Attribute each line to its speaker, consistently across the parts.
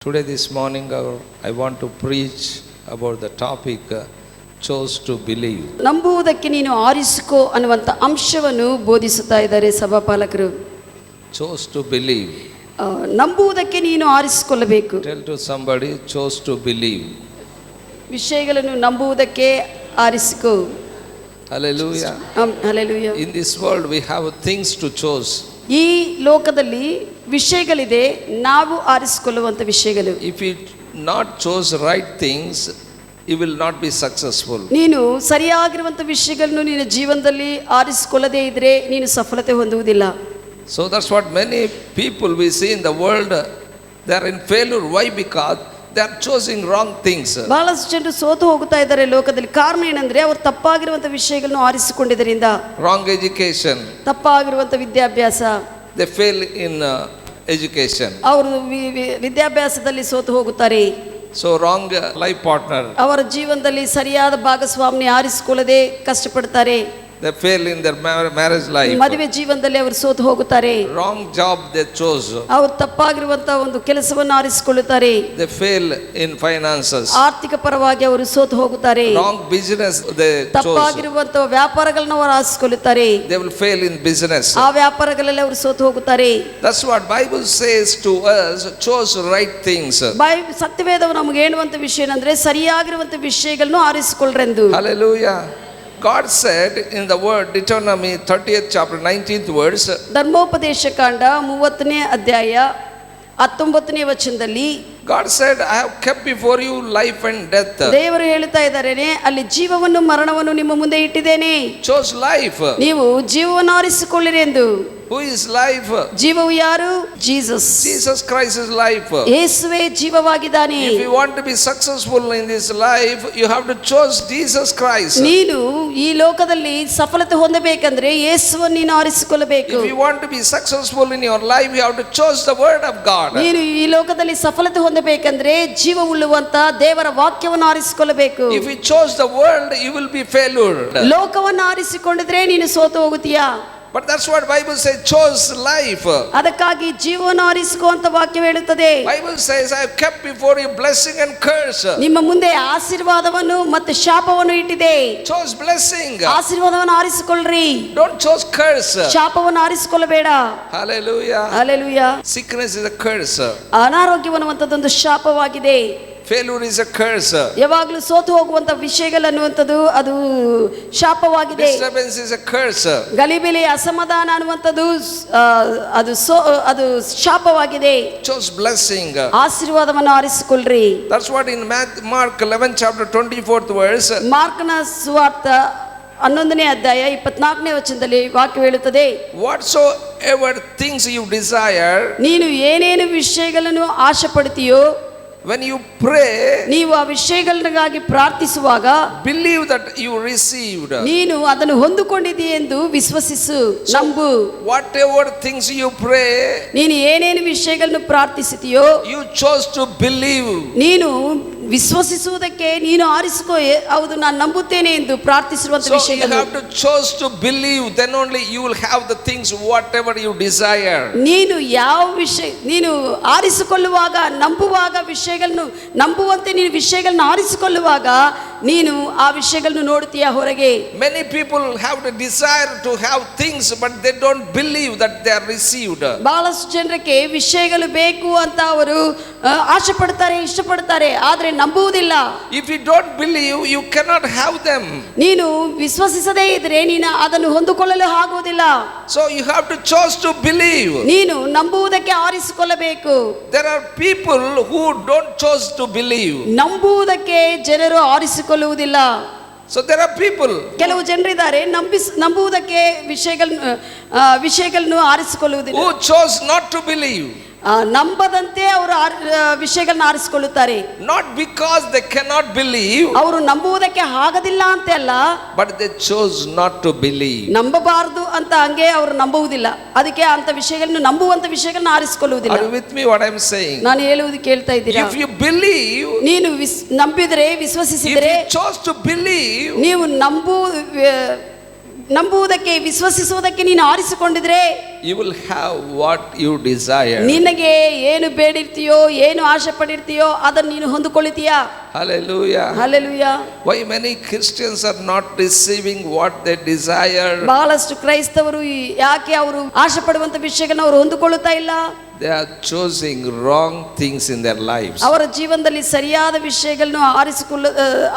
Speaker 1: Today, this morning, I want to preach about the topic chose to believe.
Speaker 2: ನಂಬುವುದಕ್ಕೆ ನೀನು ಆರಿಸಿಕೋ ಅನ್ನುವಂಥ ಅಂಶವನ್ನು ಬೋಧಿಸುತ್ತಾ ಇದ್ದಾರೆ ಸಭಾಪಾಲಕರು.
Speaker 1: Chose to believe.
Speaker 2: ನಂಬುವುದಕ್ಕೆ ನೀನು ಆರಿಸಿಕೊಳ್ಳಬೇಕು.
Speaker 1: Tell to somebody, chose to believe.
Speaker 2: ವಿಷಯಗಳನ್ನು ನಂಬುವುದಕ್ಕೆ ಆರಿಸಿಕೋ.
Speaker 1: Hallelujah.
Speaker 2: Hallelujah.
Speaker 1: In this world, we have things to choose.
Speaker 2: ಈ ಲೋಕದಲ್ಲಿ ವಿಷಯಗಳಿದೆ, ನಾವು ಆರಿಸಿಕೊಳ್ಳುವಂಥ ವಿಷಯಗಳು.
Speaker 1: If you not chose right things, you will not be successful.
Speaker 2: ನೀನು ಸರಿಯಾಗಿರುವಂಥ ವಿಷಯಗಳನ್ನು ನಿನ್ನ ಜೀವನದಲ್ಲಿ ಆರಿಸಿಕೊಳ್ಳದೇ ಇದ್ರೆ ನೀನು ಸಫಲತೆ ಹೊಂದುವುದಿಲ್ಲ.
Speaker 1: So that's what many people we see in the world, they are in failure. Why? Because they are choosing wrong things.
Speaker 2: ಬಹಳಷ್ಟು ಜನರು ಸೋತು ಹೋಗುತ್ತಾ ಇದ್ದಾರೆ ಲೋಕದಲ್ಲಿ. ಕಾರಣ ಏನಂದ್ರೆ ಅವರು ತಪ್ಪಾಗಿರುವಂಥ ವಿಷಯಗಳನ್ನು ಆರಿಸಿಕೊಂಡಿದ್ದರಿಂದ.
Speaker 1: Wrong education.
Speaker 2: ತಪ್ಪಾಗಿರುವಂಥ ವಿದ್ಯಾಭ್ಯಾಸ.
Speaker 1: They fail in education.
Speaker 2: ಅವರು ವಿದ್ಯಾಭ್ಯಾಸದಲ್ಲಿ ಸೋತು ಹೋಗುತ್ತಾರೆ.
Speaker 1: So wrong life partner.
Speaker 2: ಅವರ ಜೀವನದಲ್ಲಿ ಸರಿಯಾದ ಭಾಗಸ್ವಾಮಿని ಆರಿಸಿಕೊಳ್ಳದೆ ಕಷ್ಟಪಡ್ತಾರೆ.
Speaker 1: They fail in their marriage life.
Speaker 2: ಮದುವೆ ಜೀವನದಲ್ಲಿ ಅವರು ಸೋತು ಹೋಗುತ್ತಾರೆ.
Speaker 1: Wrong job they chose.
Speaker 2: ಅವರು ತಪ್ಪಾಗಿರುವಂತಹ ಒಂದು ಕೆಲಸವನ್ನು ಆರಿಸಿಕೊಳ್ಳುತ್ತಾರೆ.
Speaker 1: They fail in finances.
Speaker 2: ಆರ್ಥಿಕ ಪರವಾಗಿ ಅವರು ಸೋತು ಹೋಗುತ್ತಾರೆ.
Speaker 1: Wrong business they chose.
Speaker 2: ತಪ್ಪಾಗಿರುವಂತಹ ವ್ಯಾಪಾರಗಳನ್ನು ಅವರು ಆರಿಸಿಕೊಳ್ಳುತ್ತಾರೆ.
Speaker 1: They will fail in business.
Speaker 2: ಆ ವ್ಯಾಪಾರಗಳಲ್ಲಿ ಅವರು ಸೋತು ಹೋಗುತ್ತಾರೆ.
Speaker 1: That's what Bible says to us, chose right things.
Speaker 2: ಸತ್ಯವೇದವು ನಮಗೆ ಹೇಳುವಂತ ವಿಷಯ ಏನಂದ್ರೆ ಸರಿಯಾಗಿರುವಂತ ವಿಷಯಗಳನ್ನು ಆರಿಸಿಕೊಳ್ಳರೆಂದು.
Speaker 1: Hallelujah. God said in the word Deuteronomy 30th chapter 19th verse,
Speaker 2: ಧರ್ಮೋಪದೇಶ ಕಾಂಡ 30ನೇ ಅಧ್ಯಾಯ 19ನೇ ವಚನದಲ್ಲಿ
Speaker 1: God said, I have kept before you life and death.
Speaker 2: ದೇವರು ಹೇಳ್ತಾ ಇದ್ದಾರೆ, ಅಲ್ಲಿ ಜೀವವನ್ನು ಮರಣವನ್ನು ನಿಮ್ಮ ಮುಂದೆ ಇಟ್ಟಿದ್ದೇನೆ.
Speaker 1: Chose life.
Speaker 2: ನೀವು ಜೀವವನ್ನು ಆರಿಸಿಕೊಳ್ಳಿರಿ ಎಂದು.
Speaker 1: Who is life?
Speaker 2: ಜೀವವು ಯಾರು? Jesus.
Speaker 1: Jesus Christ is life.
Speaker 2: ಯೇಸುವೇ ಜೀವವಾಗಿದ್ದಾನೆ.
Speaker 1: If you want to be successful in this life, you have to choose Jesus Christ.
Speaker 2: ನೀನು ಈ ಲೋಕದಲ್ಲಿ ಸಫಲತೆ ಹೊಂದಬೇಕಂದ್ರೆ ಯೇಸುವನ್ನು ನೀನು ಆರಿಸಿಕೊಳ್ಳಬೇಕು.
Speaker 1: If you want to be successful in your life, you have to choose the word of God.
Speaker 2: ನೀನು ಈ ಲೋಕದಲ್ಲಿ ಸಫಲತೆ ಹೊಂದಬೇಕಂದ್ರೆ ಜೀವವುಳ್ಳುವಂತ ದೇವರ ವಾಕ್ಯವನ್ನು ಆರಿಸಿಕೊಳ್ಳಬೇಕು.
Speaker 1: If you chose the world, you will be failure.
Speaker 2: ಲೋಕವನ್ನು ಆರಿಸಿಕೊಂಡಿದ್ರೆ ನೀನು ಸೋತು ಹೋಗುತ್ತೀಯಾ?
Speaker 1: But that's what Bible says, chose life.
Speaker 2: ಅದಕ್ಕಾಗಿ ಜೀವವನ್ನು ಆರಿಸಿಕೊಳ್ಳುವಂತ ವಾಕ್ಯ ಹೇಳುತ್ತದೆ.
Speaker 1: Bible says, I have kept before you blessing and curse.
Speaker 2: ನಿಮ್ಮ ಮುಂದೆ ಆಶೀರ್ವಾದವನ್ನು ಮತ್ತು ಶಾಪವನ್ನು ಇಟ್ಟಿದೆ.
Speaker 1: Chose blessing.
Speaker 2: ಆಶೀರ್ವಾದವನ್ನು ಆರಿಸಿಕೊಳ್ಳ್ರಿ.
Speaker 1: Don't choose curse.
Speaker 2: ಶಾಪವನ್ನು ಆರಿಸಿಕೊಳ್ಳಬೇಡ.
Speaker 1: Hallelujah.
Speaker 2: Hallelujah.
Speaker 1: Sickness is a curse.
Speaker 2: ಅನಾರೋಗ್ಯವನ್ನುವಂತದ್ದೊಂದು ಶಾಪವಾಗಿದೆ.
Speaker 1: Failure is a curse.
Speaker 2: ಯಾವಾಗಲೂ ಸೋತು ಹೋಗುವಂತ ವಿಷಯಗಳನ್ನುವಂಥದ್ದು ಅದು ಶಾಪವಾಗಿದೆ.
Speaker 1: Disturbance is a curse.
Speaker 2: ಗಲಿಬಿಲಿ ಅಸಮಾಧಾನ ಅನ್ನುವಂಥದ್ದು ಅದು ಶಾಪವಾಗಿದೆ.
Speaker 1: Chose blessing.
Speaker 2: ಆಶೀರ್ವಾದವನ್ನು ಆರಿಸಿಕೊಳ್ಳ್ರಿ.
Speaker 1: That's what in Mark 11 chapter 24th verse.
Speaker 2: ಮಾರ್ಕನ ಸುವಾರ್ತ 11ನೇ ಅಧ್ಯಾಯ 24ನೇ ವಚನದಲ್ಲಿ ವಾಕ್ಯ ಹೇಳುತ್ತದೆ,
Speaker 1: Whatsoever things you desire,
Speaker 2: ನೀನು ಏನೇನು ವಿಷಯಗಳನ್ನು ಆಶೆ ಪಡ್ತೀಯೋ,
Speaker 1: when you pray,
Speaker 2: ನೀವು ಆ ವಿಷಯಗಳಿಗಾಗಿ ಪ್ರಾರ್ಥಿಸುವಾಗ
Speaker 1: believe that you received.
Speaker 2: ನೀನು ಅದನ್ನು ಹೊಂದಿಕೊಂಡಿದ್ದೀಯ ಎಂದು ವಿಶ್ವಸಿಸು, ನಂಬು.
Speaker 1: Whatever things you pray,
Speaker 2: ನೀನು ಏನೇನು ವಿಷಯಗಳನ್ನು ಪ್ರಾರ್ಥಿಸುತ್ತೀಯೋ,
Speaker 1: you chose to believe.
Speaker 2: ನೀನು ವಿಶ್ವಸಿಸುವುದಕ್ಕೆ ನೀನು ಆರಿಸಿಕೋ, ಹೌದು ನಾನು ನಂಬುತ್ತೇನೆ ಎಂದು ಪ್ರಾರ್ಥಿಸಿರುವಂತ ವಿಷಯಗಳು.
Speaker 1: So you have to choose to believe, then only you will have the things whatever you desire.
Speaker 2: ನೀನು ಯಾವ ವಿಷಯ ನೀನು ಆರಿಸಿಕೊಳ್ಳುವಾಗ, ನಂಬುವಾಗ, ವಿಷಯಗಳನ್ನು ನಂಬುವಂತೆ ನೀನು ವಿಷಯಗಳನ್ನು ಆರಿಸಿಕೊಳ್ಳುವಾಗ ನೀನು ಆ ವಿಷಯಗಳನ್ನು ನೋಡುತ್ತೀಯ ಹೊರಗೆ.
Speaker 1: Many people have the desire to have things but they don't believe that they are received.
Speaker 2: ಬಹಳಷ್ಟು ಜನರಿಗೆ ವಿಷಯಗಳು ಬೇಕು ಅಂತ ಅವರು ಆಶೆ ಪಡ್ತಾರೆ, ಇಷ್ಟಪಡ್ತಾರೆ, ಆದ್ರೆ ನಂಬುವುದಿಲ್ಲ.
Speaker 1: If you don't believe, you cannot have them.
Speaker 2: ನೀನು ವಿಶ್ವಸಿಸದೇ ಇದ್ರೆ ನೀನು ಅದನ್ನು ಹೊಂದಿಕೊಳ್ಳಲು ಆಗುವುದಿಲ್ಲ.
Speaker 1: So you have to choose to believe.
Speaker 2: ನೀನು ನಂಬುವುದಕ್ಕೆ ಆರಿಸಿಕೊಳ್ಳಬೇಕು.
Speaker 1: There are people who don't choose to believe.
Speaker 2: ನಂಬುವುದಕ್ಕೆ ಜನರು ಆರಿಸಿಕೊಳ್ಳುವುದಿಲ್ಲ.
Speaker 1: So there are people,
Speaker 2: ಕೆಲವು ಜನರಿದ್ದಾರೆ ನಂಬುವುದಕ್ಕೆ ವಿಷಯಗಳನ್ನು ಆರಿಸಿಕೊಳ್ಳುವುದಿಲ್ಲ,
Speaker 1: who chose not to believe.
Speaker 2: ನಂಬದಂತೆ ಅವರು ವಿಷಯಗಳನ್ನ ಆರಿಸಿಕೊಳ್ಳುತ್ತಾರೆ.
Speaker 1: Not because they cannot believe,
Speaker 2: ಅವರು ನಂಬುವುದಕ್ಕೆ ಆಗದಿಲ್ಲ ಅಂತ ಅಲ್ಲ,
Speaker 1: but they chose not to believe.
Speaker 2: ನಂಬಬಾರದು ಅಂತ ಹಂಗೆ ಅವರು ನಂಬುವುದಿಲ್ಲ, ಅದಕ್ಕೆ ಅಂತ ವಿಷಯಗಳನ್ನು ನಂಬುವಂತ ವಿಷಯಗಳನ್ನ ಆರಿಸಿಕೊಳ್ಳುವುದಿಲ್ಲ.
Speaker 1: Are you with me what I am saying?
Speaker 2: ನಾನು ಹೇಳುವುದು ಕೇಳ್ತಾ ಇದ್ದೀರಾ?
Speaker 1: If you believe,
Speaker 2: ನೀನು ನಂಬಿದರೆ, ವಿಶ್ವಸಿಸಿದರೆ,
Speaker 1: if you chose to believe,
Speaker 2: ನೀವು ನಂಬುವುದಕ್ಕೆ ವಿಶ್ವಸಿಸುವುದಕ್ಕೆ ನೀನು ಆರಿಸಿಕೊಂಡಿದ್ರೆ
Speaker 1: you will have what you desire.
Speaker 2: ನಿನಗೆ ಏನು ಬೇಡಿರ್ತೀಯೋ ಏನು ಆಶೆ ಪಡಿರ್ತೀಯೋ ಅದನ್ನು ನೀನು ಹೊಂದಿಕೊಳ್ಳುತ್ತೀಯಾ.
Speaker 1: Hallelujah.
Speaker 2: Hallelujah.
Speaker 1: Why many Christians are not receiving what they desire?
Speaker 2: ಬಹಳಷ್ಟು ಕ್ರೈಸ್ತವರು ಯಾಕೆ ಅವರು ಆಶೆ ಪಡುವಂತ ವಿಷಯಗಳನ್ನ ಅವರು ಹೊಂದಿಕೊಳ್ಳುತ್ತಾ ಇಲ್ಲ?
Speaker 1: They are choosing wrong things in their lives.
Speaker 2: ಅವರ ಜೀವನದಲ್ಲಿ ಸರಿಯಾದ ವಿಷಯಗಳನ್ನು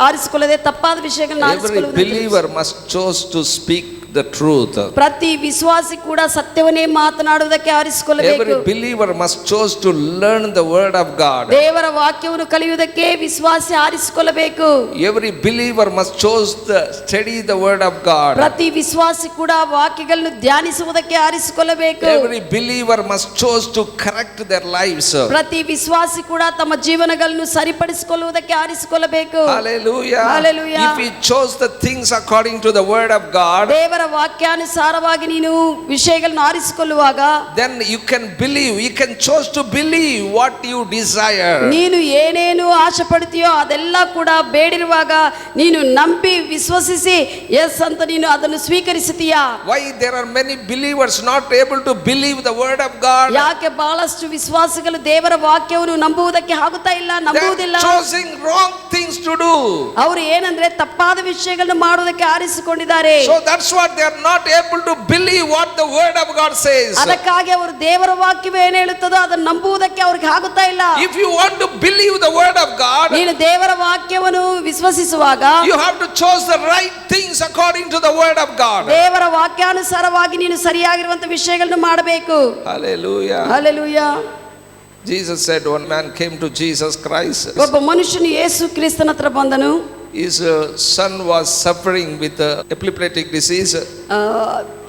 Speaker 2: ಆರಿಸಿಕೊಳ್ಳದೆ ತಪ್ಪಾದ ವಿಷಯಗಳನ್ನು
Speaker 1: Every
Speaker 2: ಆರಿಸಿಕೊಳ್ಳುವುದು.
Speaker 1: believer must choose to speak the truth.
Speaker 2: ಪ್ರತಿ ವಿಶ್ವಾಸಿ ಕೂಡ ಸತ್ಯವನ್ನೇ ಮಾತನಾಡುವುದಕ್ಕೆ ಆರಿಸಿಕೊಳ್ಳಬೇಕು.
Speaker 1: Every believer must choose to learn the word of God.
Speaker 2: ದೇವರ ವಾಕ್ಯವನ್ನು ಕಲಿಯುವುದಕ್ಕೆ ವಿಶ್ವಾಸಿ ಆರಿಸಿಕೊಳ್ಳಬೇಕು.
Speaker 1: Every believer must choose to study the word of God.
Speaker 2: ಪ್ರತಿ ವಿಶ್ವಾಸಿ ಕೂಡ ವಾಕ್ಯಗಳನ್ನು ಧ್ಯಾನಿಸುವುದಕ್ಕೆ ಆರಿಸಿಕೊಳ್ಳಬೇಕು.
Speaker 1: Every believer must choose to correct their lives.
Speaker 2: ಪ್ರತಿ ವಿಶ್ವಾಸಿ ಕೂಡ ತಮ್ಮ ಜೀವನಗಳನ್ನು ಸರಿಪಡಿಸಿಕೊಳ್ಳುವುದಕ್ಕೆ ಆರಿಸಿಕೊಳ್ಳಬೇಕು.
Speaker 1: Hallelujah.
Speaker 2: Hallelujah.
Speaker 1: If we chose the things according to the word of God,
Speaker 2: ದೇವರ ವಾಕ್ಯಾನುಸಾರವಾಗಿ ನೀನು ವಿಷಯಗಳನ್ನು ಆರಿಸಿಕೊಳ್ಳುವಾಗ
Speaker 1: then you can believe, you can choose to believe what you desire.
Speaker 2: ನೀನು ಏನೇನು ಆಶೆ ಪಡ್ತೀಯೋ ಅದೆಲ್ಲ ಕೂಡ ಬೇಡಿರುವಾಗ ನೀನು ನಂಬಿ ವಿಶ್ವಸಿಸಿ ಎಸ್ ಅಂತ ನೀನು ಅದನ್ನು ಸ್ವೀಕರಿಸುತ್ತೀಯಾ.
Speaker 1: Why there are many believers not able to believe the word of God?
Speaker 2: ಯಾಕೆ ಬಹಳಷ್ಟು ವಿಶ್ವಾಸಿಗಳು ದೇವರ ವಾಕ್ಯವನ್ನು ನಂಬುವುದಕ್ಕೆ ಆಗುತ್ತಾ ಇಲ್ಲ,
Speaker 1: They
Speaker 2: ನಂಬುವುದಿಲ್ಲ.
Speaker 1: are choosing wrong things to do.
Speaker 2: ಅವರು ಏನಂದ್ರೆ ತಪ್ಪಾದ ವಿಷಯಗಳನ್ನು ಮಾಡುವುದಕ್ಕೆ ಆರಿಸಿಕೊಂಡಿದ್ದಾರೆ.
Speaker 1: So that's what they are not able to believe what the word of God says.
Speaker 2: ಅದಕ್ಕಾಗಿ ಅವರು ದೇವರ ವಾಕ್ಯವು ಏನು ಹೇಳುತ್ತದೋ ಅದನ್ನು ನಂಬುವುದಕ್ಕೆ ಅವ್ರಿಗೆ ಆಗುತ್ತಾ ಇಲ್ಲ.
Speaker 1: If you want to believe the word of God,
Speaker 2: ನೀನು ದೇವರ ವಾಕ್ಯವನ್ನು ವಿಶ್ವಸಿಸುವಾಗ
Speaker 1: you have to choose the right things according to the word of God.
Speaker 2: ದೇವರ ವಾಕ್ಯಾನುಸಾರವಾಗಿ ನೀನು ಸರಿಯಾಗಿರುವಂತ ವಿಷಯಗಳನ್ನು ಮಾಡಬೇಕು.
Speaker 1: Hallelujah.
Speaker 2: Hallelujah.
Speaker 1: Jesus said one man came to Jesus Christ.
Speaker 2: ಒಬ್ಬ ಮನುಷ್ಯನು ಯೇಸು ಕ್ರಿಸ್ತನ ಹತ್ರ ಬಂದನು.
Speaker 1: His son was suffering with epileptic disease.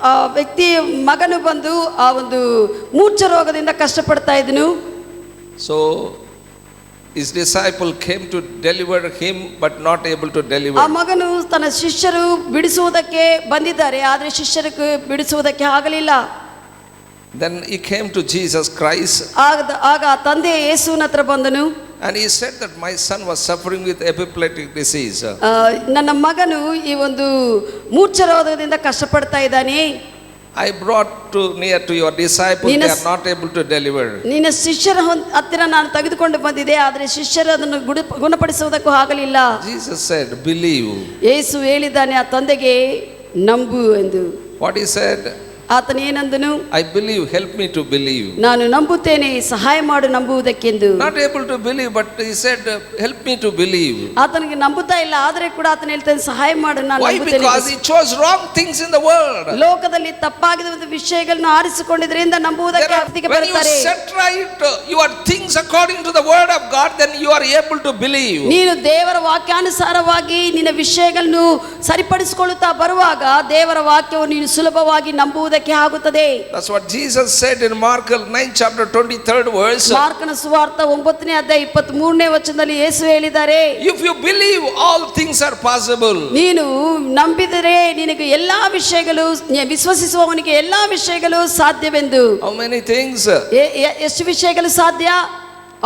Speaker 2: ಆ ವ್ಯಕ್ತಿ ಮಗನು ಬಂದು ಆ ಒಂದು ಮೂರ್ಛ ರೋಗದಿಂದ ಕಷ್ಟಪಡ್ತಾ ಇದ್ದನು.
Speaker 1: So his disciple came to deliver him but not able to deliver.
Speaker 2: ಆ ಮಗನು ತನ್ನ ಶಿಷ್ಯರು ಬಿಡಿಸುವುದಕ್ಕೆ ಬಂದಿದ್ದಾರೆ, ಆದರೆ ಶಿಷ್ಯರಿಗೆ ಬಿಡಿಸುವುದಕ್ಕೆ ಆಗಲಿಲ್ಲ.
Speaker 1: Then he came to Jesus Christ.
Speaker 2: ಆಗ ತಂದೆ ಯೇಸುವಿನ ಹತ್ರ ಬಂದನು.
Speaker 1: And he said that my son was suffering with epileptic disease.
Speaker 2: ನನ್ನ ಮಗನು ಈ ಒಂದು ಮೂರ್ಛ ರೋಗದಿಂದ ಕಷ್ಟಪಡ್ತಾ ಇದ್ದಾನೆ.
Speaker 1: I brought near to your disciples, they are not able to deliver.
Speaker 2: ನಿನ್ನ ಶಿಷ್ಯರ ಹತ್ತಿರ ನಾನು ತೆಗೆದುಕೊಂಡು ಬಂದಿದ್ದೆ, ಆದರೆ ಶಿಷ್ಯರು ಅದನ್ನು ಗುಣಪಡಿಸುವುದಕ್ಕೂ ಆಗಲಿಲ್ಲ.
Speaker 1: Jesus said, believe.
Speaker 2: ಯೇಸು ಹೇಳಿದ್ದಾನೆ ಆ ತಂದೆಗೆ ನಂಬು ಎಂದು.
Speaker 1: What he said?
Speaker 2: ಆತನು ಏನಂದನು?
Speaker 1: I believe, help me to believe.
Speaker 2: ನಾನು ನಂಬುತ್ತೇನೆ, ಸಹಾಯ ಮಾಡು ನಂಬುವುದಕ್ಕೆಂದು.
Speaker 1: Not able to believe, but he said, help me to believe.
Speaker 2: ಆತನಿಗೆ ನಂಬುತ್ತಾ ಇಲ್ಲ, ಆದರೆ ಕೂಡ ಆತನು ಹೇಳ್ತಾನೆ ಸಹಾಯ ಮಾಡು, ನಾನು
Speaker 1: Why?
Speaker 2: ನಂಬುತ್ತೇನೆ.
Speaker 1: Because he chose wrong things in the world.
Speaker 2: ಲೋಕದಲ್ಲಿ ತಪ್ಪಾಗಿರುವ ವಿಷಯಗಳನ್ನು ಆರಿಸಿಕೊಂಡಿದ್ರಿಂದ ನಂಬುವುದಕ್ಕೆ ಅರ್ಥಿಗೆ
Speaker 1: When you
Speaker 2: ಬರ್ತಾರೆ.
Speaker 1: set right your things according to the word of God, then you are able to believe.
Speaker 2: ನೀನು ದೇವರ ವಾಕ್ಯಾನುಸಾರವಾಗಿ ನಿನ್ನ ವಿಷಯಗಳನ್ನು ಸರಿಪಡಿಸಿಕೊಳ್ಳುತ್ತಾ ಬರುವಾಗ ದೇವರ ವಾಕ್ಯವನ್ನು ನೀನು ಸುಲಭವಾಗಿ ನಂಬುವುದಕ್ಕೆ ಆಗುತ್ತದೆ.
Speaker 1: That's what Jesus said in Mark 9 chapter 23rd verse.
Speaker 2: ಮಾರ್ಕನ ಸುವಾರ್ತ 9ನೇ ಅಧ್ಯಾಯ 23ನೇ ವಚನದಲ್ಲಿ ಯೇಸು ಹೇಳಿದ್ದಾರೆ,
Speaker 1: If you believe, all things are possible.
Speaker 2: ನೀನು ನಂಬಿದರೆ ನಿನಗೆ ಎಲ್ಲಾ ವಿಷಯಗಳು, ವಿಶ್ವಸಿಸುವವನಿಗೆ ಎಲ್ಲಾ ವಿಷಯಗಳು ಸಾಧ್ಯವೆಂದು.
Speaker 1: How many things?
Speaker 2: ಎಷ್ಟು ವಿಷಯಗಳು ಸಾಧ್ಯ?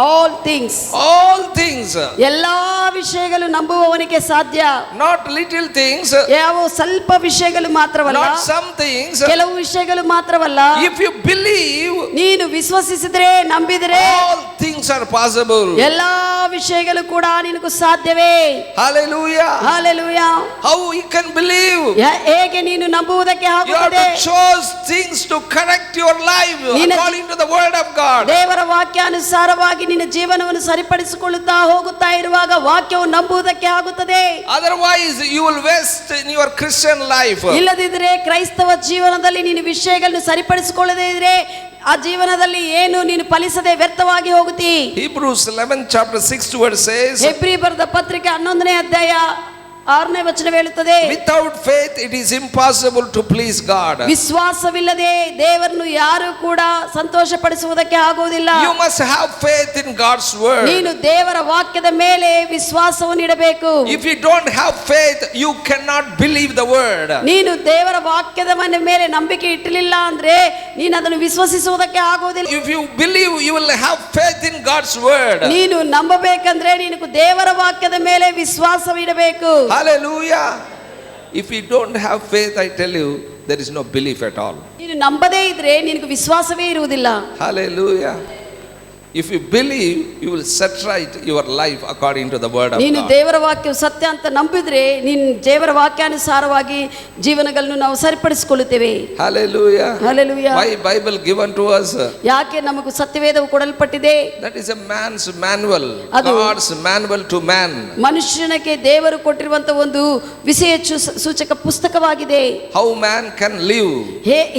Speaker 2: All things.
Speaker 1: All things.
Speaker 2: ಎಲ್ಲಾ ವಿಷಯಗಳು ನಂಬುವವನಿಗೆ ಸಾಧ್ಯ.
Speaker 1: Not little things.
Speaker 2: ಯಾವ ಸ್ವಲ್ಪ ವಿಷಯಗಳು ಮಾತ್ರವಲ್ಲ,
Speaker 1: Not some things.
Speaker 2: ಕೆಲವು ವಿಷಯಗಳು ಮಾತ್ರವಲ್ಲ.
Speaker 1: If you believe,
Speaker 2: ನೀನು ವಿಶ್ವಸಿಸಿದ್ರೆ, ನಂಬಿದರೆ
Speaker 1: all things are possible.
Speaker 2: ಎಲ್ಲಾ ವಿಷಯಗಳು ಕೂಡ ನಿನಗೂ ಸಾಧ್ಯವೇ.
Speaker 1: Hallelujah.
Speaker 2: Hallelujah.
Speaker 1: How you can believe?
Speaker 2: ಹೇಗೆ ನೀನು ನಂಬುವುದಕ್ಕೆ
Speaker 1: You have
Speaker 2: ಆಗುತ್ತದೆ?
Speaker 1: to choose things to correct your life according to the word of God.
Speaker 2: ದೇವರ ವಾಕ್ಯಾನುಸಾರವಾಗಿ ನಿನ್ನ ಜೀವನವನ್ನು ಸರಿಪಡಿಸಿಕೊಳ್ಳುತ್ತಾ ಹೋಗುತ್ತಾ ಇರುವಾಗ ವಾಕ್ಯವು ನಂಬುವುದಕ್ಕೆ ಆಗುತ್ತದೆ.
Speaker 1: Otherwise you will waste in your Christian life.
Speaker 2: ಇಲ್ಲದಿದ್ದರೆ ಕ್ರೈಸ್ತವ ಜೀವನದಲ್ಲಿ ನೀನು ವಿಷಯಗಳನ್ನು ಸರಿಪಡಿಸಿಕೊಳ್ಳದೇ ಇದ್ರೆ ಆ ಜೀವನದಲ್ಲಿ ಏನು ನೀನು ಫಲಿಸದೆ ವ್ಯರ್ಥವಾಗಿ ಹೋಗುತ್ತಿ.
Speaker 1: Hebrews 11 chapter 6 verse says,
Speaker 2: Hebri ಬರೆದ ಪತ್ರಿಕೆ 11ನೇ ಅಧ್ಯಾಯ 6ನೇ ವಚನ ಹೇಳುತ್ತದೆ,
Speaker 1: without faith it is impossible to please God.
Speaker 2: ವಿಶ್ವಾಸವಿಲ್ಲದೆ ದೇವರನ್ನು ಯಾರು ಕೂಡ ಸಂತೋಷಪಡಿಸುವುದಕ್ಕೆ ಆಗುವುದಿಲ್ಲ.
Speaker 1: You must have faith in God's word.
Speaker 2: ನೀನು ದೇವರ ವಾಕ್ಯದ ಮೇಲೆ ವಿಶ್ವಾಸವನ್ನು ಇಡಬೇಕು.
Speaker 1: If you don't have faith, you cannot believe the word.
Speaker 2: ನೀನು ದೇವರ ವಾಕ್ಯದ ಮೇಲೆ ನಂಬಿಕೆ ಇಟ್ಟಲಿಲ್ಲ ಅಂದ್ರೆ ನೀನು ಅದನ್ನು ವಿಶ್ವಸಿಸುವುದಕ್ಕೆ ಆಗುವುದಿಲ್ಲ.
Speaker 1: If you believe, you will have faith in God's word.
Speaker 2: ನೀನು ನಂಬಬೇಕಂದ್ರೆ ನೀನು ದೇವರ ವಾಕ್ಯದ ಮೇಲೆ ವಿಶ್ವಾಸವಿಡಬೇಕು.
Speaker 1: Hallelujah. If you don't have faith, I tell you, there is no belief at all.
Speaker 2: ನೀನು ನಂಬದೇ ಇದ್ರೆ ನಿನಗೆ ವಿಶ್ವಾಸವೇ ಇರುವುದಿಲ್ಲ.
Speaker 1: Hallelujah. If you believe, you will set right your life according to the word of
Speaker 2: ನೀನು
Speaker 1: God.
Speaker 2: ದೇವರ ವಾಕ್ಯವು ಸತ್ಯ ಅಂತ ನಂಬಿದ್ರೆ ನೀನು ದೇವರ ವಾಕ್ಯಾನುಸಾರವಾಗಿ ಜೀವನಗಳನ್ನು ನಾವು ಸರಿಪಡಿಸಿಕೊಳ್ಳುತ್ತೇವೆ.
Speaker 1: Hallelujah.
Speaker 2: Hallelujah.
Speaker 1: Why Bible given to us?
Speaker 2: ಯಾಕೆ ನಮಗೆ ಸತ್ಯವೇದವು ಕೊಡಲ್ಪಟ್ಟಿದೆ?
Speaker 1: That is a man's manual.
Speaker 2: ಅದು
Speaker 1: God's manual to man.
Speaker 2: ಮನುಷ್ಯನಿಗೆ ದೇವರು ಕೊಟ್ಟಿರುವಂತ ಒಂದು ವಿಷಯ ಸೂಚಕ ಪುಸ್ತಕವಾಗಿದೆ.
Speaker 1: How man can live.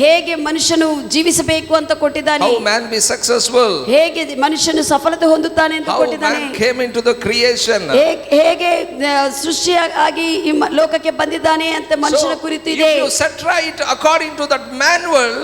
Speaker 2: ಹೇಗೆ ಮನುಷ್ಯನು ಜೀವಿಸಬೇಕು ಅಂತ ಕೊಟ್ಟಿದ್ದಾನೆ.
Speaker 1: How man be successful.
Speaker 2: ಹೇಗೆ ಮನುಷ್ಯನು ಸಫಲತೆ ಹೊಂದುತ್ತಾನೆ ಅಂತ
Speaker 1: How
Speaker 2: ಕೊಟ್ಟಿದ್ದಾನೆ.
Speaker 1: man came into the creation.
Speaker 2: ಹೇಗೆ ಸೃಷ್ಟಿಯಾಗಿ ಈ ಲೋಕಕ್ಕೆ ಬಂದಿದ್ದಾನೆ ಅಂತ ಮನುಷ್ಯನ ಕುರಿತು ಇದೆ.
Speaker 1: If you set right according to that manual,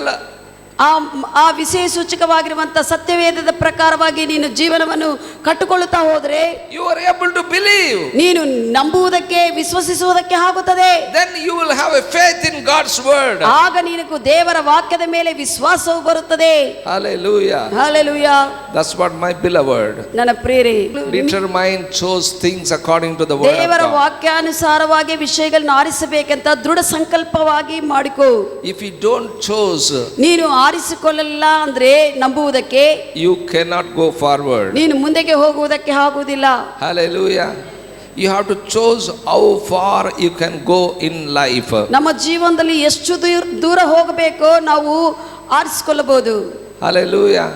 Speaker 2: ಆ ವಿಷಯ ಸೂಚಕವಾಗಿರುವಂತ ಸತ್ಯವೇದದ ಪ್ರಕಾರವಾಗಿ ನೀನು ಜೀವನವನ್ನು ಕಟ್ಟಿಕೊಳ್ಳುತ್ತಾ ಹೋದ್ರೆ
Speaker 1: you are able to believe.
Speaker 2: ನೀನು ನಂಬುವುದಕ್ಕೆ ವಿಶ್ವಸಿಸುವುದಕ್ಕೆ ಆಗುತ್ತದೆ.
Speaker 1: Then you will have a faith in God's word.
Speaker 2: ಆಗ ನಿನಗೂ ದೇವರ ವಾಕ್ಯದ ಮೇಲೆ ವಿಶ್ವಾಸವು ಬರುತ್ತದೆ.
Speaker 1: Hallelujah.
Speaker 2: Hallelujah.
Speaker 1: That's what my beloved.
Speaker 2: ನನ್ನ ಪ್ರಿಯರೇ,
Speaker 1: Determine, chose things according to the word of
Speaker 2: ದೇವರ
Speaker 1: God.
Speaker 2: ವಾಕ್ಯಾನುಸಾರವಾಗಿ ವಿಷಯಗಳನ್ನು ಆರಿಸಬೇಕಂತ ದೃಢ ಸಂಕಲ್ಪವಾಗಿ ಮಾಡಿಕೋ.
Speaker 1: If you don't choose,
Speaker 2: ನೀನು ಆರಿಸಿಕೊಳ್ಳಲಿಲ್ಲ ಅಂದ್ರೆ ನಂಬುವುದಕ್ಕೆ
Speaker 1: you cannot go forward.
Speaker 2: ನೀನು ಮುಂದಕ್ಕೆ ಹೋಗುವುದಕ್ಕೆ ಆಗುವುದಿಲ್ಲ.
Speaker 1: Hallelujah. You have to choose how far you can go in life.
Speaker 2: ನಮ್ಮ ಜೀವನದಲ್ಲಿ ಎಷ್ಟು ದೂರ ಹೋಗಬೇಕೋ ನಾವು ಆರಿಸಿಕೊಳ್ಳಬಹುದು.
Speaker 1: Hallelujah.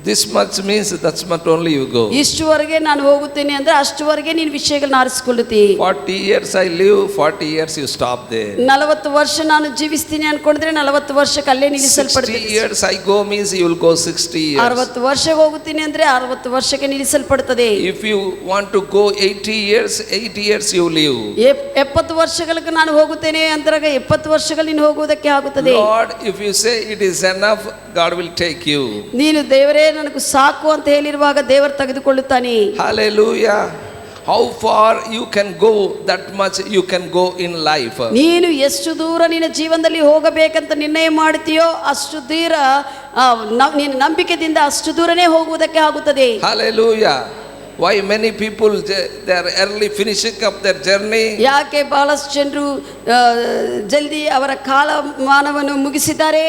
Speaker 1: This much means that's much only you go.
Speaker 2: ಇಷ್ಟುವರೆಗೆ ನಾನು ಹೋಗುತ್ತೇನೆ ಅಂದ್ರೆ ಅಷ್ಟುವರೆಗೆ ನೀನು ವಿಷಯಗಳನ್ನ ಆರಿಸಿಕೊಳ್ಳುತ್ತಿ.
Speaker 1: 40 years I live, 40 years you stop there.
Speaker 2: 40 ವರ್ಷ ನಾನು ಜೀವಿಸ್ತೀನಿ ಅನ್ಕೊಂಡ್ರೆ 40 ವರ್ಷಕ್ಕೆ ಅಲ್ಲೇ
Speaker 1: 60
Speaker 2: ನಿಲ್ಲಿಸಲ್ಪಡ್ತೀನಿ.
Speaker 1: years I go means you will go 60 years.
Speaker 2: 60 ವರ್ಷಕ್ಕೆ ಹೋಗುತ್ತೀನಿ ಅಂದ್ರೆ 60 ವರ್ಷಕ್ಕೆ ನಿಲ್ಲಿಸಲ್ಪಡುತ್ತದೆ.
Speaker 1: If you want to go 80 years, 80 years you live.
Speaker 2: 70 ವರ್ಷಗಳಿಗೆ ನಾನು ಹೋಗುತ್ತೇನೆ ಅಂದಾಗ 70 ವರ್ಷಗಳು ನೀನು ಹೋಗುವುದಕ್ಕೆ ಆಗುತ್ತದೆ.
Speaker 1: Lord, if you say it is enough, God will take you.
Speaker 2: ನೀನು ದೇವರೇ ನನಗೆ ಸಾಕು ಅಂತ ಹೇಳಿರುವಾಗ ದೇವರು ತೆಗೆದುಕೊಳ್ಳುತ್ತಾನೆ.
Speaker 1: Hallelujah. How far you can go, that much you can go in life.
Speaker 2: ನೀನು ಎಷ್ಟು ದೂರ ನಿನ್ನ ಜೀವನದಲ್ಲಿ ಹೋಗಬೇಕಂತ ನಿರ್ಣಯ ಮಾಡ್ತೀಯೋ ಅಷ್ಟು ದೂರ ನಿನ್ನ ನಂಬಿಕೆಯಿಂದ ಅಷ್ಟು ದೂರನೇ ಹೋಗುವುದಕ್ಕೆ ಆಗುತ್ತದೆ.
Speaker 1: Hallelujah. Why many people they are early finishing up their journey?
Speaker 2: ಯಾಕೆ ಬಹಳಷ್ಟು ಜನರು ಜಲ್ದಿ ಅವರ ಕಾಲಮಾನವನ್ನು ಮುಗಿಸಿದ್ದಾರೆ?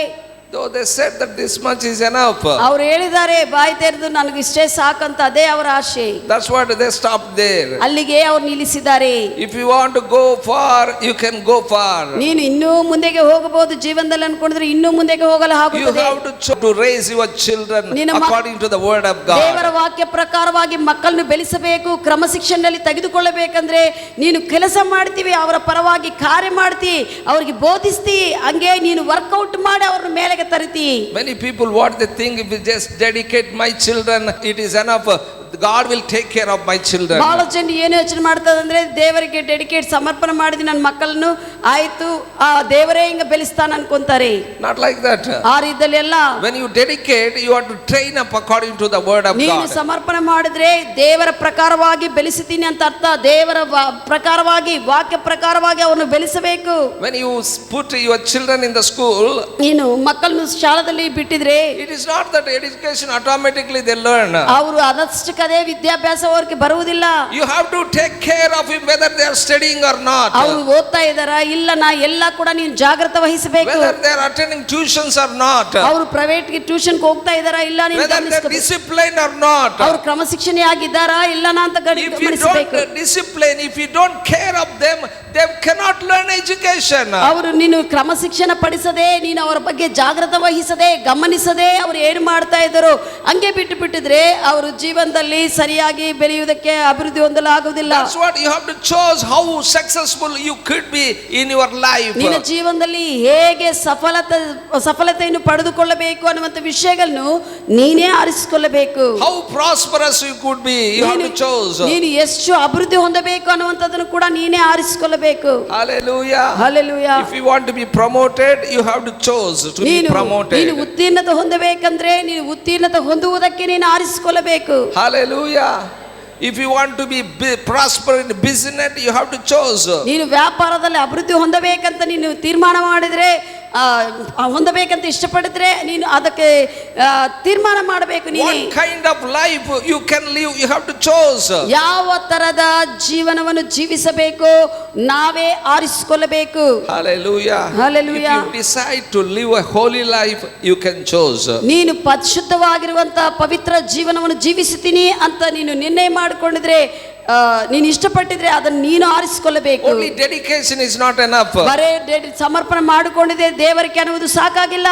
Speaker 1: Though they said that this much is enough.
Speaker 2: ಅವರು ಹೇಳಿದ್ದಾರೆ ಬಾಯಿ ತೆರೆದು ನನಗೆ ಇಷ್ಟೇ ಸಾಕಂತ, ಅದೇ ಅವರ ಆಶೆ.
Speaker 1: That's what they stopped there.
Speaker 2: ಅಲ್ಲಿಗೆ ಅವರು ನಿಲ್ಲಿಸಿದ್ದಾರೆ.
Speaker 1: If you want to go far, you can go far.
Speaker 2: ನೀನು ಇನ್ನೂ ಮುಂದೆಗೆ ಹೋಗಬಹುದು ಜೀವನದಲ್ಲಿ ಅನ್ಕೊಂಡ್ರೆ ಇನ್ನೂ ಮುಂದೆಗೆ ಹೋಗಲು ಆಗುತ್ತದೆ.
Speaker 1: You have to raise your children according to the word of God.
Speaker 2: ದೇವರ ವಾಕ್ಯ ಪ್ರಕಾರವಾಗಿ ಮಕ್ಕಳನ್ನು ಬೆಳೆಸಬೇಕು. ಕ್ರಮಶಿಕ್ಷಣದಲ್ಲಿ ತೆಗೆದುಕೊಳ್ಳಬೇಕಂದ್ರೆ ನೀನು ಕೆಲಸ ಮಾಡ್ತೀವಿ, ಅವರ ಪರವಾಗಿ ಕಾರ್ಯ ಮಾಡ್ತಿ, ಅವರಿಗೆ ಬೋಧಿಸ್ತಿ, ಹಂಗೆ ನೀನು ವರ್ಕೌಟ್ ಮಾಡಿ ಅವ್ರ ಮೇಲೆ ತರಿತಿ.
Speaker 1: Many people what they think, if we just dedicate my children, it is enough. God will take care of my children.
Speaker 2: ಬಹಳ ಜನ ಏನು ಯೋಚನೆ ಮಾಡ್ತಾರೆ ಅಂದ್ರೆ ದೇವರಿಗೆ ಡೆಡಿಕೇಟ್ ಸಮರ್ಪಣೆ ಮಾಡಿದ ನನ್ನ ಮಕ್ಕಳನ್ನು ಆಯ್ತು ಆ ದೇವರೇ ಹಿಂಗ ಬೆಳೆಸ್ತಾನ ಅನ್ಕೊಂತಾರೆ.
Speaker 1: Not like that.
Speaker 2: ಆ ರೀತಿಯಲ್ಲಿ ಎಲ್ಲ.
Speaker 1: When you dedicate, you have to train up according to the word of God.
Speaker 2: ನೀನು ಸಮರ್ಪಣೆ ಮಾಡಿದ್ರೆ ದೇವರ ಪ್ರಕಾರವಾಗಿ ಬೆಳೆಸುತ್ತೀನಿ ಅಂತ ಅರ್ಥ. ದೇವರ ಪ್ರಕಾರವಾಗಿ ವಾಕ್ಯ ಪ್ರಕಾರವಾಗಿ ಅವರನ್ನು ಬೆಳೆಸಬೇಕು.
Speaker 1: When you put your children in the school,
Speaker 2: ನೀನು ಮಕ್ಕಳನ್ನು ಶಾಲೆಯಲ್ಲಿ ಬಿಟ್ಟಿದ್ರೆ
Speaker 1: it is not that education automatically they learn.
Speaker 2: ಅವರು ಅದಷ್ಟಕ್ಕೆ ಅದೇ ವಿದ್ಯಾಭ್ಯಾಸ ಅವರಿಗೆ ಬರುವುದಿಲ್ಲ.
Speaker 1: You have to take care of him whether they are studying or not.
Speaker 2: ಅವರು ಓದ್ತಾ ಇದ್ದಾರಾ ಇಲ್ಲ ನಾ ಎಲ್ಲ ಕೂಡ ನೀನು ಜಾಗೃತೆ ವಹಿಸಬೇಕು.
Speaker 1: Whether they are attending tuitions or not.
Speaker 2: ಅವರು ಪ್ರೈವೇಟ್ ಗೆ ಟ್ಯೂಷನ್ ಹೋಗ್ತಾ ಇದ್ದಾರಾ ಇಲ್ಲ ನೀನು
Speaker 1: ಗಮನಿಸಬೇಕು. Whether they are disciplined or not.
Speaker 2: ಅವರು ಕ್ರಮಶಿಕ್ಷಣೆ ಆಗಿದ್ದಾರಾ ಇಲ್ಲ ಅಂತ ಗಮನಿಸಬೇಕು.
Speaker 1: If you don't discipline, if you don't care of them, they cannot learn education.
Speaker 2: ಅವರು ನೀನು ಕ್ರಮಶಿಕ್ಷಣ ಪಡಿಸದೆ, ನೀನು ಅವರ ಬಗ್ಗೆ ಜಾಗೃತೆ ವಹಿಸದೆ, ಗಮನಿಸದೆ ಅವರು ಏನು ಮಾಡ್ತಾ ಇದ್ದಾರೋ ಹಂಗೆ ಬಿಟ್ಟು ಬಿಟ್ಟಿದ್ರೆ ಅವರು ಜೀವನದಲ್ಲಿ ಸರಿಯಾಗಿ ಬೆಳೆಯುವುದಕ್ಕೆ ಅಭಿವೃದ್ಧಿ ಹೊಂದಲಾಗುವುದಿಲ್ಲ.
Speaker 1: That's what you have to choose, how successful you could be in your life.
Speaker 2: ನಿನ್ನ ಜೀವನದಲ್ಲಿ ಹೇಗೆ ಸಫಲತೆಯನ್ನು ಪಡೆದುಕೊಳ್ಳಬೇಕು ಅನ್ನುವಂತ ವಿಷಯಗಳನ್ನು ನೀನೇ ಆರಿಸಿಕೊಳ್ಳಬೇಕು.
Speaker 1: How prosperous you could be, you have to choose.
Speaker 2: ನೀನು ಎಷ್ಟು ಅಭಿವೃದ್ಧಿ ಹೊಂದಬೇಕು ಅನ್ನುವಂಥದ್ದನ್ನು ಕೂಡ ನೀನೇ ಆರಿಸಿಕೊಳ್ಳಬೇಕು.
Speaker 1: Hallelujah.
Speaker 2: Hallelujah.
Speaker 1: If you want to be promoted, you have to choose to be promoted.
Speaker 2: ನೀನು ಉತ್ತೀರ್ಣತೆ ಹೊಂದಬೇಕಂದ್ರೆ ನೀನು ಉತ್ತೀರ್ಣತೆ ಹೊಂದುವುದಕ್ಕೆ ನೀನು ಆರಿಸಿಕೊಳ್ಳಬೇಕು.
Speaker 1: Hallelujah. If you want to be prosper in business, you have to choose.
Speaker 2: ನೀನು ವ್ಯಾಪಾರದಲ್ಲಿ ಅಭಿವೃದ್ಧಿ ಹೊಂದಬೇಕಂತ ನೀನು ತೀರ್ಮಾನ ಮಾಡಿದ್ರೆ ಹೊಂದಬೇಕಂತ ಇಷ್ಟಪಡಿದ್ರೆ ನೀನು ಅದಕ್ಕೆ ತೀರ್ಮಾನ ಮಾಡಬೇಕು. ನೀನು
Speaker 1: what kind of life you can live, you have to choose.
Speaker 2: ಯಾವ ತರದ ಜೀವನವನ್ನು ಜೀವಿಸಬೇಕು ನಾವೇ ಆರಿಸಿಕೊಳ್ಳಬೇಕು.
Speaker 1: Hallelujah.
Speaker 2: Hallelujah.
Speaker 1: If you decide to live a holy life, you can choose.
Speaker 2: ನೀನು ಪರಿಶುದ್ಧವಾಗಿರುವಂತ ಪವಿತ್ರ ಜೀವನವನ್ನು ಜೀವಿಸುತ್ತೀನಿ ಅಂತ ನೀನು ನಿರ್ಣಯ ಮಾಡಿಕೊಂಡಿದ್ರೆ, ನೀನು ಇಷ್ಟಪಟ್ಟಿದ್ರೆ ಅದನ್ನು ನೀನು ಆರಿಸಿಕೊಳ್ಳಬೇಕು.
Speaker 1: Only dedication is not enough.
Speaker 2: ಬರೇ ಸಮರ್ಪಣೆ ಮಾಡಿಕೊಂಡಿದೆ ದೇವರಿಗೆ ಅನ್ನುವುದು ಸಾಕಾಗಿಲ್ಲ.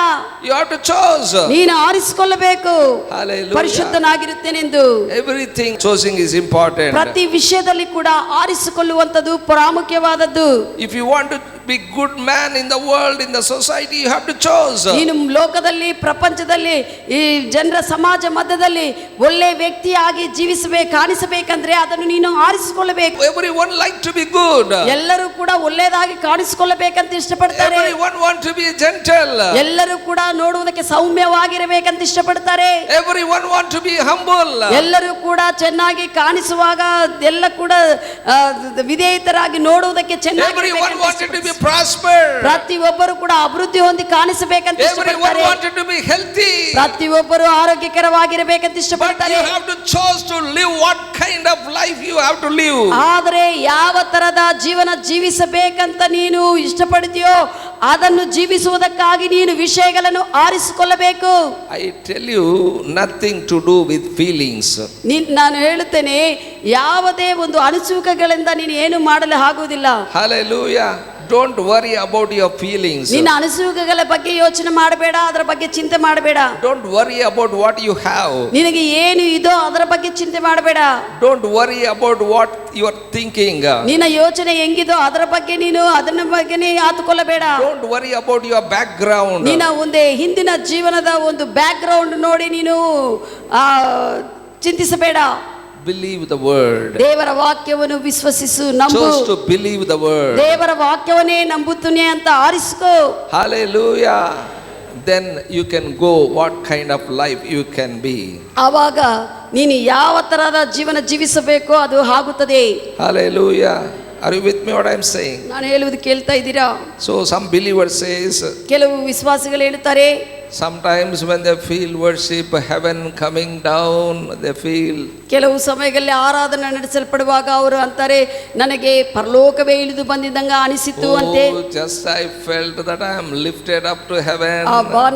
Speaker 1: You have to choose.
Speaker 2: ನೀನು ಆರಿಸಿಕೊಳ್ಳಬೇಕು.
Speaker 1: Hallelujah.
Speaker 2: ಪರಿಶುದ್ಧನಾಗಿರುತ್ತೇನೆಂದು.
Speaker 1: Everything choosing is important.
Speaker 2: ಪ್ರತಿ ವಿಷಯದಲ್ಲಿ ಕೂಡ ಆರಿಸಿಕೊಳ್ಳುವಂತದ್ದು ಪ್ರಾಮುಖ್ಯವಾದದ್ದು.
Speaker 1: If you want to be good man in the world, in the society, you have to choose.
Speaker 2: ನೀನು ಲೋಕದಲ್ಲಿ ಪ್ರಪಂಚದಲ್ಲಿ ಈ ಜನರ ಸಮಾಜ ಮಧ್ಯದಲ್ಲಿ ಒಳ್ಳೆ ವ್ಯಕ್ತಿಯಾಗಿ ಕಾಣಿಸಬೇಕಂದ್ರೆ ಅದನ್ನು ನೀನು ಆರಿಸಿಕೊಳ್ಳಬೇಕು.
Speaker 1: Everyone like to be good.
Speaker 2: ಎಲ್ಲರೂ ಕೂಡ ಒಳ್ಳೆಯದಾಗಿ ಕಾಣಿಸಿಕೊಳ್ಳಬೇಕಂತ ಇಷ್ಟಪಡ್ತಾರೆ.
Speaker 1: Everyone want to be gentle.
Speaker 2: ಎಲ್ಲರೂ ಕೂಡ ನೋಡುವುದಕ್ಕೆ ಸೌಮ್ಯವಾಗಿರಬೇಕಂತ ಇಷ್ಟಪಡ್ತಾರೆ.
Speaker 1: Everyone want to be humble.
Speaker 2: ಎಲ್ಲರೂ ಕೂಡ ಚೆನ್ನಾಗಿ ಕಾಣಿಸುವಾಗ ಎಲ್ಲ ಕೂಡ ವಿಧೇಯತರಾಗಿ ನೋಡುವುದಕ್ಕೆ ಚೆನ್ನಾಗಿ.
Speaker 1: Everyone wanted to be prosper.
Speaker 2: ಪ್ರತಿಯೊಬ್ಬರು ಕೂಡ ಅಭಿವೃದ್ಧಿ ಹೊಂದಿ ಕಾಣಿಸಬೇಕಂತ
Speaker 1: Everyone
Speaker 2: ಇಷ್ಟಪಡ್ತಾರೆ.
Speaker 1: wanted to be healthy.
Speaker 2: ಪ್ರತಿಯೊಬ್ಬರು ಆರೋಗ್ಯಕರವಾಗಿರಬೇಕಂತ
Speaker 1: But
Speaker 2: ಇಷ್ಟಪಡ್ತಾರೆ.
Speaker 1: you have to choose to live what kind of life you have to live.
Speaker 2: ಆದರೆ ಯಾವ ತರದ ಜೀವನ ಜೀವಿಸಬೇಕಂತ ನೀನು ಇಷ್ಟಪಡ್ತೀಯೋ ಅದನ್ನು ಜೀವಿಸುವುದಕ್ಕಾಗಿ ನೀನು ವಿಷಯಗಳನ್ನು ಆರಿಸಿಕೊಳ್ಳಬೇಕು.
Speaker 1: I tell you, nothing to do with feelings.
Speaker 2: ನಾನು ಹೇಳುತ್ತೇನೆ, ಯಾವುದೇ ಒಂದು ಅನಿಸುವಿಕೆಗಳಿಂದ ನೀನು ಏನು ಮಾಡಲು ಆಗುವುದಿಲ್ಲ.
Speaker 1: Hallelujah. Don't worry about your feelings.
Speaker 2: ನಿನ್ನ ಅನಿಸುವಿಕೆಗಳ ಬಗ್ಗೆ ಯೋಚನೆ ಮಾಡಬೇಡ, ಅದರ ಬಗ್ಗೆ ಚಿಂತೆ ಮಾಡಬೇಡ.
Speaker 1: Don't worry about what you have.
Speaker 2: ನಿನಗೆ ಏನು ಇದೋ ಅದರ ಬಗ್ಗೆ ಚಿಂತೆ ಮಾಡಬೇಡ.
Speaker 1: Don't worry about what you are thinking.
Speaker 2: ನಿನ್ನ ಯೋಚನೆ ಹೆಂಗಿದೋ ಅದರ ಬಗ್ಗೆ ನೀನು ಅದನ್ನ ಬಗ್ಗೆ ಆತುಕೊಳ್ಳಬೇಡ.
Speaker 1: Don't worry about your background.
Speaker 2: ನಿನ್ನ ಒಂದು ಹಿಂದಿನ ಜೀವನದ ಒಂದು ಬ್ಯಾಕ್ ಗ್ರೌಂಡ್ ನೋಡಿ ನೀನು ಚಿಂತಿಸಬೇಡ.
Speaker 1: Believe the word.
Speaker 2: ದೇವರ ವಾಕ್ಯವನ್ನು ವಿಶ್ವಸಿಸು, ನಂಬು.
Speaker 1: Choose to believe the word.
Speaker 2: ದೇವರ ವಾಕ್ಯವನ್ನೇ ನಂಬುತ್ತೇನೆ ಅಂತ ಆರಿಸಿಕೋ.
Speaker 1: Hallelujah. Then you can go what kind of life you can be.
Speaker 2: ಆವಾಗ ನೀನು ಯಾವ ತರಹದ ಜೀವನ ಜೀವಿಸಬೇಕೋ ಅದು ಆಗುತ್ತದೆ.
Speaker 1: Hallelujah. Are you with me what I am saying?
Speaker 2: ನಾನು ಹೇಳುವುದು ಕೇಳ್ತಾ ಇದ್ದೀರಾ?
Speaker 1: So some believers says,
Speaker 2: ಕೆಲವು ವಿಶ್ವಾಸಿಗಳು ಹೇಳ್ತಾರೆ,
Speaker 1: sometimes when they feel worship, heaven coming down, they feel.
Speaker 2: ಕೆಲವು ಸಮಯಗಳಲ್ಲಿ ಆರಾಧನೆ ನಡೆಸಲ್ಪಡುವಾಗ ಅವರು ಅಂತಾರೆ, ನನಗೆ ಪರಲೋಕವೇ ಇಳಿದು ಬಂದಿದ್ದಂಗ ಅನಿಸಿತು ಅಂತೆ.
Speaker 1: Just I felt that I am lifted up to heaven.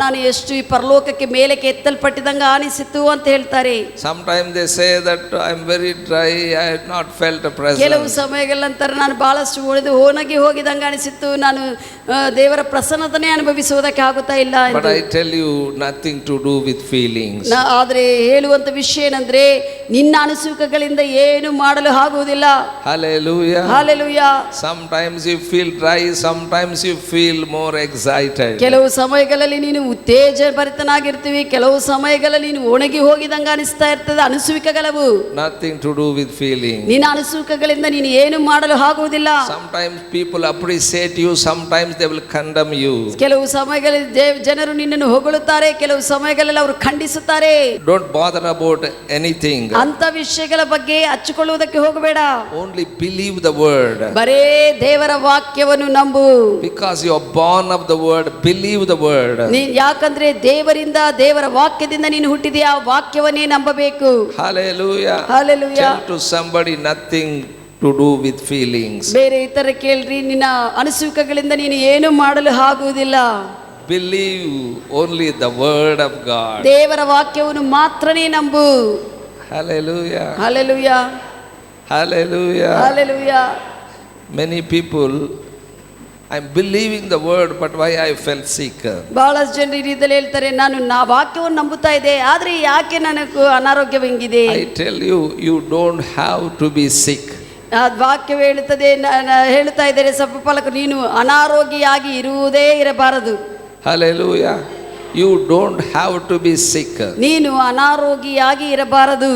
Speaker 2: ನಾನು ಎಷ್ಟು ಈ ಪರಲೋಕಕ್ಕೆ ಮೇಲಕ್ಕೆ ಎತ್ತಲ್ಪಟ್ಟಿದಂಗ ಅನಿಸಿತು ಅಂತ ಹೇಳ್ತಾರೆ.
Speaker 1: Sometimes they say that I am very dry, I had not felt a presence.
Speaker 2: ಕೆಲವು ಸಮಯಗಳಂತರ ನಾನು ಬಹಳಷ್ಟು ಒಣಗಿ ಹೋಗಿದಂಗ ಅನಿಸಿತ್ತು, ನಾನು ದೇವರ ಪ್ರಸನ್ನತನೇ ಅನುಭವಿಸುವುದಕ್ಕೆ ಆಗುತ್ತಾ ಇಲ್ಲ.
Speaker 1: But I tell you, nothing to do with feelings.
Speaker 2: ಆದರೆ ಹೇಳುವಂತ ವಿಷಯ ಏನಂದ್ರೆ ನಿನ್ನ ಅನಿಸುವಿಕೆಗಳಿಂದ ಏನು ಮಾಡಲು ಆಗುವುದಿಲ್ಲ.
Speaker 1: Hallelujah.
Speaker 2: Hallelujah.
Speaker 1: Sometimes you feel dry, sometimes you feel more excited.
Speaker 2: ಕೆಲವು ಸಮಯಗಳಲ್ಲಿ ನೀನು ಉತ್ತೇಜಭರಿತನಾಗಿರ್ತೀವಿ, ಕೆಲವು ಸಮಯಗಳಲ್ಲಿ ನೀನು ಒಣಗಿ ಹೋಗಿದಂಗ ಅನಿಸ್ತಾ ಇರ್ತದೆ. ಅನಿಸುವಿಕೆಗಳವು
Speaker 1: Nothing to do with feelings.
Speaker 2: ನಿನ್ನ ಅನಿಸುವಿಕೆಗಳಿಂದ ನೀನು ಏನು ಮಾಡಲು ಆಗುವುದಿಲ್ಲ.
Speaker 1: Sometimes people appreciate you, sometimes they will condemn you.
Speaker 2: ಕೆಲವು ಸಮಯಗಳಲ್ಲಿ ಜನರು ನಿನ್ನನ್ನು ಹೊಗಳುತ್ತಾರೆ, ಕೆಲವು ಸಮಯಗಳಲ್ಲಿ ಅವರು ಖಂಡಿಸುತ್ತಾರೆ.
Speaker 1: Don't bother about anything.
Speaker 2: ಅಂತ ವಿಷಯಗಳ ಬಗ್ಗೆ ಹಚ್ಚಿಕೊಳ್ಳುವುದಕ್ಕೆ ಹೋಗಬೇಡ.
Speaker 1: Only believe the word.
Speaker 2: ಬರೇ ದೇವರ ವಾಕ್ಯವನ್ನು ನಂಬು.
Speaker 1: Because you are born of the word, believe the word.
Speaker 2: ಯಾಕಂದ್ರೆ ದೇವರಿಂದ ದೇವರ ವಾಕ್ಯದಿಂದ ನೀನು ಹುಟ್ಟಿದೆಯಾ, ವಾಕ್ಯವನ್ನೇ ನಂಬಬೇಕು.
Speaker 1: Hallelujah.
Speaker 2: Hallelujah.
Speaker 1: Tell to somebody nothing to do with feelings.
Speaker 2: ಬೇರೆ ಇತರ ಕೇಳ್ರಿ, ನಿನ್ನ ಅನಿಸುವಿಕೆಗಳಿಂದ ನೀನು ಏನು ಮಾಡಲು ಆಗುವುದಿಲ್ಲ.
Speaker 1: Believe only the word of God.
Speaker 2: ದೇವರ ವಾಕ್ಯವನ್ನು ಮಾತ್ರನೇ ನಂಬು.
Speaker 1: Hallelujah.
Speaker 2: Hallelujah.
Speaker 1: Hallelujah.
Speaker 2: Hallelujah.
Speaker 1: Many people, I'm believing the word, but why I felt sick?
Speaker 2: ಬಹಳಷ್ಟು ಜನರು ಈ ರೀತಿಯಲ್ಲಿ ಹೇಳ್ತಾರೆ, ನಾನು ವಾಕ್ಯವನ್ನು ನಂಬುತ್ತಾ ಇದ್ದೆ, ಆದ್ರೆ ಯಾಕೆ ನನಗೆ ಅನಾರೋಗ್ಯವೆಂಗಿದೆ?
Speaker 1: I tell you, you don't have to be sick.
Speaker 2: ವಾಕ್ಯವು ಹೇಳುತ್ತದೆ, ಹೇಳ್ತಾ ಇದ್ದಾರೆ ಸಭಾಪಾಲಕರು, ನೀನು ಅನಾರೋಗ್ಯವಾಗಿ ಇರುವುದೇ ಇರಬಾರದು.
Speaker 1: Hallelujah. You don't have to be sick.
Speaker 2: ನೀನು ಅನಾರೋಗ್ಯವಾಗಿ ಇರಬಾರದು.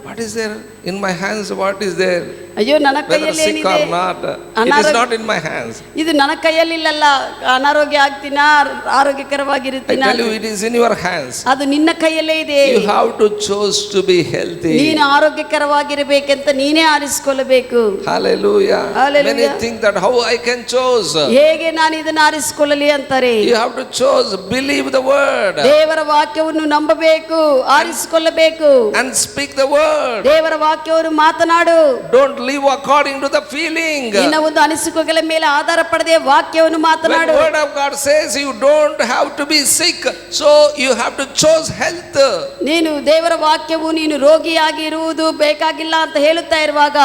Speaker 1: What is there in my hands? What is there?
Speaker 2: ಅಯ್ಯೋ ನನ್ನ
Speaker 1: whether
Speaker 2: ಕೈಯಲ್ಲಿ
Speaker 1: sick
Speaker 2: ಏನಿದೆ
Speaker 1: or not. It is
Speaker 2: ಅನಾರೋಗ್ಯ-
Speaker 1: not in my hands.
Speaker 2: ಇದು ನನ್ನ ಕೈಯಲ್ಲಿಲ್ಲಲ್ಲ, ಅನಾರೋಗ್ಯ ಆಗ್ತೀನ
Speaker 1: I
Speaker 2: ಆರೋಗ್ಯಕರವಾಗಿರುತ್ತೀನ,
Speaker 1: tell you, it is in your hands.
Speaker 2: ಅದು ನಿನ್ನ ಕೈಯಲ್ಲೇ ಇದೆ.
Speaker 1: You have to choose to be healthy.
Speaker 2: ನೀನು ಆರೋಗ್ಯಕರವಾಗಿರಬೇಕಂತ ನೀನೇ ಆರಿಸಿಕೊಳ್ಳಬೇಕು.
Speaker 1: Hallelujah.
Speaker 2: Hallelujah.
Speaker 1: Many think that how I can choose.
Speaker 2: ಹೇಗೆ ನಾನು ಇದನ್ನ ಆರಿಸಿಕೊಳ್ಳಲಿ ಅಂತಾರೆ.
Speaker 1: You have to choose, believe the word
Speaker 2: ದೇವರ ವಾಕ್ಯವನ್ನು ನಂಬಬೇಕು, ಆರಿಸಿಕೊಳ್ಳಬೇಕು.
Speaker 1: and speak the word.
Speaker 2: ದೇವರ ವಾಕ್ಯವನ್ನು ಮಾತನಾಡು.
Speaker 1: Don't live according to the feeling.
Speaker 2: ನಿನ್ನ ಒಂದು ಅನಿಸಿಕೆಗಳ ಮೇಲೆ ಆಧಾರ ಪಡೆದೇ ವಾಕ್ಯವನ್ನು
Speaker 1: When
Speaker 2: ಮಾತನಾಡು.
Speaker 1: word of God says you don't have to be sick, so you have to choose health.
Speaker 2: ನೀನು ದೇವರ ವಾಕ್ಯವು ನೀನು ರೋಗಿಯಾಗಿ ಇರುವುದು ಬೇಕಾಗಿಲ್ಲ ಅಂತ ಹೇಳುತ್ತಾ ಇರುವಾಗ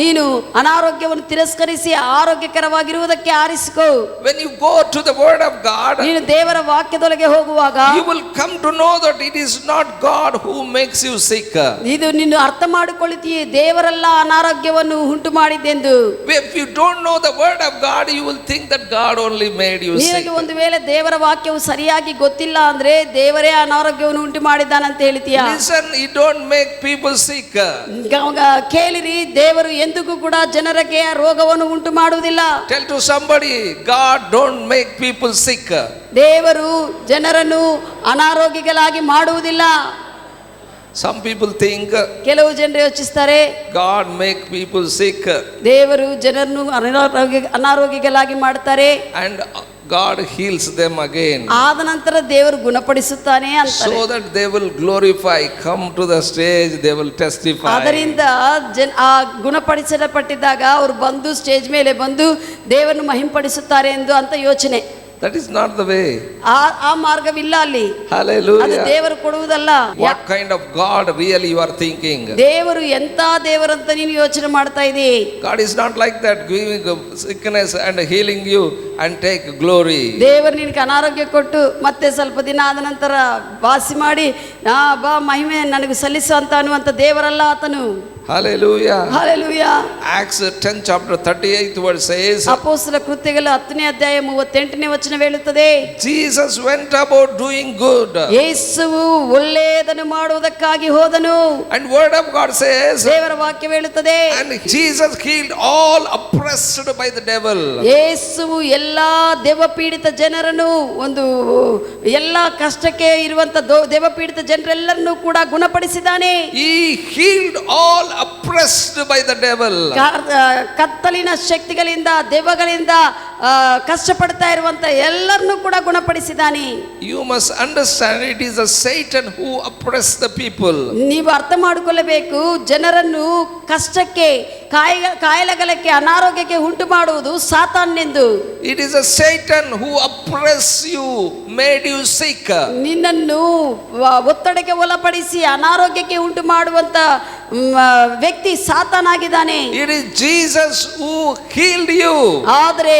Speaker 2: ನೀನು ಅನಾರೋಗ್ಯವನ್ನು ತಿರಸ್ಕರಿಸಿ ಆರೋಗ್ಯಕರವಾಗಿರುವುದಕ್ಕೆ ಆರಿಸಿಕೋ.
Speaker 1: When you go to the word of God,
Speaker 2: ನೀನು ದೇವರ ವಾಕ್ಯದೊಳಗೆ ಹೋಗುವಾಗ
Speaker 1: you will come to know that it is not God who makes you sick.
Speaker 2: ಇದು ನೀನು ಅರ್ಥ ಮಾಡಿಕೊಳ್ಳುತ್ತೀಯ, ದೇವರೆಲ್ಲ ಅನಾರೋಗ್ಯವನ್ನು ಉಂಟು ಮಾಡಿದ್ದೆಂದು.
Speaker 1: If you don't know the word of God, you will think that God only made you sick.
Speaker 2: ನಿನಗೆ ಒಂದು ವೇಳೆ ದೇವರ ವಾಕ್ಯವು ಸರಿಯಾಗಿ ಗೊತ್ತಿಲ್ಲ ಅಂದ್ರೆ ದೇವರೇ ಅನಾರೋಗ್ಯವನ್ನು ಉಂಟು ಮಾಡಿದ್ದಾನಂತ ಹೇಳ್ತೀಯ.
Speaker 1: Listen, you don't make people sick.
Speaker 2: ಕೇಳಿರಿ, ದೇವರು ಎಂದಿಗೂ ಕೂಡ ಜನರಿಗೆ ರೋಗವನ್ನು ಉಂಟು ಮಾಡುವುದಿಲ್ಲ.
Speaker 1: Tell to somebody, God don't make people sick.
Speaker 2: ದೇವರು ಜನರನ್ನು ಅನಾರೋಗ್ಯಗಳಾಗಿ ಮಾಡುವುದಿಲ್ಲ.
Speaker 1: Some people think
Speaker 2: ಕೆಲವು ಜನರು ಯೋಚಿಸ್ತಾರೆ,
Speaker 1: God make people sick
Speaker 2: ದೇವರು ಜನರನ್ನು ಅನಾರೋಗ್ಯಗಳಾಗಿ ಮಾಡ್ತಾರೆ,
Speaker 1: and God heals them again,
Speaker 2: ಆದ ನಂತರ ದೇವರು ಗುಣಪಡಿಸುತ್ತಾನೆ ಅಂತಾರೆ.
Speaker 1: so that they will glorify, come to the stage, they will testify.
Speaker 2: ಅದರಿಂದ ಆ ಗುಣಪಡಿಸಲ್ಪಟ್ಟಿದ್ದಾಗ ಅವರು ಬಂದು ಸ್ಟೇಜ್ ಮೇಲೆ ಬಂದು ದೇವರನ್ನು ಮಹಿಂಪಡಿಸುತ್ತಾರೆ ಎಂದು ಅಂತ ಯೋಚನೆ.
Speaker 1: That is not the way.
Speaker 2: ಆ ಮಾರ್ಗವಿಲ್ಲ ಅಲ್ಲಿ. ಅದು
Speaker 1: Hallelujah.
Speaker 2: ದೇವರು ಕೊಡುವುದಲ್ಲ.
Speaker 1: What kind of God really you are thinking?
Speaker 2: ದೇವರು ಎಂತ ದೇವರಂತ ನೀನು ಯೋಚನೆ ಮಾಡ್ತಾ ಇದ್ದೀ?
Speaker 1: God is not like that, giving sickness and healing you and take glory.
Speaker 2: ದೇವರು ನಿನಗೆ ಅನಾರೋಗ್ಯ ಕೊಟ್ಟು ಮತ್ತೆ ಸ್ವಲ್ಪ ದಿನ ಆದ ನಂತರ ವಾಸಿ ಮಾಡಿ ಬಾ ಮಹಿಮೆ ನನಗೆ ಸಲ್ಲಿಸು ಅಂತ ಅನ್ನುವಂಥ ದೇವರಲ್ಲ ಆತನು.
Speaker 1: Hallelujah.
Speaker 2: Hallelujah.
Speaker 1: Acts 10 chapter 38 verse says,
Speaker 2: ಅಪೊಸ್ತಲರ ಕೃತ್ಯಗಳ 10ನೇ ಅಧ್ಯಾಯ 38ನೇ ವಚನ ಹೇಳುತ್ತದೆ,
Speaker 1: Jesus went about doing good.
Speaker 2: ಯೇಸುವು ಒಳ್ಳೆಯದನ್ನು ಮಾಡುವುದಕ್ಕಾಗಿ ಹೋದನು.
Speaker 1: And word of God says,
Speaker 2: ದೇವರ ವಾಕ್ಯ ಹೇಳುತ್ತದೆ,
Speaker 1: and Jesus healed all oppressed by the devil.
Speaker 2: ಯೇಸುವು ಎಲ್ಲಾ ದೆವ್ವಪೀಡಿತ ಜನರನ್ನು, ಒಂದು ಎಲ್ಲಾ ಕಷ್ಟಕ್ಕೆ ಇರುವಂತ ದೆವ್ವಪೀಡಿತ ಜನರೆಲ್ಲರನ್ನು ಕೂಡ ಗುಣಪಡಿಸಿದ್ದಾನೆ.
Speaker 1: He healed all oppressed by the devil.
Speaker 2: ಕತ್ತಲಿನ ಶಕ್ತಿಗಳಿಂದ ದೆವ್ವಗಳಿಂದ ಕಷ್ಟಪಡ್ತಾ ಇರುವಂತ ಎಲ್ಲರನ್ನು ಕೂಡ ಗುಣಪಡಿಸಿದ್ದಾನೆ.
Speaker 1: You must understand, it is a Satan who oppressed the people.
Speaker 2: ನೀವು ಅರ್ಥ ಮಾಡಿಕೊಳ್ಳಬೇಕು, ಜನರನ್ನು ಕಷ್ಟಕ್ಕೆ, ಕಾಯಿಲೆಗಳಿಗೆ, ಅನಾರೋಗ್ಯಕ್ಕೆ ಉಂಟು ಮಾಡುವುದು ಸಾತಾನೆಂದು.
Speaker 1: It is a Satan who oppressed you, made you sick.
Speaker 2: ನಿನ್ನನ್ನು ಒತ್ತಡಕ್ಕೆ ಒಳಪಡಿಸಿ ಅನಾರೋಗ್ಯಕ್ಕೆ ಉಂಟು ಮಾಡುವಂತ ವ್ಯಕ್ತಿ ಸಾತಾನಾಗಿದ್ದಾನೆ.
Speaker 1: It is Jesus who healed you.
Speaker 2: ಆದರೆ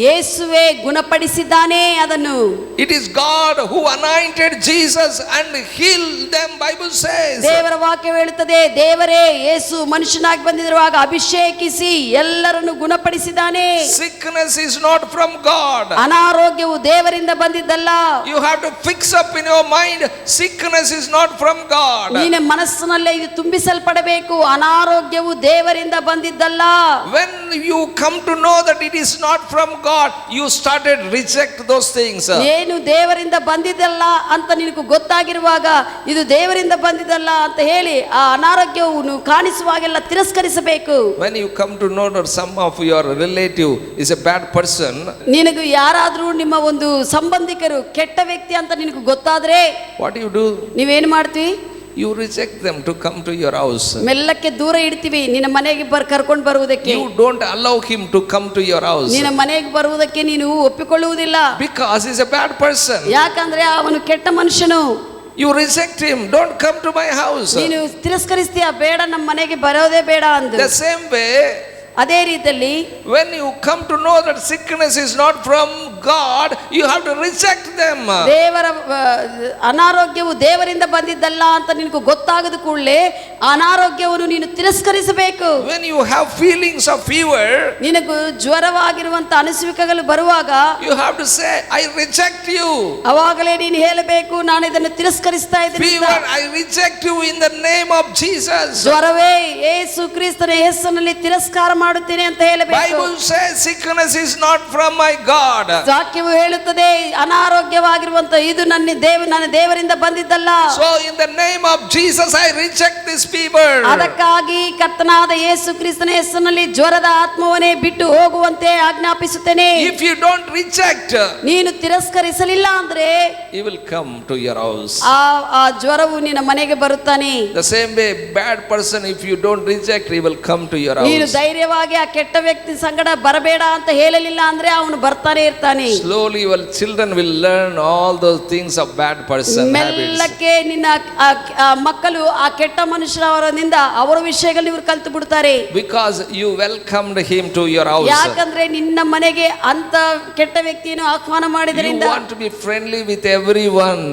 Speaker 2: ಯೇಸುವೆ ಗುಣಪಡಿಸಿದ್ದಾನೆ ಅದನ್ನು.
Speaker 1: It is God who anointed Jesus and healed them, Bible says.
Speaker 2: ದೇವರ ವಾಕ್ಯ ಹೇಳುತ್ತದೆ, ದೇವರೇ ಯೇಸು ಮನುಷ್ಯನಾಗಿ ಬಂದಿರುವಾಗ ಅಭಿಷೇಕಿಸಿ ಎಲ್ಲರನ್ನು ಗುಣಪಡಿಸಿದ್ದಾನೆ.
Speaker 1: Sickness is not from God.
Speaker 2: ಅನಾರೋಗ್ಯವು ದೇವರಿಂದ ಬಂದಿದ್ದಲ್ಲ.
Speaker 1: You have to fix up in your mind, sickness is not from God.
Speaker 2: ನಿನ್ನ ಮನಸ್ಸಿನಲ್ಲೇ ಇದು ತುಂಬಿಸಲ್ಪಡಬೇಕು, ಅನಾರೋಗ್ಯವು ದೇವರಿಂದ ಬಂದಿದ್ದಲ್ಲ.
Speaker 1: When you come to know that it is not from God, you started reject those things.
Speaker 2: ಏನು ದೇವರಿಂದ ಬಂದಿದ್ದಲ್ಲ ಅಂತ ನಿನಗೆ ಗೊತ್ತಾಗಿರುವಾಗ ಇದು ದೇವರಿಂದ ಬಂದಿದ್ದಲ್ಲ ಅಂತ ಹೇಳಿ ಆ ಅನಾರೋಗ್ಯವನ್ನು ಕಾಣಿಸುವಾಗೆಲ್ಲ ತಿರಸ್ಕರಿಸಬೇಕು.
Speaker 1: When you come to know that some of your relative is a bad person,
Speaker 2: ನಿನಗೆ ಯಾರಾದರೂ ನಿಮ್ಮ ಒಂದು ಸಂಬಂಧಿಕರು ಕೆಟ್ಟ ವ್ಯಕ್ತಿ ಅಂತ ನಿನಗೆ ಗೊತ್ತಾದ್ರೆ
Speaker 1: what do you do?
Speaker 2: ನೀವೇನು ಮಾಡ್ತೀವಿ?
Speaker 1: You reject them to come to your house.
Speaker 2: ಮೆಲ್ಲಕ್ಕೆ ದೂರ ಇಡ್ತೀವಿ ನಿನ್ನ ಮನೆಗೆ ಕರ್ಕೊಂಡು ಬರುವುದಕ್ಕೆ.
Speaker 1: You don't allow him to come to your house
Speaker 2: ನಿನ್ನ ಮನೆಗೆ ಬರುವುದಕ್ಕೆ ನೀನು ಒಪ್ಪಿಕೊಳ್ಳುವುದಿಲ್ಲ.
Speaker 1: because he's a bad person.
Speaker 2: ಯಾಕಂದ್ರೆ ಅವನು ಕೆಟ್ಟ ಮನುಷ್ಯನು.
Speaker 1: You reject him, don't come to my house.
Speaker 2: ನೀನು ತಿರಸ್ಕರಿಸ್ತೀಯ, ಬೇಡ ನಮ್ಮ ಮನೆಗೆ ಬರೋದೇ ಬೇಡ ಅಂದು.
Speaker 1: The same way,
Speaker 2: ಅದೇ ರೀತಿಯಲ್ಲಿ
Speaker 1: when you come to know that sickness is not from God, you have to reject them.
Speaker 2: ದೇವರ ಅನಾರೋಗ್ಯವು ದೇವರಿಂದ ಬಂದಿದ್ದಲ್ಲ ಅಂತ ನಿನಗೆ ಗೊತ್ತಾಗದ ಕೂಡಲೇ ಅನಾರೋಗ್ಯವನ್ನು ನೀನು ತಿರಸ್ಕರಿಸಬೇಕು.
Speaker 1: When you have feelings of fever,
Speaker 2: ನಿನಗೂ ಜ್ವರವಾಗಿರುವಂತ ಅನಿಸುವಿಕೆಗಳು ಬರುವಾಗ
Speaker 1: you have to say, I reject you.
Speaker 2: ಅವಾಗಲೇ ನೀನು ಹೇಳಬೇಕು, ನಾನು ಇದನ್ನು ತಿರಸ್ಕರಿಸ್ತಾ ಇದ್ದೀನಿ.
Speaker 1: Fever, I reject you in the name of Jesus.
Speaker 2: ಜ್ವರವೇ ಯೇಸು ಕ್ರಿಸ್ತನ ಹೆಸರಿನಲ್ಲಿ ತಿರಸ್ಕಾರ ಮಾಡುತ್ತೇನೆ ಅಂತ ಹೇಳಬೇಕು.
Speaker 1: Bible says sickness is not from my God.
Speaker 2: ವಾಕ್ಯವು ಹೇಳುತ್ತದೆ ಅನಾರೋಗ್ಯವಾಗಿರುವಂತ ಇದು ನನ್ನ ದೇವರಿಂದ ಬಂದಿದ್ದಲ್ಲ.
Speaker 1: So in the name of Jesus I reject this fever.
Speaker 2: ಅದಕ್ಕಾಗಿ ಕರ್ತನಾದ ಯೇಸು ಕ್ರಿಸ್ತನ ಹೆಸರಿನಲ್ಲಿ ಜ್ವರದ ಆತ್ಮವನ್ನೇ ಬಿಟ್ಟು ಹೋಗುವಂತೆ ಆಜ್ಞಾಪಿಸುತ್ತೇನೆ.
Speaker 1: If you don't reject,
Speaker 2: ನೀನು ತಿರಸ್ಕರಿಸಲಿಲ್ಲ ಅಂದ್ರೆ
Speaker 1: he will come to your house.
Speaker 2: ಆ ಜ್ವರವು ನಿನ್ನ ಮನೆಗೆ ಬರುತ್ತಾನೆ.
Speaker 1: The same way bad person, if you don't reject, he will come to your
Speaker 2: ನೀನು
Speaker 1: house.
Speaker 2: ಧೈರ್ಯವಾಗಿ ಆ ಕೆಟ್ಟ ವ್ಯಕ್ತಿ ಸಂಗಡ ಬರಬೇಡ ಅಂತ ಹೇಳಲಿಲ್ಲ ಅಂದ್ರೆ ಅವನು ಬರ್ತಾನೆ ಇರ್ತಾನೆ.
Speaker 1: Slowly your children will learn all those things of bad person habits.
Speaker 2: ಮೆಲ್ಲಕ್ಕೆ ನಿನ್ನ ಮಕ್ಕಳು ಆ ಕೆಟ್ಟ ಮನುಷ್ಯರವರಿಂದ ಅವರ ವಿಷಯಗಳು ಇವರು ಕಲಿತು ಬಿಡ್ತಾರೆ.
Speaker 1: Because you welcomed him to your house.
Speaker 2: ಯಾಕಂದ್ರೆ ನಿನ್ನ ಮನೆಗೆ ಅಂತ ಕೆಟ್ಟ ವ್ಯಕ್ತಿಯನ್ನು ಆಹ್ವಾನ ಮಾಡಿದ್ರಿಂದ
Speaker 1: You want to be friendly with everyone.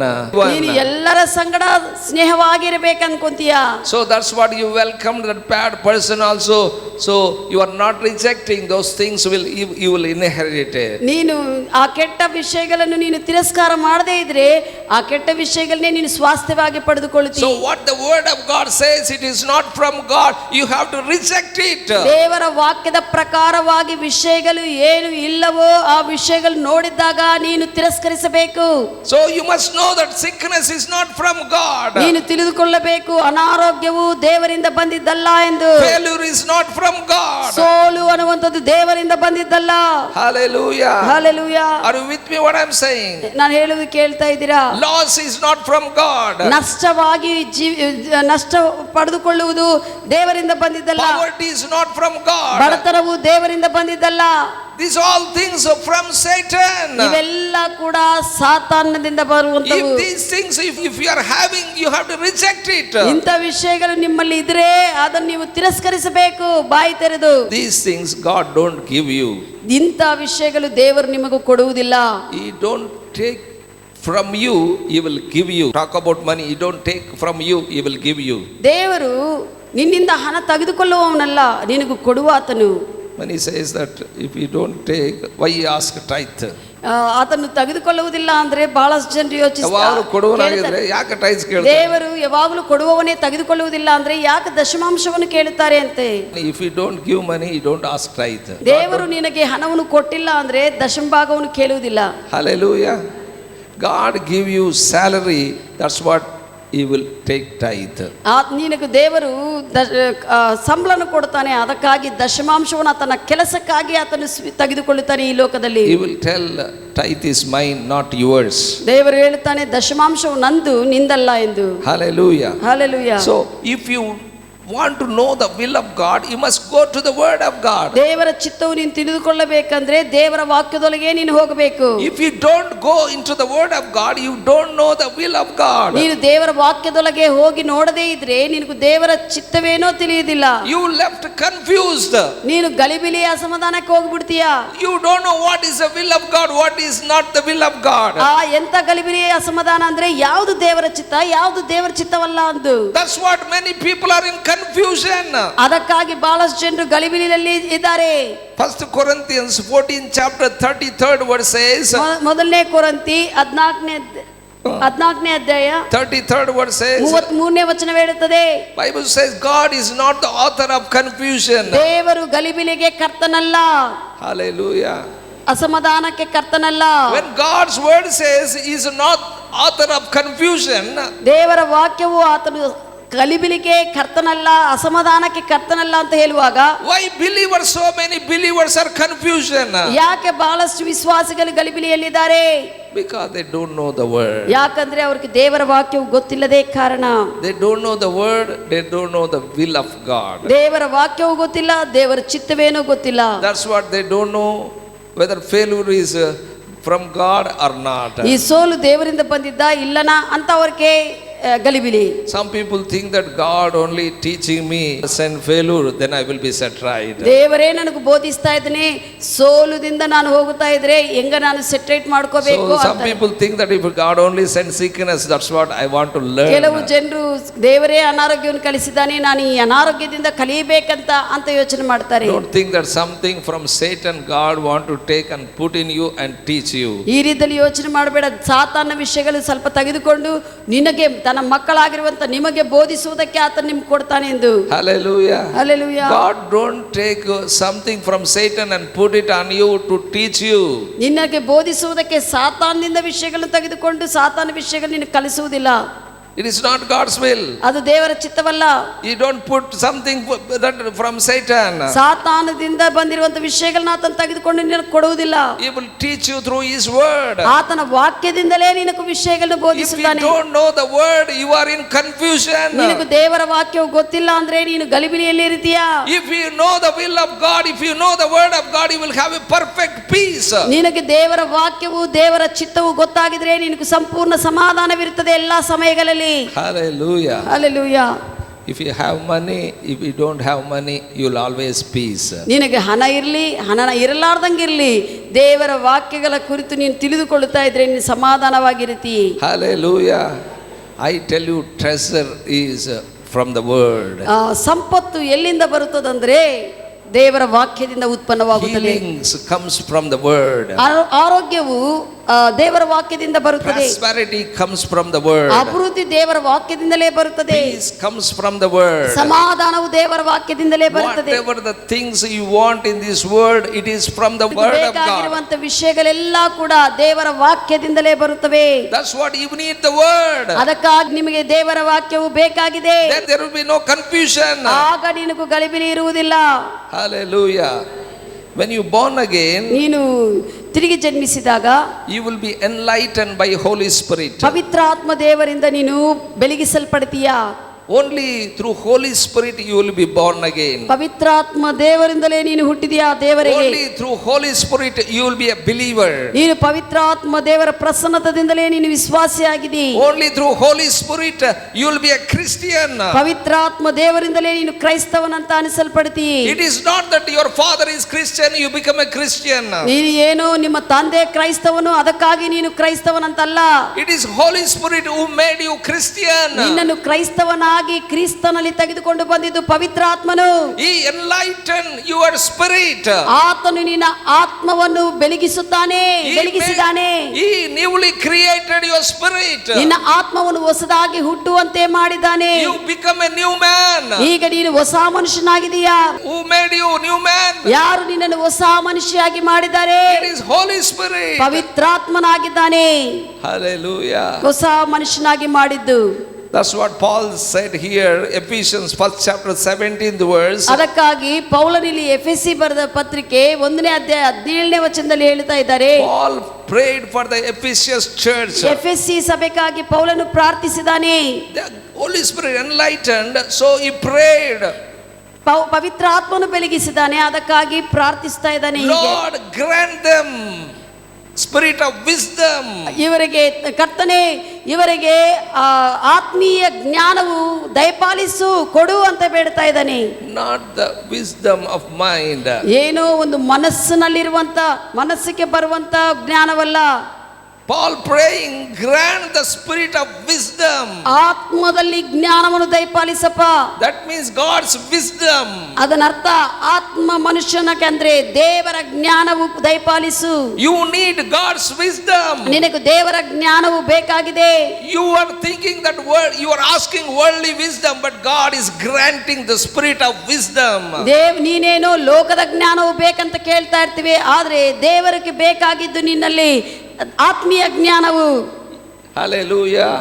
Speaker 2: ನೀನು ಎಲ್ಲರ ಸಂಗಡ ಸ್ನೇಹವಾಗಿರಬೇಕು ಅನ್ಕೊಂತೀಯ.
Speaker 1: So that's what you welcomed that bad person also. So you are not rejecting those things, you will inherit it.
Speaker 2: ನೀನು ಆ ಕೆಟ್ಟ ವಿಷಯಗಳನ್ನು ನೀನು ತಿರಸ್ಕಾರ ಮಾಡದೇ ಇದ್ರೆ ಆ ಕೆಟ್ಟ ವಿಷಯಗಳನ್ನೇ ನೀನು ಸ್ವಾಸ್ಥ್ಯವಾಗಿ ಪಡೆದುಕೊಳ್ಳುತ್ತೀಯ.
Speaker 1: So what the word of God says, it is not from God, you have to reject it.
Speaker 2: ದೇವರ ವಾಕ್ಯದ ಪ್ರಕಾರವಾಗಿ ವಿಷಯಗಳು ಏನು ಇಲ್ಲವೋ ಆ ವಿಷಯಗಳು ನೋಡಿದಾಗ ನೀನು ತಿರಸ್ಕರಿಸಬೇಕು.
Speaker 1: So you must know that sickness is not from God.
Speaker 2: ನೀನು ತಿಳಿದುಕೊಳ್ಳಬೇಕು ಅನಾರೋಗ್ಯವು ದೇವರಿಂದ ಬಂದಿದ್ದಲ್ಲ ಎಂದು.
Speaker 1: Failure is not from God.
Speaker 2: ಸೋಲು ಅನ್ನುವಂಥದ್ದು ದೇವರಿಂದ ಬಂದಿದ್ದಲ್ಲ.
Speaker 1: Hallelujah.
Speaker 2: Hallelujah.
Speaker 1: Are you with me what I am saying?
Speaker 2: ನಾನು ಹೇಳುವುದು ಕೇಳ್ತಾ ಇದ್ದೀರಾ?
Speaker 1: Loss is not from God.
Speaker 2: ನಷ್ಟವಾಗಿ ನಷ್ಟ ಪಡೆದುಕೊಳ್ಳುವುದು ದೇವರಿಂದ ಬಂದಿದ್ದಲ್ಲ.
Speaker 1: Poverty is not from God.
Speaker 2: ಬಡತನವು ದೇವರಿಂದ ಬಂದಿದ್ದಲ್ಲ.
Speaker 1: These all things are from Satan.
Speaker 2: ಇವೆಲ್ಲ ಕೂಡ ಸಾತಾನದಿಂದ ಬರುವಂತವು.
Speaker 1: If these things if you are having, you have to reject it.
Speaker 2: ಇಂಥ ವಿಷಯಗಳು ನಿಮ್ಮಲ್ಲಿ ಇದ್ರೆ ಅದನ್ನು ನೀವು ತಿರಸ್ಕರಿಸಬೇಕು ಬಾಯಿ ತೆರೆದು.
Speaker 1: These things God don't give you.
Speaker 2: ಇಂಥ ವಿಷಯಗಳು ದೇವರು ನಿಮಗೂ ಕೊಡುವುದಿಲ್ಲ.
Speaker 1: He don't take from you, he will give you. Talk about money, he don't take from you, he will give you.
Speaker 2: ದೇವರು ನಿನ್ನಿಂದ ಹಣ ತೆಗೆದುಕೊಳ್ಳುವವನಲ್ಲ, ನಿನಗೂ ಕೊಡುವ ಆತನು.
Speaker 1: When he says that if you don't take, why you ask tithe?
Speaker 2: ಆತನು ತೆಗೆದುಕೊಳ್ಳುವುದಿಲ್ಲ ಅಂದ್ರೆ ಬಹಳಷ್ಟು ಜನರು
Speaker 1: ಯಾವಾಗಲೂ ಕೊಡುವನಾಗಿದ್ರೆ ಯಾಕೆ ಟೈಟ್ಸ್ ಕೇಳ್ತಾರೆ?
Speaker 2: ದೇವರು ಯಾವಾಗಲೂ ಕೊಡುವವನೇ ತೆಗೆದುಕೊಳ್ಳುವುದಿಲ್ಲ ಅಂದ್ರೆ ಯಾಕೆ ದಶಮಾಂಶವನ್ನು ಕೇಳುತ್ತಾರೆ ಅಂತೆ.
Speaker 1: If you don't give money, you don't ask tithe.
Speaker 2: ದೇವರು ನಿನಗೆ ಹಣವನ್ನು ಕೊಟ್ಟಿಲ್ಲ ಅಂದ್ರೆ ದಶಮಭಾಗವನ್ನು ಕೇಳುವುದಿಲ್ಲ.
Speaker 1: Hallelujah. God give you salary, that's what he will take tithe.
Speaker 2: ನಿನಗೆ ದೇವರು ಸಂಬಳವನ್ನು ಕೊಡ್ತಾನೆ, ಅದಕ್ಕಾಗಿ ದಶಮಾಂಶವನ್ನು ಆತನ ಕೆಲಸಕ್ಕಾಗಿ ಆತನು ತೆಗೆದುಕೊಳ್ಳುತ್ತಾನೆ ಈ ಲೋಕದಲ್ಲಿ.
Speaker 1: He will tell tithe is mine, not yours.
Speaker 2: ದೇವರು ಹೇಳ್ತಾನೆ ದಶಮಾಂಶವು ನಂದು ನಿಂದಲ್ಲ ಎಂದು.
Speaker 1: Hallelujah.
Speaker 2: Hallelujah.
Speaker 1: So if you want to know the will of God, you must go to the word of God.
Speaker 2: ದೇವರ ಚಿತ್ತವು ನೀನು ತಿಳಿದುಕೊಳ್ಳಬೇಕಂದ್ರೆ ದೇವರ ವಾಕ್ಯದೊಳಗೆ ನೀನು ಹೋಗಬೇಕು.
Speaker 1: If you don't go into the word of God, you don't know the will of God.
Speaker 2: ನೀನು ದೇವರ ವಾಕ್ಯದೊಳಗೆ ಹೋಗಿ ನೋಡದೇ ಇದ್ರೆ ನಿನಗೂ ದೇವರ ಚಿತ್ತವೇನೋ ತಿಳಿಯುವುದಿಲ್ಲ.
Speaker 1: You left confused.
Speaker 2: ನೀನು ಗಲಿಬಿಲಿ ಅಸಮಾಧಾನಕ್ಕೆ ಹೋಗ್ಬಿಡ್ತೀಯ.
Speaker 1: You don't know what is the will of God, what is not the will of God.
Speaker 2: ಎಂತ ಗಲಿಬಿಲಿ ಅಸಮಾಧಾನ ಅಂದ್ರೆ ಯಾವುದು ದೇವರ ಚಿತ್ತ, ಯಾವುದು ದೇವರ ಚಿತ್ತವಲ್ಲ ಅಂದು.
Speaker 1: That's what many people are in confusion.
Speaker 2: ಅದಕ್ಕಾಗಿ ಬಹಳಷ್ಟು ಜನರು ಗಲಿಬಿಲಿಯಲ್ಲಿ ಇದ್ದಾರೆ.
Speaker 1: 1 Corinthians 14 chapter 33rd verse says,
Speaker 2: ಮೊದಲನೇ ಕೊರಿಂಥಿ 14ನೇ ಅಧ್ಯಾಯ
Speaker 1: 33rd verse says,
Speaker 2: 33ನೇ ವಚನ ಹೇಳುತ್ತದೆ,
Speaker 1: Bible says God is not the author of confusion.
Speaker 2: ದೇವರು ಗಲಿಬಿಲಿಗೆ ಕರ್ತನಲ್ಲ.
Speaker 1: Hallelujah.
Speaker 2: ಅಸಮಾಧಾನಕ್ಕೆ ಕರ್ತನಲ್ಲ.
Speaker 1: When God's word says he is not author of confusion,
Speaker 2: ದೇವರ ವಾಕ್ಯವು ಆತನು ಗಲಿಬಿಲಿಗೆ ಕರ್ತನಲ್ಲ, ಅಸಮಾಧಾನಕ್ಕೆ ಕರ್ತನಲ್ಲ ಅಂತ ಹೇಳುವಾಗ
Speaker 1: why believers, so many believers are confusion?
Speaker 2: ಯಾಕೆ ಬಹಳಷ್ಟು ವಿಶ್ವಾಸಿಗಳು ಗಲಿಬಿಲಿಯಲ್ಲಿದ್ದಾರೆ?
Speaker 1: Because they don't know the word.
Speaker 2: ಯಾಕಂದ್ರೆ ಅವ್ರಿಗೆ ದೇವರ ವಾಕ್ಯವು ಗೊತ್ತಿಲ್ಲದೆ ಕಾರಣ.
Speaker 1: They don't know the word, they don't know the will of God.
Speaker 2: ದೇವರ ವಾಕ್ಯವು ಗೊತ್ತಿಲ್ಲ, ದೇವರ ಚಿತ್ತವೇನೂ ಗೊತ್ತಿಲ್ಲ.
Speaker 1: That's what they don't know, whether failure is from God or not.
Speaker 2: ಈ ಸೋಲು ದೇವರಿಂದ ಬಂದಿದ್ದ ಇಲ್ಲನಾ ಅಂತ ಅವ್ರಿಗೆ ಗಲಿಬಿಲಿ.
Speaker 1: Some people think that God only teaching me send failure, then I will be set right.
Speaker 2: ದೇವರೇ ನನಗೆ ಬೋಧಿಸ್ತಾ ಇದ್ದಾನೆ, ಸೋಲುದಿಂದ ನಾನು ಹೋಗುತ್ತಾ ಇದ್ರೆ ಹೆಂಗ ನಾನು ಸೆಟ್ರೇಟ್ ಮಾಡ್ಕೋಬೇಕು
Speaker 1: So some people think that if God only sends sickness, that's what I want to learn.
Speaker 2: ಕೆಲವು ಜನರು ದೇವರೇ ಅನಾರೋಗ್ಯವನ್ನು ಕಳಿಸಿದ್ದಾನೆ, ನಾನು ಈ ಅನಾರೋಗ್ಯದಿಂದ ಕಲಿಯಬೇಕಂತ ಅಂತ ಯೋಚನೆ ಮಾಡ್ತಾರೆ.
Speaker 1: Don't think that something from Satan God want to take and put in you and teach you.
Speaker 2: ಈ ರೀತಿಯಲ್ಲಿ ಯೋಚನೆ ಮಾಡಬೇಡ. ಸಾತಾನ ವಿಷಯಗಳು ಸ್ವಲ್ಪ ತೆಗೆದುಕೊಂಡು ನಿನಗೆ ತನ್ನ ಮಕ್ಕಳಾಗಿರುವಂತ ನಿಮಗೆ ಬೋಧಿಸುವುದಕ್ಕೆ ಆತ ನಿಮ್ಗೆ ಕೊಡ್ತಾನೆ ಎಂದು.
Speaker 1: Hallelujah.
Speaker 2: Hallelujah.
Speaker 1: God don't take something from Satan and put it on you to teach you.
Speaker 2: ನಿನಗೆ ಬೋಧಿಸುವುದಕ್ಕೆ ಸಾತಾನದಿಂದ ವಿಷಯಗಳನ್ನು ತೆಗೆದುಕೊಂಡು ಸಾತಾನ ವಿಷಯಗಳು ನಿನಗೆ ಕಲಿಸುವುದಿಲ್ಲ.
Speaker 1: It is not God's will.
Speaker 2: ಅದು ದೇವರ ಚಿತ್ತವಲ್ಲ.
Speaker 1: You don't put something that from Satan.
Speaker 2: ಸಾತಾನದಿಂದ ಬಂದಿರುವಂತ ವಿಷಯಗಳನ್ನ ಆತನ ತೆಗೆದುಕೊಂಡು ನಿನಗೆ ಕೊಡುವುದಿಲ್ಲ.
Speaker 1: He will teach you through His word.
Speaker 2: ಆತನ ವಾಕ್ಯದಿಂದಲೇ ನಿನಗೆ ವಿಷಯಗಳನ್ನು
Speaker 1: If you
Speaker 2: ಬೋಧಿಸುತ್ತಾನೆ.
Speaker 1: don't know the word, you are in confusion.
Speaker 2: ನಿನಗೆ ದೇವರ ವಾಕ್ಯವು ಗೊತ್ತಿಲ್ಲ ಅಂದ್ರೆ ನೀನು ಗಲಿಬಿಲಿಯಲ್ಲಿ ಇರ್ತೀಯಾ.
Speaker 1: If you know the will of God, if you know the word of God, you will have a perfect peace.
Speaker 2: ನಿನಗೆ ದೇವರ ವಾಕ್ಯವು ದೇವರ ಚಿತ್ತವು ಗೊತ್ತಾಗಿದ್ರೆ ನಿನಗೆ ಸಂಪೂರ್ಣ ಸಮಾಧಾನವಿರುತ್ತದೆ ಎಲ್ಲಾ ಸಮಯಗಳಲ್ಲಿ.
Speaker 1: Hallelujah.
Speaker 2: Hallelujah.
Speaker 1: If you have money, if you don't have money, you'll always peace.
Speaker 2: ನಿನಗೆ ಹಣ ಇರಲಿ ಹಣ ಇರಲಾರ್ದಂಗಿರಲಿ, ದೇವರ ವಾಕ್ಯಗಳ ಕುರಿತು ನೀನು ತಿಳಿದುಕೊಳ್ಳುತ್ತಾ ಇದ್ರೆ ನೀನು ಸಮಾಧಾನವಾಗಿರುತ್ತಿ.
Speaker 1: Hallelujah. I tell you, treasure is from the word.
Speaker 2: ಸಂಪತ್ತು ಎಲ್ಲಿಂದ ಬರುತ್ತದಂದ್ರೆ ದೇವರ ವಾಕ್ಯದಿಂದ ಉತ್ಪನ್ನವಾಗುತ್ತದೆ.
Speaker 1: Healings comes from the word.
Speaker 2: ಆರೋಗ್ಯವು ದೇವರ ವಾಕ್ಯದಿಂದ ಬರುತ್ತದೆ.
Speaker 1: Prosperity comes from the word.
Speaker 2: ಅಭಿವೃದ್ಧಿ ದೇವರ ವಾಕ್ಯದಿಂದಲೇ ಬರುತ್ತದೆ.
Speaker 1: Peace comes from the word.
Speaker 2: ಸಮಾಧಾನವು ದೇವರ ವಾಕ್ಯದಿಂದಲೇ ಬರುತ್ತದೆ.
Speaker 1: Whatever the things you want in this world, it is from the word of God.
Speaker 2: ಬೇಕಾಗಿರುವಂತ ವಿಷಯಗಳೆಲ್ಲ ಕೂಡ ದೇವರ ವಾಕ್ಯದಿಂದಲೇ ಬರುತ್ತವೆ.
Speaker 1: That's what you need, the word.
Speaker 2: ಅದಕ್ಕಾಗಿ ನಿಮಗೆ ದೇವರ ವಾಕ್ಯವು ಬೇಕಾಗಿದೆ.
Speaker 1: Then there will be no confusion.
Speaker 2: ಆಗ ನಿನಗೂ ಗಲಿಬಿಲಿ ಇರುವುದಿಲ್ಲ.
Speaker 1: Hallelujah. When you born again,
Speaker 2: ನೀನು ತಿರುಗಿ ಜನ್ಮಿಸಿದಾಗ
Speaker 1: you will be enlightened by Holy Spirit.
Speaker 2: ಪವಿತ್ರಾತ್ಮ ದೇವರಿಂದ ನೀನು ಬೆಳಗಿಸಲ್ಪಡ್ತೀಯಾ.
Speaker 1: Only through Holy Spirit you will be born again.
Speaker 2: ಪವಿತ್ರಾತ್ಮ ದೇವರಿಂದಲೇ ನೀನು ಹುಟ್ಟಿದೆಯಾ ದೇವರಿಗೆ.
Speaker 1: Only through Holy Spirit you will be a believer.
Speaker 2: ನೀನು ಪವಿತ್ರಾತ್ಮ ದೇವರ ಪ್ರಸನ್ನತದಿಂದಲೇ ನೀನು ವಿಶ್ವಾಸಿಯಾಗಿದ್ದೀ.
Speaker 1: Only through Holy Spirit you will be a Christian.
Speaker 2: ಪವಿತ್ರಾತ್ಮ ದೇವರಿಂದಲೇ ನೀನು ಕ್ರೈಸ್ತವನಂತ ಅನಿಸಲ್ಪಡ್ತೀ.
Speaker 1: It is not that your father is Christian, you become a Christian.
Speaker 2: ನೀನು ಏನು ನಿಮ್ಮ ತಂದೆ ಕ್ರೈಸ್ತವನು ಅದಕ್ಕಾಗಿ ನೀನು ಕ್ರೈಸ್ತವನಂತಲ್ಲ.
Speaker 1: It is Holy Spirit who made you Christian.
Speaker 2: ನಿನ್ನನ್ನು ಕ್ರೈಸ್ತವನಾಗಿ ಕ್ರಿಸ್ತನಲ್ಲಿ ತೆಗೆದುಕೊಂಡು ಬಂದಿದ್ದು ಪವಿತ್ರಾತ್ಮನು.
Speaker 1: He enlightened your spirit.
Speaker 2: ಆತನು ನಿನ್ನ ಆತ್ಮವನ್ನು ಬೆಳಗಿಸುತ್ತಾನೆ, ಬೆಳಗಿಸಿದ್ದಾನೆ.
Speaker 1: He newly created your spirit.
Speaker 2: ನಿನ್ನ ಆತ್ಮವನ್ನು ಹೊಸದಾಗಿ ಹುಟ್ಟುವಂತೆ ಮಾಡಿದ್ದಾನೆ.
Speaker 1: You become a new man.
Speaker 2: ಈಗ ನೀನು ಹೊಸ ಮನುಷ್ಯನಾಗಿದೀಯಾ.
Speaker 1: Who made you new man?
Speaker 2: ಯಾರು ನಿನ್ನನ್ನು ಹೊಸ ಮನುಷ್ಯನಾಗಿ ಮಾಡಿದ್ದಾರೆ?
Speaker 1: It is Holy Spirit.
Speaker 2: ಪವಿತ್ರಾತ್ಮನಾಗಿದ್ದಾನೆ.
Speaker 1: Hallelujah.
Speaker 2: ಹೊಸ ಮನುಷ್ಯನಾಗಿ ಮಾಡಿದ್ದು.
Speaker 1: That's what Paul said here, Ephesians 1st chapter 17th verse.
Speaker 2: ಅದಕ್ಕಾಗಿ ಪೌಲನಿಲ್ಲಿ ಎಫೆಸಿ ಬರೆದ ಪತ್ರಿಕೆ 1ನೇ ಅಧ್ಯಾಯ 17ನೇ ವಚನದಲ್ಲಿ ಹೇಳ್ತಾ ಇದ್ದಾರೆ.
Speaker 1: Paul prayed for the Ephesians church.
Speaker 2: ಎಫೆಸಿ ಸಭೆಗಾಗಿ ಪೌಲನು ಪ್ರಾರ್ಥಿಸಿದಾನೆ.
Speaker 1: The Holy Spirit enlightened, so he prayed.
Speaker 2: ಪವಿತ್ರ ಆತ್ಮನು ಬೆಳಗಿಸಿದಾನೆ, ಅದಕ್ಕಾಗಿ ಪ್ರಾರ್ಥಿಸ್ತಾ ಇದ್ದಾನೆ.
Speaker 1: Lord, grant them spirit of wisdom.
Speaker 2: ಇವರಿಗೆ ಕರ್ತನೆ ಇವರಿಗೆ ಆತ್ಮೀಯ ಜ್ಞಾನವು ದಯಪಾಲಿಸು ಕೊಡು ಅಂತ ಬೇಡ್ತಾ ಇದ್ದಾನೆ.
Speaker 1: Not the wisdom of mind.
Speaker 2: ಏನೋ ಒಂದು ಮನಸ್ಸಿನಲ್ಲಿರುವಂತ ಮನಸ್ಸಿಗೆ ಬರುವಂತ ಜ್ಞಾನವಲ್ಲ.
Speaker 1: Paul praying, grant the spirit of wisdom.
Speaker 2: ಆತ್ಮದಲ್ಲಿ ಜ್ಞಾನವನ್ನು ದಯಪಾಲಿಸಪ್ಪ.
Speaker 1: That means God's wisdom.
Speaker 2: ಅದನ್ನರ್ಥ ಆತ್ಮ ಮನುಷ್ಯನಕ್ಕೆ ಅಂದ್ರೆ ದೇವರ ಜ್ಞಾನವು ದಯಪಾಲಿಸು.
Speaker 1: You need God's wisdom.
Speaker 2: ನಿನಗೆ ದೇವರ ಜ್ಞಾನವು ಬೇಕಾಗಿದೆ.
Speaker 1: You are thinking that you are asking worldly wisdom, but God is granting the spirit of wisdom.
Speaker 2: ನೀನೇನೋ ಲೋಕದ ಜ್ಞಾನವು ಬೇಕಂತ ಕೇಳ್ತಾ ಇರ್ತೀವಿ, ಆದ್ರೆ ದೇವರಿಗೆ ಬೇಕಾಗಿದ್ದು ನಿನ್ನಲ್ಲಿ ಆತ್ಮೀಯ ಜ್ಞಾನವು.
Speaker 1: Hallelujah.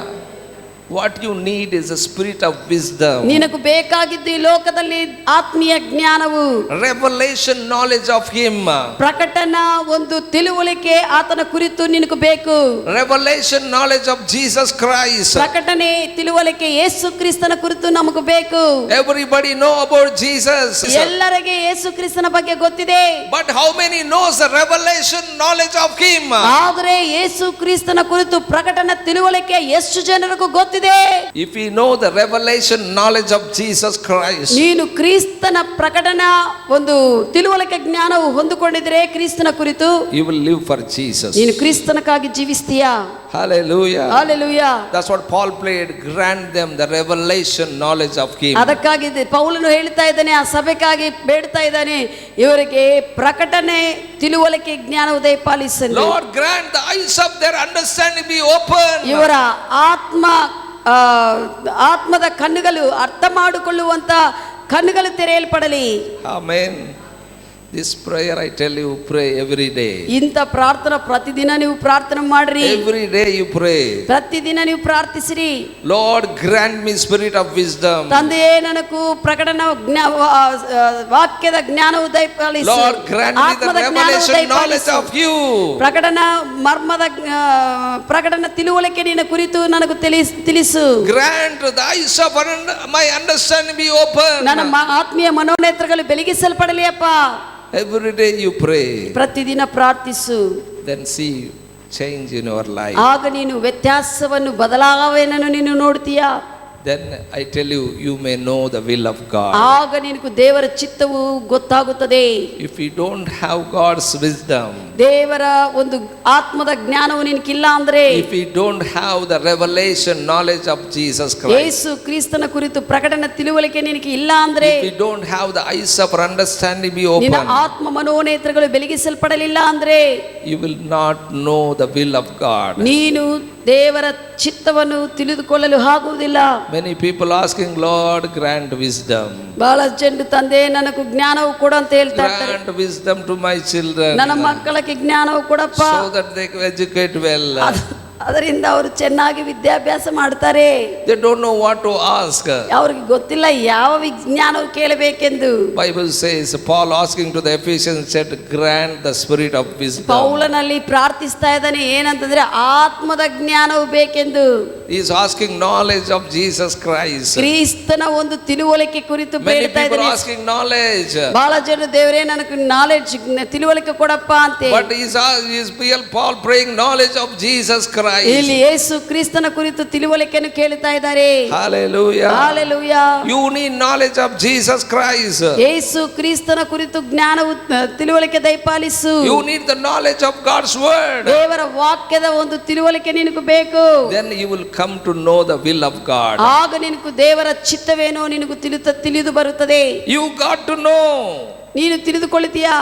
Speaker 1: What you need is a spirit of wisdom.
Speaker 2: ನಿನಗೆ ಬೇಕಾಗಿದ್ದು ಈ ಲೋಕದಲ್ಲಿ ಆತ್ಮೀಯ ಜ್ಞಾನವು,
Speaker 1: revelation knowledge of him.
Speaker 2: ಪ್ರಕಟನ ಒಂದು ತಿಳುವಳಿಕೆ ಆತನ ಕುರಿತು ನಿನಗೆ ಬೇಕು.
Speaker 1: revelation knowledge of Jesus Christ.
Speaker 2: ಪ್ರಕಟನೆ ತಿಳುವಳಿಕೆ ಯೇಸು ಕ್ರಿಸ್ತನ ಕುರಿತು ನಮಗೆ ಬೇಕು.
Speaker 1: Everybody know about Jesus.
Speaker 2: ಎಲ್ಲರಿಗೆ ಯೇಸು ಕ್ರಿಸ್ತನ ಬಗ್ಗೆ ಗೊತ್ತಿದೆ.
Speaker 1: But how many knows the revelation knowledge of him?
Speaker 2: ಆದರೆ ಯೇಸು ಕ್ರಿಸ್ತನ ಕುರಿತು ಪ್ರಕಟನ ತಿಳುವಳಿಕೆ ಎಷ್ಟು ಜನರಿಗೂ ಗೊತ್ತಿಲ್ಲ. ಹೋಗುತ್ತಿದೆ.
Speaker 1: If we know the revelation knowledge of Jesus Christ,
Speaker 2: ನೀನು ಕ್ರಿಸ್ತನ ಪ್ರಕಟನ ಒಂದು ತಿಳುವಳಿಕೆ ಜ್ಞಾನವು ಹೊಂದಿಕೊಂಡಿದ್ರೆ ಕ್ರಿಸ್ತನ ಕುರಿತು
Speaker 1: you will live for Jesus.
Speaker 2: ನೀನು ಕ್ರಿಸ್ತನಕ್ಕಾಗಿ ಜೀವಿಸ್ತೀಯಾ?
Speaker 1: Hallelujah.
Speaker 2: Hallelujah.
Speaker 1: That's what Paul prayed, grant them the revelation knowledge of him.
Speaker 2: ಅದಕ್ಕಾಗಿ ಪೌಲನು ಹೇಳ್ತಾ ಇದ್ದಾನೆ, ಆ ಸಭೆಗಾಗಿ ಬೇಡ್ತಾ ಇದ್ದಾನೆ, ಇವರಿಗೆ ಪ್ರಕಟಣೆ ತಿಳುವಳಿಕೆ ಜ್ಞಾನವು ದಯಪಾಲಿಸಲಿ.
Speaker 1: Lord, grant the eyes of their understanding be open.
Speaker 2: ಇವರ ಆತ್ಮದ ಕಣ್ಣುಗಳು ಅರ್ಥ ಮಾಡಿಕೊಳ್ಳುವಂತ ಕಣ್ಣುಗಳು ತೆರೆಯಲ್ಪಡಲಿ.
Speaker 1: Amen. This prayer I tell you, pray every day.
Speaker 2: ಇಂಥ ಪ್ರಾರ್ಥನಾ ಪ್ರತಿದಿನ ನೀವು ಪ್ರಾರ್ಥನೆ ಮಾಡ್ರಿ.
Speaker 1: Every day you pray.
Speaker 2: ಪ್ರತಿದಿನ ನೀವು ಪ್ರಾರ್ಥಿಸಿರಿ.
Speaker 1: Lord, grant me spirit of wisdom.
Speaker 2: ತಂದೆಯೇ ನನಗೂ ಪ್ರಕಟಣ ವಾಕ್ಯದ ಜ್ಞಾನವು ದಯಪಾಲಿಸು.
Speaker 1: Lord, grant me the revelation knowledge of you.
Speaker 2: ಪ್ರಕಟಣ ಮರ್ಮದ ಪ್ರಕಟಣ ತಿಳುವಳಿಕೆ ನಿನ್ನ ಕುರಿತು ನನಗೂ ತಿಳಿಸು.
Speaker 1: Grant the eyes of my understanding be open.
Speaker 2: ನನ್ನ ಆತ್ಮೀಯ ಮನೋನೇತ್ರಗಳು ಬೆಳಗಿಸಲ್ಪಡಲಿ ಅಪ್ಪ.
Speaker 1: Every day you pray.
Speaker 2: ಪ್ರತಿದಿನ ಪ್ರಾರ್ಥಿಸು.
Speaker 1: Then see change in your life.
Speaker 2: ಆಗ ನೀನು ವ್ಯತ್ಯಾಸವನ್ನು ಬದಲಾವಣೆಯನ್ನು ನೀನು ನೋಡ್ತೀಯಾ?
Speaker 1: Then I tell you, you may know the will of God.
Speaker 2: ಆಗ ನಿನಗೆ ದೇವರ ಚಿತ್ತವು ಗೊತ್ತಾಗುತ್ತದೆ.
Speaker 1: If you don't have God's wisdom,
Speaker 2: ದೇವರ ಒಂದು ಆತ್ಮದ ಜ್ಞಾನವು ನಿನಗಿಲ್ಲ ಅಂದ್ರೆ,
Speaker 1: if you don't have the revelation knowledge of Jesus Christ,
Speaker 2: ಯೇಸು ಕ್ರಿಸ್ತನ ಕುರಿತು ಪ್ರಕಟಣೆ ತಿಳುವಳಿಕೆ ನಿನಗೆ ಇಲ್ಲ ಅಂದ್ರೆ,
Speaker 1: if you don't have the eyes of understanding be
Speaker 2: ನಿನ್ನ
Speaker 1: open,
Speaker 2: ಆತ್ಮ ಮನೋನೇತ್ರಗಳು ಬೆಳಗಿಸಲ್ಪಡಲಿಲ್ಲ ಅಂದ್ರೆ,
Speaker 1: you will not know the will of God.
Speaker 2: ನೀನು ದೇವರ ಚಿತ್ತವನ್ನು ತಿಳಿದುಕೊಳ್ಳಲು ಆಗುವುದಿಲ್ಲ.
Speaker 1: Many people asking, Lord, grant wisdom.
Speaker 2: ಬಹಳ ಜನರು ತಂದೆ ನನಗೂ ಜ್ಞಾನವು ಕೊಡು ಅಂತ ಹೇಳ್ತಾ ಇರ್ತಾರೆ.
Speaker 1: Grant wisdom to my children,
Speaker 2: ನನ್ನ ಮಕ್ಕಳಿಗೆ ಜ್ಞಾನವು ಕೊಡಪ್ಪ,
Speaker 1: so that they can educate well.
Speaker 2: ಅದರಿಂದ ಅವರು ಚೆನ್ನಾಗಿ ವಿದ್ಯಾಭ್ಯಾಸ ಮಾಡ್ತಾರೆ.
Speaker 1: They don't know what to ask.
Speaker 2: ಅವ್ರಿಗೆ ಗೊತ್ತಿಲ್ಲ ಯಾವ ವಿಜ್ಞಾನವು ಕೇಳಬೇಕೆಂದು.
Speaker 1: Bible says, Paul asking to the Ephesians said, grant the spirit of wisdom.
Speaker 2: ಪೌಲನಲ್ಲಿ ಪ್ರಾರ್ಥಿಸ್ತಾ ಇದ್ದಾನೆ ಏನಂತಂದ್ರೆ ಆತ್ಮದ ಜ್ಞಾನವು ಬೇಕೆಂದು.
Speaker 1: He is asking knowledge of Jesus Christ.
Speaker 2: ಕ್ರಿಸ್ತನ ಒಂದು ತಿಳುವಳಿಕೆ ಕುರಿತು
Speaker 1: Many
Speaker 2: ಬೇಡ್ತಾ
Speaker 1: people
Speaker 2: ಇದ್ದಾನೆ.
Speaker 1: asking knowledge.
Speaker 2: ಬಹಳ ಜನ ದೇವರೇ ನನಗೆ ನಾಲೆಡ್ಜ್ ತಿಳುವಳಿಕೆ ಕೊಡಪ್ಪ ಅಂತೆ.
Speaker 1: But is Paul praying knowledge of Jesus Christ.
Speaker 2: ಇಲ್ಲಿ ಯೇಸು ಕ್ರಿಸ್ತನ ಕುರಿತು ತಿಳುವಳಿಕೆಯನ್ನು ಕೇಳ್ತಾ ಇದ್ದಾರೆ.
Speaker 1: Hallelujah.
Speaker 2: Hallelujah.
Speaker 1: You need knowledge of Jesus Christ.
Speaker 2: ಯೇಸು ಕ್ರಿಸ್ತನ ಕುರಿತು ಜ್ಞಾನವು ತಿಳುವಳಿಕೆ ದಯಪಾಲಿಸು.
Speaker 1: You need the knowledge of God's word.
Speaker 2: ದೇವರ ವಾಕ್ಯದ ಒಂದು ತಿಳುವಳಿಕೆ ನಿನಗೆ ಬೇಕು.
Speaker 1: Then you will come to know the will of God.
Speaker 2: ಆಗ ನಿನಗೆ ದೇವರ ಚಿತ್ತವೇನೋ ನಿನಗೆ ತಿಳಿದು ಬರುತ್ತದೆ.
Speaker 1: You got to know.
Speaker 2: ನೀನು ತಿಳಿದುಕೊಳ್ಳುತ್ತೀಯಾ?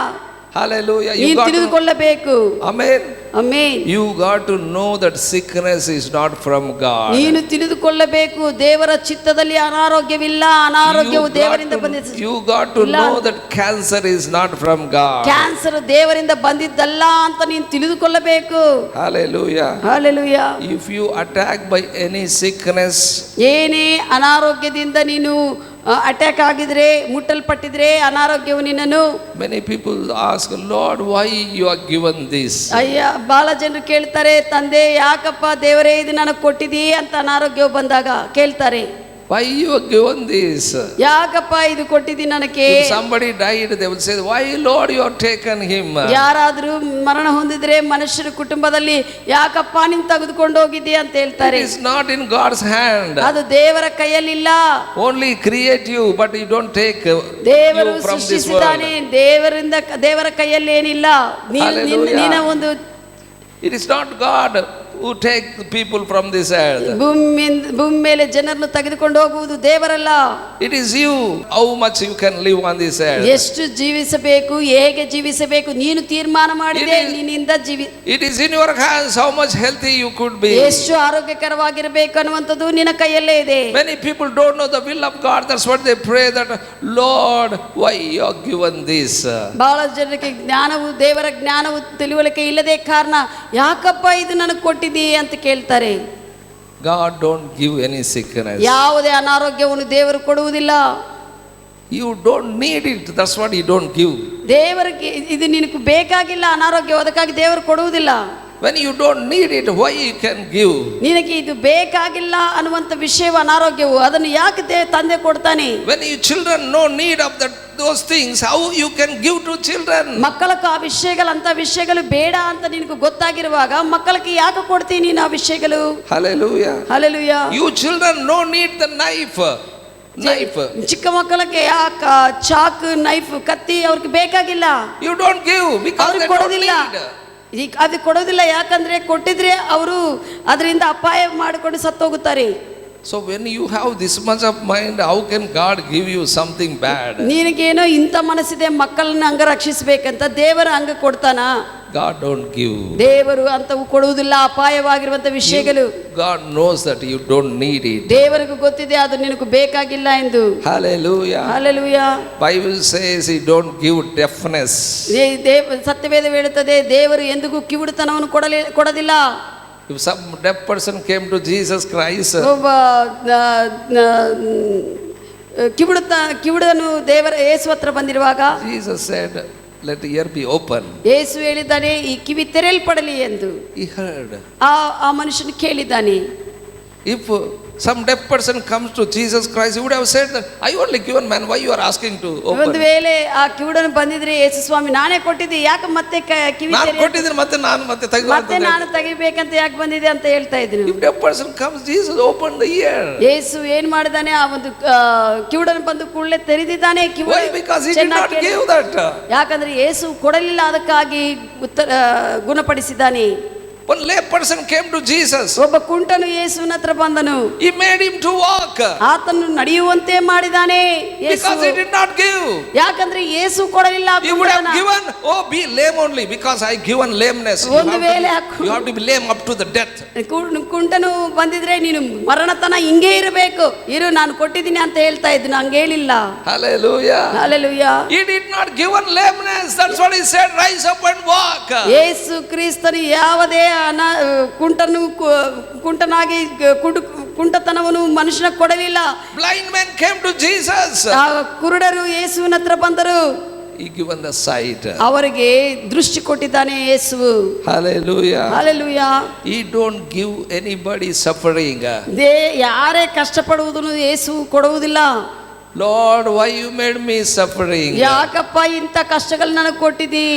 Speaker 1: Hallelujah.
Speaker 2: ನೀನು ತಿಳಿದುಕೊಳ್ಳಬೇಕು.
Speaker 1: Amen.
Speaker 2: Amen.
Speaker 1: You got to know that sickness is not from God.
Speaker 2: ನೀನು ತಿಳಿದುಕೊಳ್ಳಬೇಕು ದೇವರ ಚಿತ್ತದಲ್ಲಿ ಅನಾರೋಗ್ಯವಿಲ್ಲ, ಅನಾರೋಗ್ಯವು ದೇವರಿಂದ ಬಂದಿದೆ.
Speaker 1: You got to know that cancer is not from God.
Speaker 2: Cancer ದೇವರಿಂದ ಬಂದಿದ್ದಲ್ಲ ಅಂತ ನೀನು ತಿಳಿದುಕೊಳ್ಳಬೇಕು.
Speaker 1: Hallelujah.
Speaker 2: Hallelujah.
Speaker 1: If you attacked by any sickness,
Speaker 2: ಏನೇ ಅನಾರೋಗ್ಯದಿಂದ ನೀನು ಅಟ್ಯಾಕ್ ಆಗಿದ್ರೆ, ಮುಟ್ಟಲ್ಪಟ್ಟಿದ್ರೆ ಅನಾರೋಗ್ಯವು ನಿನ್ನನ್ನು,
Speaker 1: many people ask, Lord, why you are given this?
Speaker 2: ಅಯ್ಯ ಬಹಳ ಜನರು ಕೇಳ್ತಾರೆ, ತಂದೆ ಯಾಕಪ್ಪ ದೇವರೇ ಇದು ನನಗೆ ಕೊಟ್ಟಿದ್ದೀ ಅಂತ ಅನಾರೋಗ್ಯವು ಬಂದಾಗ ಕೇಳ್ತಾರೆ.
Speaker 1: Why you are given this?
Speaker 2: ಯಾಕಪ್ಪ ಇದು ಕೊಟ್ಟಿದ್ದೀ ನನಗೆ?
Speaker 1: If somebody died, they will say, why Lord you have taken him?
Speaker 2: ಯಾರಾದರೂ ಮರಣ ಹೊಂದಿದ್ರೆ ಮನುಷ್ಯರ ಕುಟುಂಬದಲ್ಲಿ ಯಾಕಪ್ಪ ನೀನು ತೆಗೆದುಕೊಂಡು ಹೋಗಿದ್ದೀಯ ಅಂತ ಹೇಳ್ತಾರೆ.
Speaker 1: It is not in God's hand.
Speaker 2: ಅದು ದೇವರ ಕೈಯಲ್ಲಿಲ್ಲ.
Speaker 1: Only create you, but you don't take
Speaker 2: ದೇವರು
Speaker 1: you from this
Speaker 2: ಸೃಷ್ಟಿಸಿದ್ದಾನೆ,
Speaker 1: world.
Speaker 2: ದೇವರ ಕೈಯಲ್ಲಿ ಏನಿಲ್ಲ. ನಿನ್ನ ಒಂದು
Speaker 1: It is not God who take the people from this earth.
Speaker 2: ಭೂಮಿ ಮೇಲೆ ಜನರನ್ನು ತೆಗೆದುಕೊಂಡು ಹೋಗುವುದು ದೇವರಲ್ಲ.
Speaker 1: It is you, how much you can live on this earth.
Speaker 2: ಎಷ್ಟು ಜೀವಿಸಬೇಕು, ಹೇಗೆ ಜೀವಿಸಬೇಕು ನೀನು ತೀರ್ಮಾನ ಮಾಡಿದೆ. ನಿನ್ನಿಂದ
Speaker 1: It is in your hands how much healthy you could be.
Speaker 2: ಎಷ್ಟು ಆರೋಗ್ಯಕರವಾಗಿರಬೇಕು ಅನ್ನುವಂಥದ್ದು ನಿನ್ನ ಕೈಯಲ್ಲೇ ಇದೆ.
Speaker 1: Many people don't know the will of God. That's what they pray, that Lord, why you are given this?
Speaker 2: ಬಹಳ ಜನರಿಗೆ ದೇವರ ಜ್ಞಾನವು ತಿಳುವಳಿಕೆ ಇಲ್ಲದೆ ಕಾರಣ ಯಾಕಪ್ಪ ಇದು ನನಗೆ ಕೊಟ್ಟಿದ್ದೀ ಅಂತ ಕೇಳ್ತಾರೆ.
Speaker 1: God don't give any sickness.
Speaker 2: ಯಾವುದೇ ಅನಾರೋಗ್ಯವನ್ನು ದೇವರು ಕೊಡುವುದಿಲ್ಲ.
Speaker 1: You don't need it. That's what He don't give.
Speaker 2: ದೇವರಿಗೆ ಇದು ನಿನಗೆ ಬೇಕಾಗಿಲ್ಲ ಅನಾರೋಗ್ಯ, ಅದಕ್ಕಾಗಿ ದೇವರು ಕೊಡುವುದಿಲ್ಲ.
Speaker 1: When you don't need it, why you can give?
Speaker 2: ನಿನಗೆ ಇದು ಬೇಕಾಗಿಲ್ಲ ಅನ್ನುವಂಥ ವಿಷಯವು ಅನಾರೋಗ್ಯವು, ಅದನ್ನು ಯಾಕೆ ತಂದೆ ಕೊಡ್ತಾನೆ?
Speaker 1: When your children no need of that those things, how you can give to children?
Speaker 2: ಮಕ್ಕಳಕ್ಕೆ ಆ ವಿಷಯಗಳು ಅಂತ ವಿಷಯಗಳು ಬೇಡ ಅಂತ ನಿನಗೆ ಗೊತ್ತಾಗಿರುವಾಗ ಮಕ್ಕಳಿಗೆ ಯಾಕೆ ಕೊಡ್ತೀನಿ ನೀನು ಆ ವಿಷಯಗಳು?
Speaker 1: Hallelujah.
Speaker 2: Hallelujah.
Speaker 1: You children no need the knife.
Speaker 2: ಚಿಕ್ಕ ಮಕ್ಕಳಿಗೆ ಚಾಕ್ ನೈಫ್ ಕತ್ತಿ ಅವ್ರಿಗೆ ಬೇಕಾಗಿಲ್ಲ.
Speaker 1: You don't give because they don't need.
Speaker 2: ಈಗ ಅದು ಕೊಡೋದಿಲ್ಲ, ಯಾಕಂದ್ರೆ ಕೊಟ್ಟಿದ್ರೆ ಅವರು ಅದರಿಂದ ಅಪಾಯ ಮಾಡಿಕೊಂಡು ಸತ್ತೋಗುತ್ತಾರೆ.
Speaker 1: So when you have this much of mind, how can God give you something bad?
Speaker 2: ನಿನಗೇನೋ ಇಂಥ ಮನಸ್ಸಿದೆ ಮಕ್ಕಳನ್ನ ಹಂಗ ರಕ್ಷಿಸಬೇಕಂತ, ದೇವರ ಹಂಗ ಕೊಡ್ತಾನ?
Speaker 1: God don't give.
Speaker 2: ದೇವರು ಅಂತವು ಕೊಡುವುದಿಲ್ಲ, ಅಪಾಯವಾಗಿರುವಂತ ವಿಷಯಗಳು.
Speaker 1: God knows that you don't need it.
Speaker 2: ದೇವರಿಗೂ ಗೊತ್ತಿದೆ ಅದು ನಿನಗೆ ಬೇಕಾಗಿಲ್ಲ ಎಂದು.
Speaker 1: Hallelujah.
Speaker 2: Hallelujah.
Speaker 1: Bible says he don't give deafness.
Speaker 2: ಸತ್ಯವೇದ ಹೇಳುತ್ತದೆ ದೇವರು ಎಂದಿಗೂ ಕಿವುಡುತನವನ್ನು ಕೊಡೋದಿಲ್ಲ.
Speaker 1: If some deaf person came to Jesus Christ,
Speaker 2: ಒಬ್ಬ ಕಿವುಡನು ದೇವರ ಯೇಸು ಹತ್ರ ಬಂದಿರುವಾಗ
Speaker 1: Jesus said, let the ear be open.
Speaker 2: ಯೇಸು ಹೇಳಿದ್ದಾನೆ ಈ ಕಿವಿ ತೆರೆಯಲ್ಪಡಲಿ ಎಂದು.
Speaker 1: He heard.
Speaker 2: ಆ ಮನುಷ್ಯನು ಕೇಳಿದ್ದಾನೆ.
Speaker 1: If some deaf person comes to Jesus Christ, he would have said that I only given man, why you are asking to open?
Speaker 2: ಒಂದು ವೇಳೆ ಆ ಕಿವುಡನು ಬಂದಿದ್ರೆ ಯೇಸು ಸ್ವಾಮಿ ನಾನೇ ಕೊಟ್ಟಿದ್ದೆ, ಯಾಕೆ ಮತ್ತೆ ಕಿವಿ
Speaker 1: ನಾನು ಕೊಟ್ಟಿದ್ದೀನಿ ಮತ್ತೆ
Speaker 2: ನಾನು ತೆಗಿಬೇಕಂತ ಯಾಕೆ ಬಂದಿದೆ ಅಂತ ಹೇಳ್ತಾ ಇದ್ದೀನಿ.
Speaker 1: If deaf person comes, Jesus opened the ear.
Speaker 2: ಯೇಸು ಏನ್ ಮಾಡಿದಾನೆ, ಆ ಒಂದು ಕಿವುಡನು ಬಂದು ಕೂಡಲೇ ತೆರೆದಿದ್ದಾನೆ ಕಿವಿ.
Speaker 1: Why? Because he did not give that.
Speaker 2: ಯಾಕಂದ್ರೆ ಯೇಸು ಕೊಡಲಿಲ್ಲ, ಅದಕ್ಕಾಗಿ ಗುಣಪಡಿಸಿದ್ದಾನೆ.
Speaker 1: One lay person came to Jesus.
Speaker 2: ಒಬ್ಬ ಕುಂಟನು ಯೇಸುವಿನ ಹತ್ರ ಬಂದನು.
Speaker 1: He made him to walk.
Speaker 2: ಆತನು ನಡೆಯುವಂತೆ ಮಾಡಿದಾನೆ.
Speaker 1: Because he did not give.
Speaker 2: ಯಾಕಂದ್ರೆ ಯೇಸು ಕೊಡಲಿಲ್ಲ.
Speaker 1: He would have given, oh be lame only because I given lameness.
Speaker 2: ಒಂದು ವೇಳೆ
Speaker 1: you have to be lame up to the death.
Speaker 2: ಕುಂಟನು ಬಂದಿದ್ರೆ ನೀನು ಮರಣತನ ಹಿಂಗೆ ಇರಬೇಕು, ಇರು ನಾನು ಕೊಟ್ಟಿದ್ದೀನಿ ಅಂತ ಹೇಳ್ತಾ ಇದ್ನು. ಹಂಗೆ ಹೇಳಿಲ್ಲ.
Speaker 1: Hallelujah.
Speaker 2: Hallelujah.
Speaker 1: He did not given lameness. That's what he said, rise up and walk.
Speaker 2: ಯೇಸು ಕ್ರಿಸ್ತನು ಯಾವುದೇ ಕುಂಟನಾಗಿ ಕುಂಟತನವನ್ನು ಮನುಷ್ಯನ ಕೊಡಲಿಲ್ಲ.
Speaker 1: Blind men came to Jesus.
Speaker 2: ಕುರುಡರು ಯೇಸುವಿನ ಹತ್ರ ಬಂದರು.
Speaker 1: He given the sight.
Speaker 2: ಅವರಿಗೆ ದೃಷ್ಟಿ ಕೊಟ್ಟಿದ್ದಾನೆ ಯೇಸು.
Speaker 1: Hallelujah.
Speaker 2: Hallelujah.
Speaker 1: He don't give anybody suffering.
Speaker 2: ಯಾರೇ ಕಷ್ಟಪಡುವುದನ್ನು ಯೇಸು ಕೊಡುವುದಿಲ್ಲ.
Speaker 1: Lord, why you made me suffering?
Speaker 2: ಯಾಕಪ್ಪ ಇಂಥ ಕಷ್ಟಗಳು ನನಗೆ ಕೊಟ್ಟಿದಿ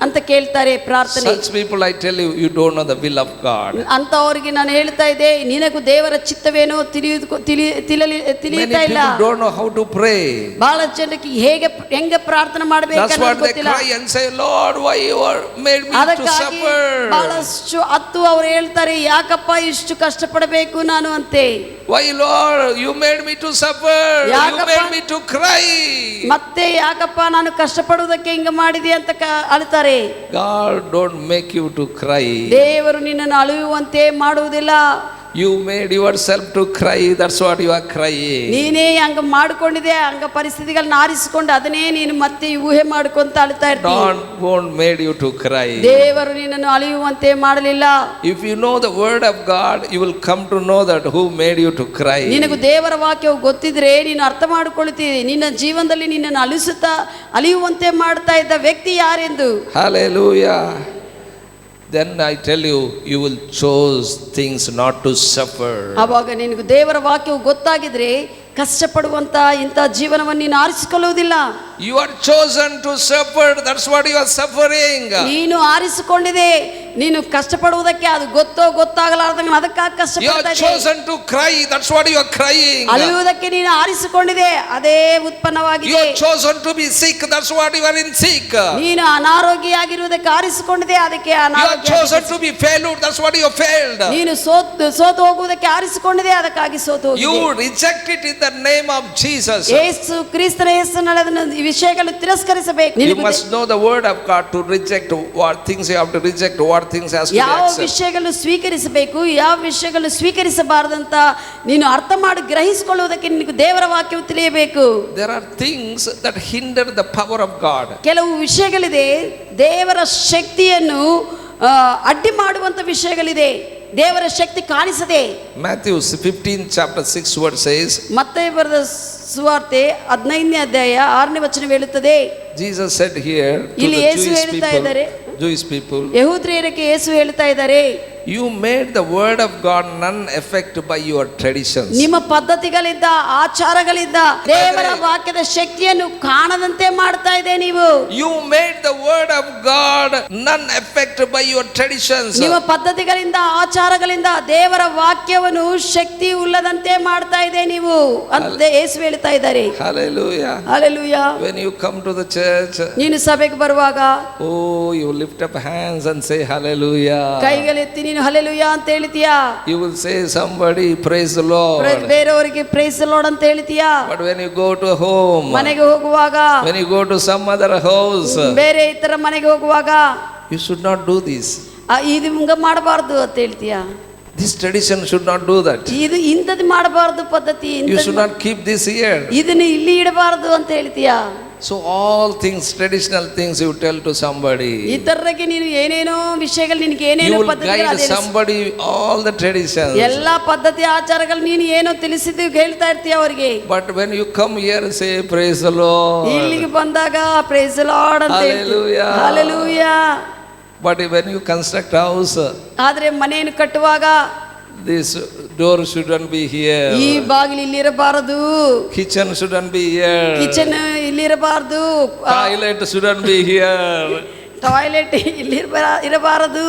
Speaker 2: ಅಂತ ಕೇಳ್ತಾರೆ ಪ್ರಾರ್ಥನೆ.
Speaker 1: Such people, I tell you, you don't know the will of God.
Speaker 2: ಅಂತವರಿಗೆ ನಾನು ಹೇಳ್ತಾ ಇದ್ದೆ, ನಿನಗೂ ದೇವರ ಚಿತ್ತವೇನೋ ತಿಳಿಯುತ್ತಾ ಇಲ್ಲ.
Speaker 1: Many people don't know how to pray.
Speaker 2: ಬಹಳ ಜನಕ್ಕೆ ಹೆಂಗೆ ಪ್ರಾರ್ಥನೆ ಮಾಡಬೇಕು
Speaker 1: That's what they cry and say, Lord, why you made me to suffer?
Speaker 2: ಬಹಳಷ್ಟು ಹತ್ತು ಅವ್ರು ಹೇಳ್ತಾರೆ, ಯಾಕಪ್ಪ ಇಷ್ಟು ಕಷ್ಟಪಡಬೇಕು ನಾನು ಅಂತೆ.
Speaker 1: Why Lord, you made me to suffer? You made me to cry.
Speaker 2: ಮತ್ತೆ ಯಾಕಪ್ಪ ನಾನು ಕಷ್ಟಪಡುವುದಕ್ಕೆ ಹಿಂಗ ಮಾಡಿದೆ ಅಂತ ಅಳ್ತಾರೆ.
Speaker 1: God don't make you to cry.
Speaker 2: ದೇವರು ನಿನ್ನನ್ನು ಅಳುವಂತೆ ಮಾಡುವುದಿಲ್ಲ.
Speaker 1: You made yourself to cry, that's what you are crying.
Speaker 2: ನೀನೇ ಹಂಗ ಮಾಡಿಕೊಂಡಿದೆ, ಹಂಗ ಪರಿಸ್ಥಿತಿಗಳನ್ನ ಆರಿಸಿಕೊಂಡು ಅದನ್ನೇ ನೀನು ಮತ್ತೆ ಊಹೆ ಮಾಡ್ಕೊಂತ ಅಳ್ತಾ ಇರ್ತೀಯ.
Speaker 1: God won't made you to cry.
Speaker 2: ದೇವರು ನಿನ್ನನ್ನು ಅಳುವಂತೆ ಮಾಡಲಿಲ್ಲ.
Speaker 1: If you know the word of God, you will come to know that who made you to cry.
Speaker 2: ನಿನಗೆ ದೇವರ ವಾಕ್ಯವು ಗೊತ್ತಿದ್ರೆ ನೀನು ಅರ್ಥ ಮಾಡಿಕೊಳ್ಳುತ್ತೀರಿ, ನಿನ್ನ ಜೀವನದಲ್ಲಿ ನಿನ್ನನ್ನು ಅಳಿಯುವಂತೆ ಮಾಡ್ತಾ ಇದ್ದ ವ್ಯಕ್ತಿ ಯಾರೆಂದು.
Speaker 1: Hallelujah. Then I tell you, you will choose things not to suffer.
Speaker 2: ಆವಾಗ ನಿನಗೆ ದೇವರ ವಾಕ್ಯವು ಗೊತ್ತಾಗಿದ್ರೆ ಕಷ್ಟಪಡುವಂತ ಇಂಥ ಜೀವನವನ್ನು ನೀನು ಆರಿಸಿಕೊಳ್ಳುವುದಿಲ್ಲ.
Speaker 1: You are chosen to suffer, that's what you are suffering.
Speaker 2: ನೀನು ಆರಿಸಿಕೊಂಡಿದೆ, ನೀನು ಕಷ್ಟಪಡುವುದಕ್ಕೆ, ಅದು ಗೊತ್ತಾಗಲಾರ್ದಂಗೆ ಅದಕ್ಕಾಗಿ ಕಷ್ಟಪಡ್ತಾ ಇದ್ದೀಯ.
Speaker 1: You are chosen to cry, that's what you are crying.
Speaker 2: ಅಳುವುದಕ್ಕೆ ನೀನು ಆರಿಸಿಕೊಂಡಿದೆ, ಅದೇ ಉತ್ಪನ್ನವಾಗಿದೆ.
Speaker 1: You are chosen to be sick, that's what you are in sick.
Speaker 2: ನೀನು ಅನಾರೋಗ್ಯವಾಗಿರುವುದಕ್ಕೆ ಆರಿಸಿಕೊಂಡಿದೆ, ಅದಕ್ಕೆ
Speaker 1: You are chosen to be failed, that's what you have failed.
Speaker 2: ನೀನು ಸೋತು ಹೋಗುವುದಕ್ಕೆ ಆರಿಸಿಕೊಂಡಿದೆ, ಅದಕ್ಕಾಗಿ ಸೋತು ಹೋಗಿದೆ.
Speaker 1: You reject it in the name of Jesus.
Speaker 2: ಯೇಸು ಕ್ರಿಸ್ತನ ಹೆಸರಿನಲ್ಲಿ ಅದನ್ನು ಈ ವಿಷಯಗಳನ್ನು ತಿರಸ್ಕರಿಸಬೇಕು.
Speaker 1: You must know the word of God to reject what things you have to reject, what things has to be
Speaker 2: ಯಾವ
Speaker 1: accepted.
Speaker 2: ವಿಷಯಗಳನ್ನು ಸ್ವೀಕರಿಸಬೇಕು, ಯಾವ ವಿಷಯಗಳನ್ನು ಸ್ವೀಕರಿಸಬಾರದಂತ ನೀನು ಅರ್ಥ ಮಾಡಿ ಗ್ರಹಿಸಿಕೊಳ್ಳುವುದಕ್ಕೆ ನಿನಗೆ ದೇವರ ವಾಕ್ಯವು ತಿಳಿಯಬೇಕು.
Speaker 1: There are things that hinder the power of God.
Speaker 2: ಕೆಲವು ವಿಷಯಗಳಿದೆ, ದೇವರ ಶಕ್ತಿಯನ್ನು ಅಡ್ಡಿ ಮಾಡುವಂತ ವಿಷಯಗಳಿದೆ, ದೇವರ ಶಕ್ತಿ ಕಾಣಿಸದೆ.
Speaker 1: Matthew 15 chapter 6 word says,
Speaker 2: ಮತ್ತಾಯ ಬರೆದ ಸುವಾರ್ತೆ 15ನೇ ಅಧ್ಯಾಯ 6ನೇ ವಚನ ಹೇಳುತ್ತದೆ.
Speaker 1: Jesus said here to
Speaker 2: ಇಲ್ಲಿ
Speaker 1: the
Speaker 2: ಯೇಸು ಹೇಳ್ತಾ ಇದ್ದಾರೆ,
Speaker 1: Jewish people,
Speaker 2: ಯಹೂದ್ಯರಿಗೆ ಯೇಸು ಹೇಳ್ತಾ ಇದ್ದಾರೆ,
Speaker 1: You made the word of God none effect by your traditions.
Speaker 2: ನಿಮ್ಮ ಪದ್ಧತಿಗಳಿಂದ ಆಚಾರಗಳಿಂದ ದೇವರ ವಾಕ್ಯದ ಶಕ್ತಿಯನ್ನು ಕಾಣದಂತೆ ಮಾಡ್ತಾ ಇದೆ ನೀವು.
Speaker 1: You made the word of God none effect by your traditions.
Speaker 2: ನಿಮ್ಮ ಪದ್ಧತಿಗಳಿಂದ ಆಚಾರಗಳಿಂದ ದೇವರ ವಾಕ್ಯವನ್ನು ಶಕ್ತಿ ಉಳ್ಳದಂತೆ ಮಾಡ್ತಾ ಇದೆ ನೀವು ಅಂತ ಯೇಸು ಹೇಳ್ತಾ ಇದ್ದಾರೆ.
Speaker 1: Hallelujah.
Speaker 2: Hallelujah.
Speaker 1: When you come to the church,
Speaker 2: ನೀನು ಸಭೆಗೆ ಬರುವಾಗ
Speaker 1: oh, you lift up hands and say hallelujah.
Speaker 2: ಕೈಗಳೆತ್ತಿ ನೀನು ಹಲ್ಲೆಲೂಯಾ ಅಂತ ಹೇಳ್ತೀಯಾ.
Speaker 1: You will say somebody praise the Lord.
Speaker 2: ಬೇರೆಯವರಿಗೆ ಪ್ರೈಸ್ ದಿ ಲಾರ್ಡ್ ಅಂತ ಹೇಳ್ತೀಯಾ.
Speaker 1: But when you go to home,
Speaker 2: ಮನೆಗೆ ಹೋಗುವಾಗ,
Speaker 1: when you go to some other house,
Speaker 2: ಬೇರೆ ಇತರ ಮನೆಗೆ ಹೋಗುವಾಗ
Speaker 1: you should not do this.
Speaker 2: ಇದು ಹಿಂಗ ಮಾಡಬಾರ್ದು ಅಂತ ಹೇಳ್ತೀಯಾ.
Speaker 1: This tradition should not do that.
Speaker 2: ಇದು ಇಂಥದ್ದು ಮಾಡಬಾರ್ದು ಪದ್ಧತಿ,
Speaker 1: You should not keep this here.
Speaker 2: ಇದನ್ನ ಇಲ್ಲಿ ಇಡಬಾರ್ದು ಅಂತ ಹೇಳ್ತೀಯಾ.
Speaker 1: So all things, traditional things you tell to somebody.
Speaker 2: ಇತರರಿಗೆ ನೀನು ಏನೇನೋ ವಿಷಯಗಳು ನಿನಗೆ
Speaker 1: You
Speaker 2: ಏನೇನೋ
Speaker 1: will
Speaker 2: ಪದ್ಧತಿಗಳು
Speaker 1: guide somebody all the traditions.
Speaker 2: ಎಲ್ಲಾ ಪದ್ಧತಿ ಆಚಾರಗಳು ನೀನು ಏನೋ ತಿಳಿಸಿದ್ದು ಹೇಳ್ತಾ ಇರ್ತೀಯ ಅವರಿಗೆ.
Speaker 1: But when you come here and say praise the Lord,
Speaker 2: ಇಲ್ಲಿಗೆ ಬಂದಾಗ ಪ್ರೈಸ್ ದಿ ಲಾರ್ಡ್ ಅಂತ ಹೇಳ್ತೀಯ.
Speaker 1: Hallelujah.
Speaker 2: Hallelujah.
Speaker 1: but when you construct house,
Speaker 2: ಆದ್ರೆ ಮನೆಯನ್ನು ಕಟ್ಟುವಾಗ
Speaker 1: this door shouldn't be here.
Speaker 2: ಈ ಬಾಗಿಲು ಇಲ್ಲಿರಬಾರದು,
Speaker 1: Kitchen shouldn't be here.
Speaker 2: Kitchen ಇಲ್ಲಿರಬಾರದು,
Speaker 1: Toilet shouldn't be here.
Speaker 2: Toilet ಇರಬಾರದು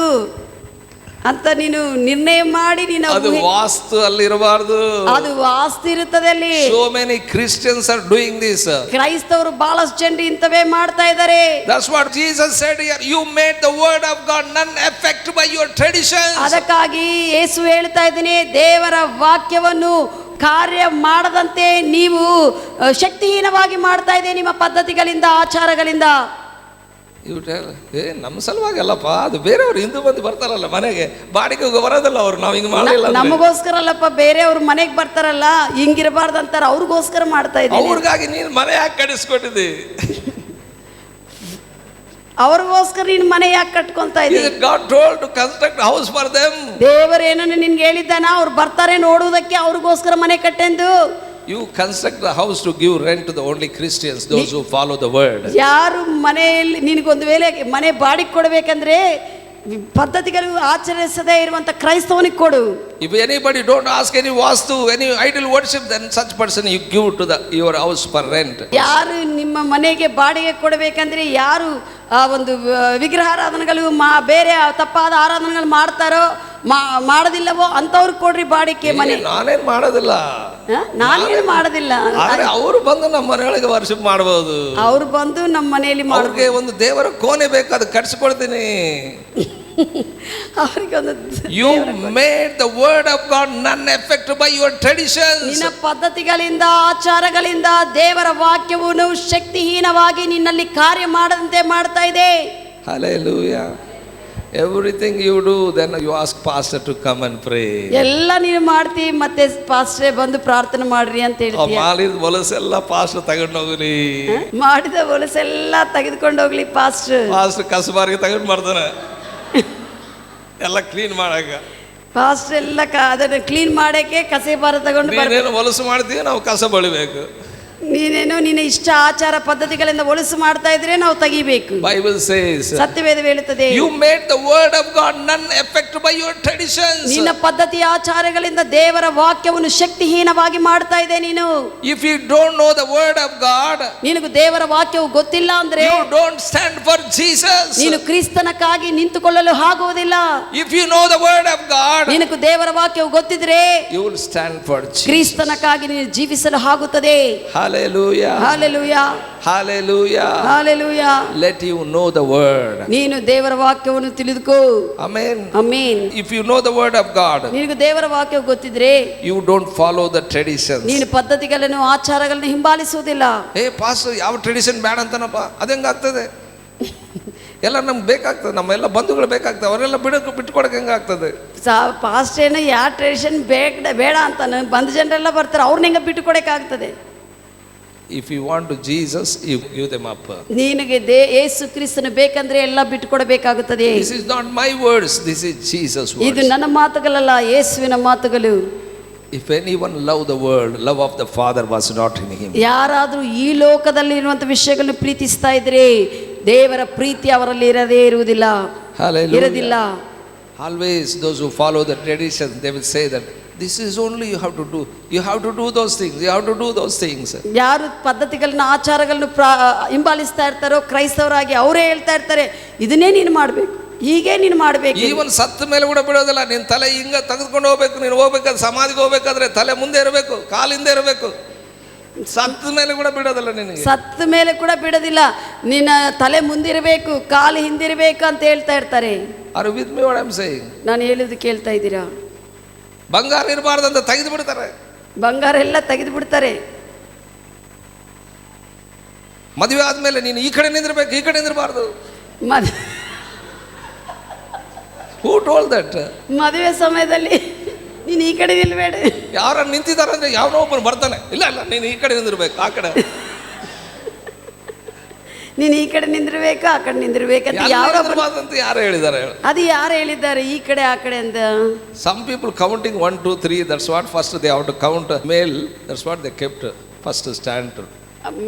Speaker 2: ಅಂತ ನೀನು ನಿರ್ಣಯ ಮಾಡಿ ನೀನು
Speaker 1: ಅದು ವಾಸ್ತು ಅಲ್ಲಿ ಇರಬಾರದು.
Speaker 2: ಅದು ವಾಸ್ತು ಇರುತ್ತದೆ ಅಲ್ಲಿ.
Speaker 1: So many Christians are doing this.
Speaker 2: ಕ್ರೈಸ್ತವರು ಬಹಳಷ್ಟು ಜನರು ಇಂತವೇ ಮಾಡ್ತಾ ಇದ್ದಾರೆ.
Speaker 1: That's what Jesus said here. You made the word of God none effect by your traditions.
Speaker 2: ಅದಕ್ಕಾಗಿ ಯೇಸು ಹೇಳ್ತಾ ಇದ್ದಾನೆ, ದೇವರ ವಾಕ್ಯವನ್ನು ಕಾರ್ಯ ಮಾಡದಂತೆ ನೀವು ಶಕ್ತಿಹೀನವಾಗಿ ಮಾಡ್ತಾ ಇದೆ ನಿಮ್ಮ ಪದ್ಧತಿಗಳಿಂದ ಆಚಾರಗಳಿಂದ.
Speaker 1: You tell, ನಮ್ಮ ಸಲುವಾಗಿ ಅಲ್ಲಪ್ಪ, ಅದು ಬೇರೆಯವರು ಹಿಂದೂ ಮಂದಿ ಬರ್ತಾರಲ್ಲ ಮನೆಗೆ, ಬಾಡಿಗೆ ಬರೋದಲ್ಲ ಅವ್ರು, ನಾವು ಹಿಂಗೆ ಮಾಡಲಿಲ್ಲ.
Speaker 2: ನಮಗೋಸ್ಕರ ಅಲ್ಲಪ್ಪ, ಬೇರೆಯವ್ರು ಮನೆಗೆ ಬರ್ತಾರಲ್ಲ ಹಿಂಗಿರಬಾರ್ದು ಅಂತಾರ, ಅವ್ರಿಗೋಸ್ಕರ ಮಾಡ್ತಾ ಇದ್ದೀನಿ.
Speaker 1: ಅವ್ರಿಗಾಗಿ ನೀನು ಮನೆ ಯಾಕೆ ಕಟ್ಟಿಸ್ಕೊಟ್ಟಿದ್ದಿ?
Speaker 2: ಅವ್ರಿಗೋಸ್ಕರ ನೀನು ಮನೆ ಯಾಕೆ ಕಟ್ಕೊಂತ ಇದ್ದೀನಿ?
Speaker 1: God told to construct a house for them.
Speaker 2: ದೇವರೇನನ್ನು ನಿನ್ಗೆ ಹೇಳಿದ್ದಾನ, ಅವ್ರು ಬರ್ತಾರೆ ನೋಡುವುದಕ್ಕೆ, ಅವ್ರಿಗೋಸ್ಕರ ಮನೆ ಕಟ್ಟೆಂದು.
Speaker 1: You construct the house to give rent to the only Christians, those who follow the word.
Speaker 2: ಯಾರು ಮನೆಯಲ್ಲಿ ನಿನಗೊಂದು ವೇಳೆ ಮನೆ ಬಾಡಿಗೆ ಕೊಡಬೇಕಂದ್ರೆ ಪದ್ಧತಿಗಳು ಆಚರಿಸದೇ ಇರುವಂತ ಕ್ರೈಸ್ತವನಿಗೆ ಕೊಡು.
Speaker 1: If anybody don't ask any vastu, any idol worship, then such person you give to your house for rent.
Speaker 2: ಯಾರು ನಿಮ್ಮ ಮನೆಗೆ ಬಾಡಿಗೆ ಕೊಡಬೇಕಂದ್ರೆ, ಯಾರು ಆ ಒಂದು ವಿಗ್ರಹಾರಾಧನೆಗಳು ಬೇರೆ ತಪ್ಪಾದ ಆರಾಧನೆಗಳು ಮಾಡ್ತಾರೋ ಮಾಡೋದಿಲ್ಲವೋ ಅಂತವ್ರು ಕೊಡ್ರಿ ಬಾಡಿಗೆ ಮನೆ.
Speaker 1: ನಾನೇನ್ ಮಾಡೋದಿಲ್ಲ,
Speaker 2: ನಾನೇನು ಮಾಡೋದಿಲ್ಲ.
Speaker 1: ಆದ್ರೆ ಅವರು ಬಂದು ನಮ್ಮ ಮನೆಯೊಳಗೆ ವರ್ಷಿಪ್ ಮಾಡಬಹುದು.
Speaker 2: ಅವ್ರು ಬಂದು ನಮ್ಮ ಮನೆಯಲ್ಲಿ
Speaker 1: ಅವ್ರಿಗೆ ಒಂದು ದೇವರ ಕೋಣೆ ಬೇಕು, ಅದು ಕಟ್ಸಿಕೊಡ್ತೀನಿ.
Speaker 2: ಅವರಿಗೆ ಒಂದು
Speaker 1: You made the word of God none effect by your traditions.
Speaker 2: ನಿನ್ನ ಪದ್ಧತಿಗಳಿಂದ ಆಚಾರಗಳಿಂದ ದೇವರ ವಾಕ್ಯವನ್ನು ಶಕ್ತಿಹೀನವಾಗಿ ನಿನ್ನಲ್ಲಿ ಕಾರ್ಯ ಮಾಡದಂತೆ ಮಾಡ್ತಾ ಇದೆ.
Speaker 1: Hallelujah. Everything you do, then you ask pastor to come and pray.
Speaker 2: ಎಲ್ಲ ನೀನು ಮಾಡ್ತಿ, ಮತ್ತೆ ಪಾಸ್ಟ್ರೇ ಬಂದು ಪ್ರಾರ್ಥನೆ ಮಾಡ್ರಿ ಅಂತ ಹೇಳ್ತೀಯ.
Speaker 1: ಮಾಡಿದ ಹೊಲಸೆಲ್ಲ ಪಾಸ್ಟರ್ ತಗೊಂಡು ಹೋಗ್ಲಿ,
Speaker 2: ಮಾಡಿದ ಹೊಲಸೆಲ್ಲ ತೆಗೆದುಕೊಂಡು ಹೋಗ್ಲಿ ಪಾಸ್ಟರ್.
Speaker 1: ಪಾಸ್ಟರ್ ಕಸಬಾರಿಗೆ ತಗೊಂಡು ಮಾಡ್ತಾನೆ ಎಲ್ಲ ಕ್ಲೀನ್ ಮಾಡಾಕ.
Speaker 2: ಪಾಸ್ಟರ್ ಎಲ್ಲ ಅದನ್ನ ಕ್ಲೀನ್ ಮಾಡಕ್ಕೆ ಕಸೆ ಬಾರ ತಗೊಂಡು
Speaker 1: ನೀನೇನು ಹೊಲಸು ಮಾಡ್ತೀವಿ, ನಾವು ಕಸ ಬಳಿಬೇಕು.
Speaker 2: ನೀನೇನೋ ನಿನ್ನ ಇಷ್ಟ ಆಚಾರ ಪದ್ಧತಿಗಳಿಂದ ಹೊಲಸು ಮಾಡ್ತಾ ಇದ್ರೆ ನಾವು ತೆಗಿಬೇಕು.
Speaker 1: Bible says,
Speaker 2: ಸತ್ಯವೇದ ಹೇಳುತ್ತದೆ,
Speaker 1: you made the word of God none effect by your traditions.
Speaker 2: ನಿನ್ನ ಪದ್ಧತಿ ಆಚಾರಗಳಿಂದ ದೇವರ ವಾಕ್ಯವನ್ನು ಶಕ್ತಿಹೀನವಾಗಿ ಮಾಡ್ತಾ ಇದೆ ನೀನು.
Speaker 1: If you don't know the word of God,
Speaker 2: ನಿನಗೆ ದೇವರ ವಾಕ್ಯವು ಗೊತ್ತಿಲ್ಲ ಅಂದ್ರೆ
Speaker 1: you don't stand for Jesus.
Speaker 2: ನೀನು ಕ್ರಿಸ್ತನಕ್ಕಾಗಿ ನಿಂತುಕೊಳ್ಳಲು ಆಗುವುದಿಲ್ಲ.
Speaker 1: If you know the word of God,
Speaker 2: ನಿನಗೆ ದೇವರ ವಾಕ್ಯವು ಗೊತ್ತಿದ್ರೆ
Speaker 1: you will stand for Jesus.
Speaker 2: ಕ್ರಿಸ್ತನಕ್ಕಾಗಿ ನೀನು ಜೀವಿಸಲು ಆಗುತ್ತದೆ.
Speaker 1: Hallelujah.
Speaker 2: Hallelujah.
Speaker 1: Hallelujah.
Speaker 2: Hallelujah.
Speaker 1: Let you know the word.
Speaker 2: ನೀನು ದೇವರ ವಾಕ್ಯವನ್ನು ತಿಳಿದುಕೋ.
Speaker 1: Amen.
Speaker 2: Amen.
Speaker 1: If you know the word of God,
Speaker 2: ನಿನಗೆ ದೇವರ ವಾಕ್ಯವು ಗೊತ್ತಿದ್ರೆ
Speaker 1: you don't follow the traditions.
Speaker 2: ನೀನು ಪದ್ಧತಿಗಳನ್ನು ಆಚಾರಗಳನ್ನು ಹಿಂಬಾಲಿಸುವುದಿಲ್ಲ.
Speaker 1: ಪಾಸ್ಟರ್ ಯಾವ ಟ್ರೆಡಿಷನ್ ಬೇಡ ಅಂತಾನಪ್ಪ, ಅದಂಗಾಗ್ತದೆ. ಎಲ್ಲ ನಮ್ಗೆ ಬೇಕಾಗ್ತದೆ, ನಮ್ಮೆಲ್ಲ ಬಂಧುಗಳು ಬೇಕಾಗ್ತದೆ, ಅವರೆಲ್ಲ ಬಿಟ್ಕೊಡಕ್ಕೆ ಹೆಂಗಾಗ್ತದೆ?
Speaker 2: ಪಾಸ್ಟೇನ ಯಾವ ಟ್ರೆಡಿಷನ್ ಬೇಡ ಅಂತಾನೆ ಬಂದ ಜನರೆಲ್ಲ ಬರ್ತಾರೆ, ಅವ್ರನ್ನ ಹೆಂಗ ಬಿಟ್ಟು ಕೊಡಕ್ಕಾಗ್ತದೆ?
Speaker 1: If you want to Jesus, you give them up.
Speaker 2: ನಿನಗೆ ಯೇಸು ಕ್ರಿಸ್ತನ ಬೇಕಂದ್ರೆ ಎಲ್ಲ ಬಿಟ್ಟು ಕೊಡಬೇಕಾಗುತ್ತದೆ.
Speaker 1: This is not my words, this is Jesus' words.
Speaker 2: ಇದು ನನ್ನ ಮಾತುಗಳಲ್ಲ, ಯೇಸುವಿನ ಮಾತುಗಳು.
Speaker 1: If anyone love the world, love of the Father was not in him.
Speaker 2: ಯಾರಾದರೂ ಈ ಲೋಕದಲ್ಲಿ ಇರುವಂತ ವಿಷಯಗಳನ್ನು ಪ್ರೀತಿಸ್ತಾ ಇದ್ರೆ ದೇವರ ಪ್ರೀತಿ ಅವರಲ್ಲಿ ಇರುವುದಿಲ್ಲ.
Speaker 1: Hallelujah.
Speaker 2: ಇರೋದಿಲ್ಲ.
Speaker 1: Always those who follow the traditions, they will say that this is only you have to do. You have to do those things. You have to do those things.
Speaker 2: ಯಾರು ಪದ್ಧತಿಗಳನ್ನ ಆಚಾರಗಳನ್ನು ಹಿಂಬಾಲಿಸ್ತಾ ಇರ್ತಾರೋ ಕ್ರೈಸ್ತವರಾಗಿ ಅವರೇ ಹೇಳ್ತಾ ಇರ್ತಾರೆ ಇದನ್ನೇ ನೀನು ಮಾಡಬೇಕು, ಹೀಗೆ ನೀನು ಮಾಡಬೇಕು.
Speaker 1: ಈವನ್ ಸತ್ತ ಮೇಲೆ ಕೂಡ ಬಿಡೋದಿಲ್ಲ. ನಿನ್ನ ತಲೆ ಹಿಂಗ ತೆಗೆದುಕೊಂಡು ಹೋಗ್ಬೇಕು. ನೀನು ಹೋಗ್ಬೇಕಾದ್ರೆ ಸಮಾಧಿಗೆ ಹೋಗ್ಬೇಕಾದ್ರೆ ತಲೆ ಮುಂದೆ ಇರಬೇಕು, ಕಾಲಿಂದ ಇರಬೇಕು. ಸತ್ತ ಮೇಲೆ ಕೂಡ ಬಿಡೋದಿಲ್ಲ ನಿನಗೆ.
Speaker 2: ಸತ್ತ ಮೇಲೆ ಕೂಡ ಬಿಡೋದಿಲ್ಲ. ನಿನ್ನ ತಲೆ ಮುಂದಿರಬೇಕು, ಕಾಲು ಹಿಂದಿರಬೇಕು ಅಂತ ಹೇಳ್ತಾ ಇರ್ತಾರೆ.
Speaker 1: Are you with me what I'm saying?
Speaker 2: ನಾನು ಹೇಳಿದ್ದು ಕೇಳ್ತಾ ಇದ್ದೀರಾ?
Speaker 1: ಬಂಗಾರ ಇರಬಾರ್ದು ಅಂತ ತೆಗೆದು ಬಿಡ್ತಾರೆ.
Speaker 2: ಬಂಗಾರ ಎಲ್ಲ ತೆಗೆದು ಬಿಡ್ತಾರೆ.
Speaker 1: ಮದುವೆ ಆದ್ಮೇಲೆ ನೀನು ಈ ಕಡೆ ನಿಂದಿರ್ಬೇಕು, ಈ ಕಡೆ ನಿಂದಿರಬಾರ್ದು. Who told that?
Speaker 2: ಮದುವೆ ಸಮಯದಲ್ಲಿ ನೀನು ಈ ಕಡೆ ನಿಲ್ಬೇಡ.
Speaker 1: ಯಾರ ನಿಂತಿದ್ದಾರೆ ಅಂದ್ರೆ ಯಾವನೋ ಒಬ್ಬನು ಬರ್ತಾನೆ, ಇಲ್ಲ ಇಲ್ಲ ನೀನು ಈ ಕಡೆ ನಿಂದಿರ್ಬೇಕು, ಆ ಕಡೆ
Speaker 2: ನೀನು ಈ ಕಡೆ ನಿಂದಿರ್ಬೇಕು, ಆ ಕಡೆ ನಿಂದಿರ್ಬೇಕಂತ
Speaker 1: ಯಾರು ಹೇಳಿದ್ದಾರೆ?
Speaker 2: ಅದು ಯಾರು ಹೇಳಿದ್ದಾರೆ ಈ ಕಡೆ ಆ ಕಡೆ ಅಂತ?
Speaker 1: Some people counting 1 2 3, that's what first they have to count male, that's what they kept first stand.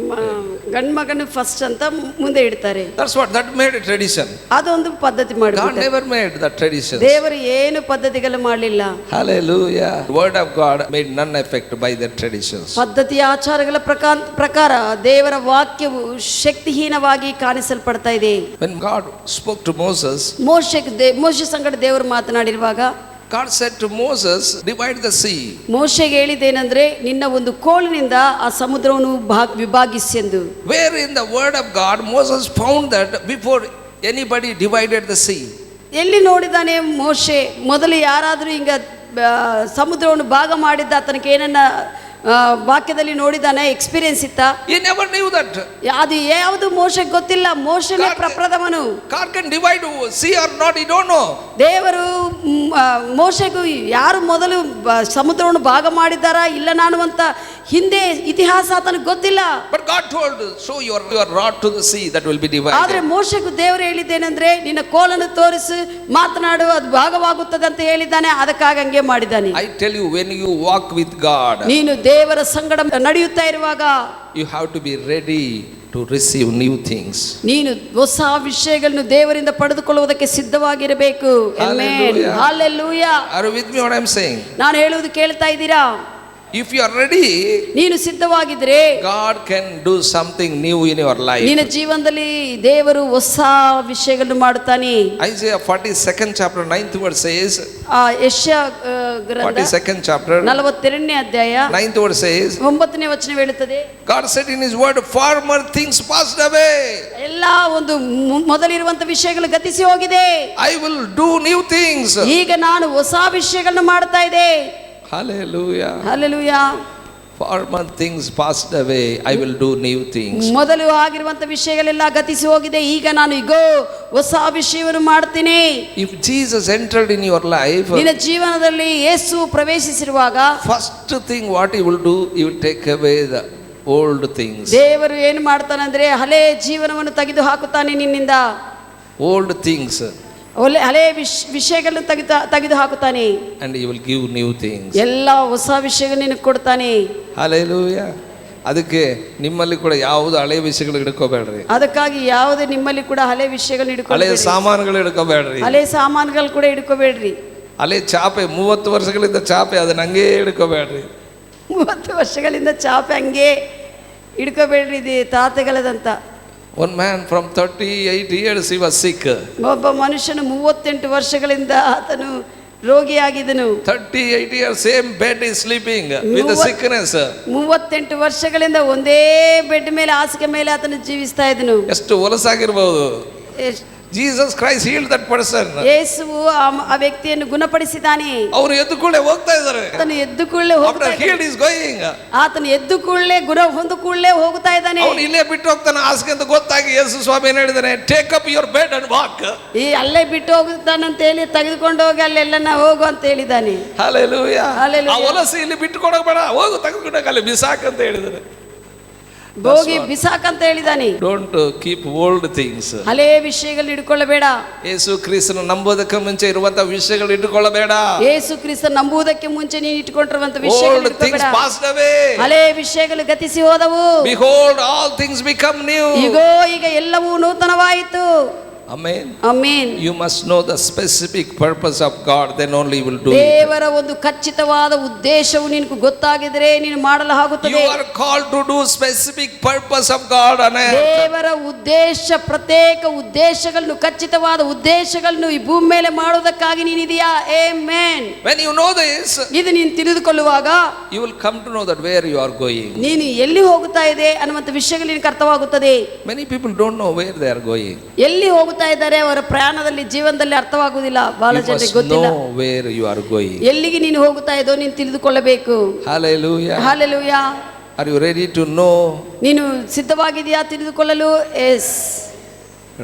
Speaker 2: ಗಂಡು ಮಗನ ಫಸ್ಟ್ ಅಂತ ಮುಂದೆ ಇಡ್ತಾರೆ.
Speaker 1: That's what that made a tradition.
Speaker 2: ಅದೊಂದು ಪದ್ಧತಿ ಮಾಡಿ.
Speaker 1: God never made that tradition.
Speaker 2: ದೇವರು ಏನು ಪದ್ಧತಿಗಳು ಮಾಡಲಿಲ್ಲ.
Speaker 1: Hallelujah. Word of God made none effect by their traditions.
Speaker 2: ಪದ್ಧತಿ ಆಚಾರಗಳ ಪ್ರಕಾರ ದೇವರ ವಾಕ್ಯವು ಶಕ್ತಿಹೀನವಾಗಿ ಕಾಣಿಸಲ್ಪಡ್ತಾ ಇದೆ.
Speaker 1: When God spoke to Moses,
Speaker 2: ಮೋಶೆ ಸಂಗಡ ದೇವರು ಮಾತನಾಡಿರುವಾಗ
Speaker 1: God said to Moses, divide the sea.
Speaker 2: ಮೋಶೆಗೆ ಹೇಳಿದ್ದೇನೆಂದ್ರೆ ನಿನ್ನ ಒಂದು ಕೋಲಿನಿಂದ ಆ ಸಮುದ್ರವನ್ನು ವಿಭಾಗಿಸಿ ಎಂದು.
Speaker 1: Where in the word of God Moses found that before anybody divided the sea?
Speaker 2: ಎಲ್ಲಿ ನೋಡಿದಾನೆ ಮೋಶೆ ಮೊದಲು ಯಾರಾದರೂ ಹಿಂಗ ಸಮುದ್ರವನ್ನು ಭಾಗ ಮಾಡಿದ್ದ ಆತನಿಗೆ ಏನನ್ನ ವಾಕ್ಯದಲ್ಲಿ ನೋಡಿದಾನೆ, ಎಕ್ಸ್ಪೀರಿಯನ್ಸ್ ಇತ್ತ?
Speaker 1: He never knew that.
Speaker 2: ಅದು ಯಾವುದು ಮೋಶೆಗೆ ಗೊತ್ತಿಲ್ಲ. ಮೋಶೆನೇ ಪ್ರಪ್ರಥಮನು.
Speaker 1: God can divide sea or not, he don't know.
Speaker 2: ದೇವರು ಮೋಶೆಗೂ ಯಾರು ಮೊದಲು ಸಮುದ್ರವನ್ನು ಭಾಗ ಮಾಡಿದ್ದಾರಾ ಇಲ್ಲ ನಾನುವಂತ ಹಿಂದೆ ಇತಿಹಾಸ ಆತನಿಗೆ ಗೊತ್ತಿಲ್ಲ.
Speaker 1: But God told, show your rod to the sea, that will be divided.
Speaker 2: ಆದ್ರೆ ಮೋಶೆಗೂ ದೇವರು ಹೇಳಿದ್ದೇನೆಂದ್ರೆ ನಿನ್ನ ಕೋಲನ್ನು ತೋರಿಸು, ಮಾತನಾಡು, ಅದು ಭಾಗವಾಗುತ್ತದೆ ಅಂತ ಹೇಳಿದ್ದಾನೆ. ಅದಕ್ಕಾಗಿ ಹಂಗೆ ಮಾಡಿದ್ದಾನೆ.
Speaker 1: I tell you, when you walk with God,
Speaker 2: ನೀನು ದೇವರ ಸಂಗಡ ನಡೆಯುತ್ತಾ ಇರುವಾಗ
Speaker 1: you have to be ready to receive new things.
Speaker 2: ನೀನು ಹೊಸ ವಿಷಯಗಳನ್ನು ದೇವರಿಂದ ಪಡೆದುಕೊಳ್ಳುವುದಕ್ಕೆ ಸಿದ್ಧವಾಗಿರಬೇಕು. Amen. Hallelujah.
Speaker 1: Are you with me what I'm saying?
Speaker 2: ನಾನು ಹೇಳುವುದು ಕೇಳ್ತಾ ಇದ್ದೀರಾ?
Speaker 1: If you are ready,
Speaker 2: ನೀನು ಸಿದ್ಧವಾಗಿದ್ರೆ
Speaker 1: God can do something new in your life.
Speaker 2: ನಿನ್ನ ಜೀವನದಲ್ಲಿ ದೇವರು ಹೊಸ ವಿಷಯಗಳನ್ನು ಮಾಡುತ್ತಾನೆ.
Speaker 1: Isaiah 42nd chapter 9th verse says,
Speaker 2: ಯೆಶಯ ಗ್ರಂಥ
Speaker 1: 42nd chapter
Speaker 2: 42ನೇ ಅಧ್ಯಾಯ
Speaker 1: 9th verse says,
Speaker 2: 9ನೇ ವಚನ ಹೇಳುತ್ತದೆ,
Speaker 1: God said in his word, former things passed away.
Speaker 2: ಎಲ್ಲ ಒಂದು ಮೊದಲಿರುವಂತ ವಿಷಯಗಳು ಗತಿಸಿ ಹೋಗಿದೆ.
Speaker 1: I will do new things.
Speaker 2: ಈಗ ನಾನು ಹೊಸ ವಿಷಯಗಳನ್ನು ಮಾಡ್ತಾ ಇದೆ.
Speaker 1: Hallelujah.
Speaker 2: Hallelujah.
Speaker 1: Former things passed away, I will do new things.
Speaker 2: ಮೊದಲು ಆಗಿರುವಂತ ವಿಷಯಗಳೆಲ್ಲ ಗತಿಸಿ ಹೋಗಿದೆ, ಈಗ ನಾನು ಇಗೋ ಹೊಸ ವಿಷಯವನ್ನು ಮಾಡ್ತೀನಿ.
Speaker 1: If Jesus entered in your life,
Speaker 2: ನಿನ್ನ ಜೀವನದಲ್ಲಿ ಯೇಸು ಪ್ರವೇಶಿಸಿರುವಾಗ
Speaker 1: first thing what he will do, he will take away the old things.
Speaker 2: ದೇವರು ಏನು ಮಾಡ್ತಾನಂದ್ರೆ ಹಳೆ ಜೀವನವನ್ನು ತೆಗೆದು ಹಾಕುತ್ತಾನೆ ನಿನ್ನಿಂದ.
Speaker 1: Old things.
Speaker 2: ಹಳೆ ವಿಷಯಗಳನ್ನು ತೆಗೆದು ಹಾಕುತ್ತಾನೆ.
Speaker 1: And he will give new things.
Speaker 2: ಎಲ್ಲ ಹೊಸ ವಿಷಯಗಳನ್ನು ನಿನಗೆ ಕೊಡ್ತಾನೆ.
Speaker 1: Hallelujah. ಅದಕ್ಕೆ ನಿಮ್ಮಲ್ಲಿ ಕೂಡ ಯಾವುದು ಹಳೆ ವಿಷಯಗಳು ಹಿಡ್ಕೋಬೇಡ್ರಿ.
Speaker 2: ಅದಕ್ಕಾಗಿ ಯಾವುದೇ ನಿಮ್ಮಲ್ಲಿ ಕೂಡ ಹಳೆ ವಿಷಯಗಳನ್ನ ಹಿಡ್ಕೋಬೇಡ್ರಿ.
Speaker 1: ಹಳೆ ಸಾಮಾನುಗಳು ಹಿಡ್ಕೋಬೇಡ್ರಿ.
Speaker 2: ಹಳೆ ಸಾಮಾನುಗಳು ಕೂಡ ಹಿಡ್ಕೋಬೇಡ್ರಿ.
Speaker 1: ಹಳೆ ಚಾಪೆ 30 ವರ್ಷಗಳಿಂದ ಚಾಪೆ ಅದನ್ನ ಹಂಗೆ ಹಿಡ್ಕೋಬೇಡ್ರಿ.
Speaker 2: 30 ವರ್ಷಗಳಿಂದ ಚಾಪೆ ಹಂಗೆ ಹಿಡ್ಕೋಬೇಡ್ರಿ. ಇದು ತಾತೆಗಳದಂತ.
Speaker 1: One man from 38 years he was sick.
Speaker 2: ಒಬ್ಬ ಮನುಷ್ಯನು 38 ವರ್ಷಗಳಿಂದ ಆತನು ರೋಗಿಯಾಗಿದ್ದನು.
Speaker 1: 38 years same bed is sleeping with the sickness.
Speaker 2: 38 ವರ್ಷಗಳಿಂದ ಒಂದೇ ಬೆಡ್ ಮೇಲೆ ಹಾಸಿಗೆ ಮೇಲೆ ಆತನು ಜೀವಿಸ್ತಾ ಇದ್ದನು.
Speaker 1: ಎಷ್ಟು ಹೊಲಸಾಗಿರಬಹುದು. Jesus Christ healed that person.
Speaker 2: ಯೇಸುವು ಆ ವ್ಯಕ್ತಿಯನ್ನು ಗುಣಪಡಿಸಿದಾನೆ.
Speaker 1: ಅವರು ಎದ್ದುಕೊಳ್ಳೆ ಹೋಗ್ತಾ ಇದ್ದಾರೆ.
Speaker 2: ಆತನು ಎದ್ದುಕೊಳ್ಳೆ ಹೋಗ್ತಾ ಇದ್ದಾನೆ.
Speaker 1: Healed is going.
Speaker 2: ಆತನು ಎದ್ದುಕೊಳ್ಳೆ ಗುಣ ಹೊಂದಿಕೊಳ್ಳೆ ಹೋಗ್ತಾ ಇದ್ದಾನೆ.
Speaker 1: ಅವನು ಇಲ್ಲೇ ಬಿಟ್ಟು ಹೋಗ್ತಾನೆ ಹಾಸಿಗೆ ಅಂತ ಗೊತ್ತಾಗಿ ಯೇಸು ಸ್ವಾಮಿ ಏನು ಹೇಳಿದಾನೆ, take up your bed and walk.
Speaker 2: ಈ ಅಲ್ಲೇ ಬಿಟ್ಟು ಹೋಗುತ್ತಾನೆ ಅಂತ ಹೇಳಿ ತೆಗೆದುಕೊಂಡು ಹೋಗಿ ಅಲ್ಲೆಲ್ಲ ಹೋಗು ಅಂತ ಹೇಳಿದಾನೆ.
Speaker 1: Hallelujah.
Speaker 2: Hallelujah.
Speaker 1: ಆ ಹೊಲಸು ಇಲ್ಲಿ ಬಿಟ್ಟು ಕೊಡೋಕೆ ಬೇಡ, ಹೋಗು ತೆಗೆದುಕೊಂಡು ಅಲ್ಲಿ ಬಿಸಾಕ್ ಅಂತ ಹೇಳಿದಾನೆ.
Speaker 2: ಹೋಗಿ ಬಿಸಾಕ್ ಅಂತ ಹೇಳಿದಾನೆ.
Speaker 1: Don't keep old things.
Speaker 2: ಹಳೆ ವಿಷಯಗಳು ಇಟ್ಕೊಳ್ಳಬೇಡ.
Speaker 1: ಯೇಸು ಕ್ರಿಸ್ತನ ನಂಬುವುದಕ್ಕೆ ಮುಂಚೆ ಇರುವಂತ ವಿಷಯಗಳು ಇಟ್ಟುಕೊಳ್ಳಬೇಡ.
Speaker 2: ಯೇಸು ಕ್ರಿಸ್ತ ನಂಬುವುದಕ್ಕೆ ಮುಂಚೆ ನೀನು ಇಟ್ಟುಕೊಂಡಿರುವಂತ ವಿಷಯಗಳು ಇಟ್ಕೊಳ್ಳಬೇಡ.
Speaker 1: ಹಳೆ
Speaker 2: ವಿಷಯಗಳು ಗತಿಸಿ ಹೋದವು.
Speaker 1: Behold, all things become new.
Speaker 2: ಇಗೋ ಈಗ ಎಲ್ಲವೂ ನೂತನವಾಯಿತು.
Speaker 1: Amen.
Speaker 2: Amen.
Speaker 1: You must know the specific purpose of God, then only you will do it.
Speaker 2: ದೇವರ ಒಂದು ಖಚಿತವಾದ ಉದ್ದೇಶವು ನಿನಗೆ ಗೊತ್ತಾಗಿದ್ರೆ ನೀನು ಮಾಡಲು ಆಗುತ್ತದೆ.
Speaker 1: You are called to do specific purpose of God on earth.
Speaker 2: ದೇವರ ಉದ್ದೇಶ, ಪ್ರತ್ಯೇಕ ಉದ್ದೇಶಗಳನ್ನು, ಖಚಿತವಾದ ಉದ್ದೇಶಗಳನ್ನು ಈ ಭೂಮಿ ಮೇಲೆ ಮಾಡುವುದಕ್ಕಾಗಿ ನೀನಿದೆಯಾ? Amen.
Speaker 1: When you know this,
Speaker 2: ಇದು ನೀನು ತಿಳಿದುಕೊಳ್ಳುವಾಗ
Speaker 1: you will come to know that where you are going.
Speaker 2: ನೀನು ಎಲ್ಲಿ ಹೋಗುತ್ತಾ ಇದೆ ಅನ್ನುವಂಥ ವಿಷಯಗಳು ನಿನಗೆ ಅರ್ಥವಾಗುತ್ತದೆ.
Speaker 1: Many people don't know where they are going.
Speaker 2: ಎಲ್ಲಿ ಹೋಗುತ್ತಾ ಇದ್ದಾರೆ ಅವರ ಪ್ರಯಾಣದಲ್ಲಿ, ಜೀವನದಲ್ಲಿ ಅರ್ಥವಾಗುವುದಿಲ್ಲ. ಬಹಳ
Speaker 1: You
Speaker 2: ಜನರಿಗೆ
Speaker 1: must
Speaker 2: ಗೊತ್ತಿಲ್ಲ
Speaker 1: know where you are going.
Speaker 2: ಎಲ್ಲಿಗೆ ನೀನು ಹೋಗುತ್ತಾ ಇದ್ದೋ ನೀನು ತಿಳಿದುಕೊಳ್ಳಬೇಕು.
Speaker 1: Hallelujah.
Speaker 2: Hallelujah.
Speaker 1: Are you ready to know?
Speaker 2: ನೀನು ಸಿದ್ಧವಾಗಿದೆಯಾ ತಿಳಿದುಕೊಳ್ಳಲು? ಎಸ್.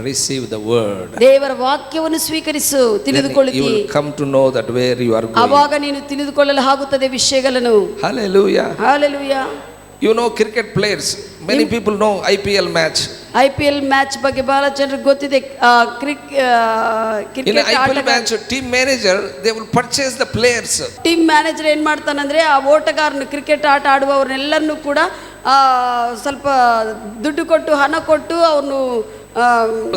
Speaker 1: Receive the word.
Speaker 2: ದೇವರ ವಾಕ್ಯವನ್ನು ಸ್ವೀಕರಿಸು,
Speaker 1: Then you
Speaker 2: ತಿಳಿದುಕೊಳ್ಳುತ್ತಿ.
Speaker 1: will come to know that where you are going.
Speaker 2: ಆವಾಗ ನೀನು ತಿಳಿದುಕೊಳ್ಳಲು ಆಗುತ್ತದೆ ವಿಷಯಗಳನ್ನು.
Speaker 1: Hallelujah.
Speaker 2: Hallelujah.
Speaker 1: You know cricket players. Many people know IPL match.
Speaker 2: IPL match ಬಗ್ಗೆ ಬಹಳ ಜನರಿಗೆ ಗೊತ್ತಿದೆ.
Speaker 1: In
Speaker 2: ಕ್ರಿಕೆಟ್
Speaker 1: an IPL
Speaker 2: ಆಟಗಾರ,
Speaker 1: match, team manager, they will purchase the players.
Speaker 2: Team manager ಏನ್ ಮಾಡ್ತಾನಂದ್ರೆ ಆ ಓಟಗಾರನು, ಕ್ರಿಕೆಟ್ ಆಟ ಆಡುವವರನ್ನೆಲ್ಲರನ್ನು ಕೂಡ ಸ್ವಲ್ಪ ದುಡ್ಡು ಕೊಟ್ಟು, ಹಣ ಕೊಟ್ಟು ಅವನು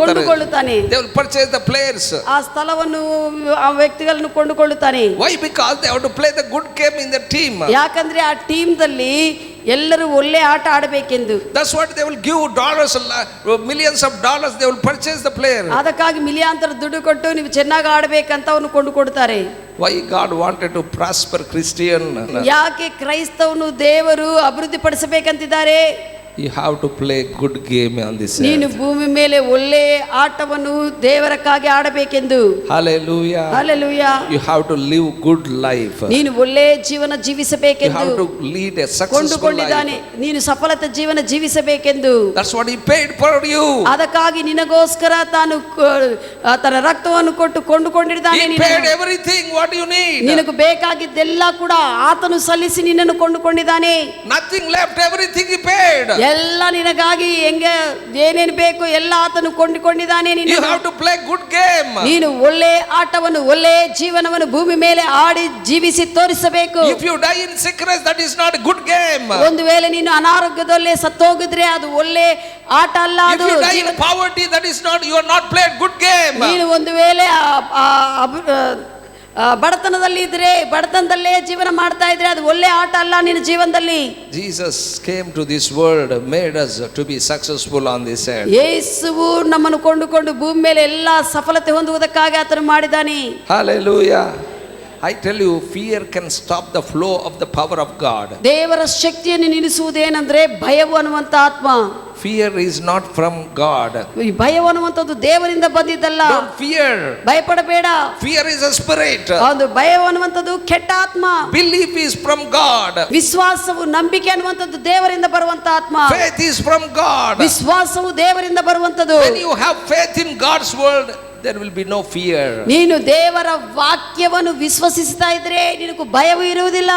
Speaker 2: ಕೊಂಡುಕೊಳ್ಳುತ್ತಾನೆ.
Speaker 1: They will purchase the players.
Speaker 2: ಆ ಸ್ಥಳವನ್ನು, ಆ ವ್ಯಕ್ತಿಗಳನ್ನು ಕೊಂಡುಕೊಳ್ಳುತ್ತಾನೆ.
Speaker 1: Why? Because they have to play the good game in the team.
Speaker 2: ಯಾಕಂದ್ರೆ ಆ ಟೀಮ್ದಲ್ಲಿ ಎಲ್ಲರೂ ಒಳ್ಳೆ ಆಟ ಆಡಬೇಕೆಂದು.
Speaker 1: That's what they will give dollars, millions of dollars. They will purchase the player.
Speaker 2: ಅದಕ್ಕಾಗಿ ಮಿಲಿಯಾಂತರ ದುಡ್ಡು ಕೊಟ್ಟು ನೀವು ಚೆನ್ನಾಗಿ ಆಡಬೇಕಂತ ಅವನು ಕೊಂಡುಕೊಡ್ತಾರೆ.
Speaker 1: Why God wanted to prosper Christian?
Speaker 2: ಯಾಕೆ ಕ್ರೈಸ್ತವನು ದೇವರು ಅಭಿವೃದ್ಧಿ ಪಡಿಸಬೇಕಂತಿದ್ದಾರೆ?
Speaker 1: You have to play good game on this
Speaker 2: ನೀನು
Speaker 1: earth.
Speaker 2: ಭೂಮಿ ಮೇಲೆ ಒಳ್ಳೆ ಆಟವನ್ನು ದೇವರಕ್ಕಾಗಿ ಆಡಬೇಕೆಂದು.
Speaker 1: Hallelujah.
Speaker 2: Hallelujah.
Speaker 1: You have to live good life.
Speaker 2: ನೀನು ಒಳ್ಳೆ ಜೀವನ
Speaker 1: You
Speaker 2: ಜೀವಿಸಬೇಕೆಂದು
Speaker 1: have to lead a successful
Speaker 2: ಕೊಂಡುಕೊಂಡಿದ್ದಾನೆ.
Speaker 1: life.
Speaker 2: ನೀನು ಸಫಲತೆ ಜೀವನ ಜೀವಿಸಬೇಕೆಂದು.
Speaker 1: That's what He paid for you.
Speaker 2: ಅದಕ್ಕಾಗಿ ನಿನಗೋಸ್ಕರ ತಾನು ತನ್ನ ರಕ್ತವನ್ನು ಕೊಟ್ಟು ಕೊಂಡುಕೊಂಡಿದ್ದಾನೆ.
Speaker 1: He paid everything what you need.
Speaker 2: ನಿನಗೆ ಬೇಕಾಗಿದ್ದೆಲ್ಲ ಕೂಡ ಆತನು ಸಲ್ಲಿಸಿ ನಿನ್ನನ್ನು ಕೊಂಡುಕೊಂಡಿದ್ದಾನೆ.
Speaker 1: Nothing left, everything He paid.
Speaker 2: ಎಲ್ಲ ನಿನಗಾಗಿ ಹೆಂಗೆ ಏನೇನು ಬೇಕು ಎಲ್ಲ ಆತನು ಕೊಂಡುಕೊಂಡಿದ್ದಾನೆ.
Speaker 1: You have to play good game.
Speaker 2: ನೀನು ಒಳ್ಳೆ ಆಟವನ್ನು, ಒಳ್ಳೆ ಜೀವನವನ್ನು ಭೂಮಿ ಮೇಲೆ ಆಡಿ ಜೀವಿಸಿ ತೋರಿಸಬೇಕು.
Speaker 1: If you die in sickness, that is not a good game.
Speaker 2: ಒಂದು ವೇಳೆ ನೀನು ಅನಾರೋಗ್ಯದಲ್ಲೇ ಸತ್ತೋಗಿದ್ರೆ ಅದು ಒಳ್ಳೆ ಆಟ ಅಲ್ಲ.
Speaker 1: If
Speaker 2: ಅದು
Speaker 1: you die in poverty, that is not, you are not played good game.
Speaker 2: ನೀನು ಒಂದು ವೇಳೆ ಬಡತನದಲ್ಲಿ ಇದ್ರೆ, ಬಡತನದಲ್ಲೇ ಜೀವನ ಮಾಡ್ತಾ ಇದ್ರೆ ಅದು ಒಳ್ಳೆ ಆಟ ಅಲ್ಲ ನಿನ್ನ ಜೀವನದಲ್ಲಿ.
Speaker 1: Jesus came to this world, made us to be successful on this earth.
Speaker 2: ಯೇಸುವು ನಮ್ಮನ್ನು ಕೊಂಡುಕೊಂಡು ಭೂಮಿ ಮೇಲೆ ಎಲ್ಲ ಸಫಲತೆ ಹೊಂದುವುದಕ್ಕಾಗಿ ಆತನು ಮಾಡಿದ್ದಾನೆ.
Speaker 1: Hallelujah. I tell you, fear can stop the flow of the power of God.
Speaker 2: ದೇವರ ಶಕ್ತಿಯನ್ನು ನಿಲ್ಲಿಸುವುದೇನೆಂದ್ರೆ ಭಯವು ಅನ್ನುವಂತ ಆತ್ಮ.
Speaker 1: Fear is not from God.
Speaker 2: ಈ ಭಯವು ಅನ್ನುವಂಥದ್ದು ದೇವರಿಂದ ಬಂದಿದ್ದಲ್ಲ.
Speaker 1: Don't fear.
Speaker 2: ಭಯಪಡಬೇಡ.
Speaker 1: Fear is a spirit.
Speaker 2: ಒಂದು ಭಯವು ಅನ್ನುವಂಥದ್ದು ಕೆಟ್ಟ ಆತ್ಮ.
Speaker 1: Belief is from God.
Speaker 2: ವಿಶ್ವಾಸವು, ನಂಬಿಕೆ ಅನ್ನುವಂಥದ್ದು ದೇವರಿಂದ ಬರುವಂತ ಆತ್ಮ.
Speaker 1: Faith is from God.
Speaker 2: ವಿಶ್ವಾಸವು ದೇವರಿಂದ ಬರುವಂಥದ್ದು.
Speaker 1: When you have faith in God's word, there will be no fear.
Speaker 2: ನೀನು ದೇವರ ವಾಕ್ಯವನ್ನು ವಿಶ್ವಸಿಸ್ತಾ ಇದ್ರೆ ನಿನಗೆ ಭಯವು ಇರುವುದಿಲ್ಲ.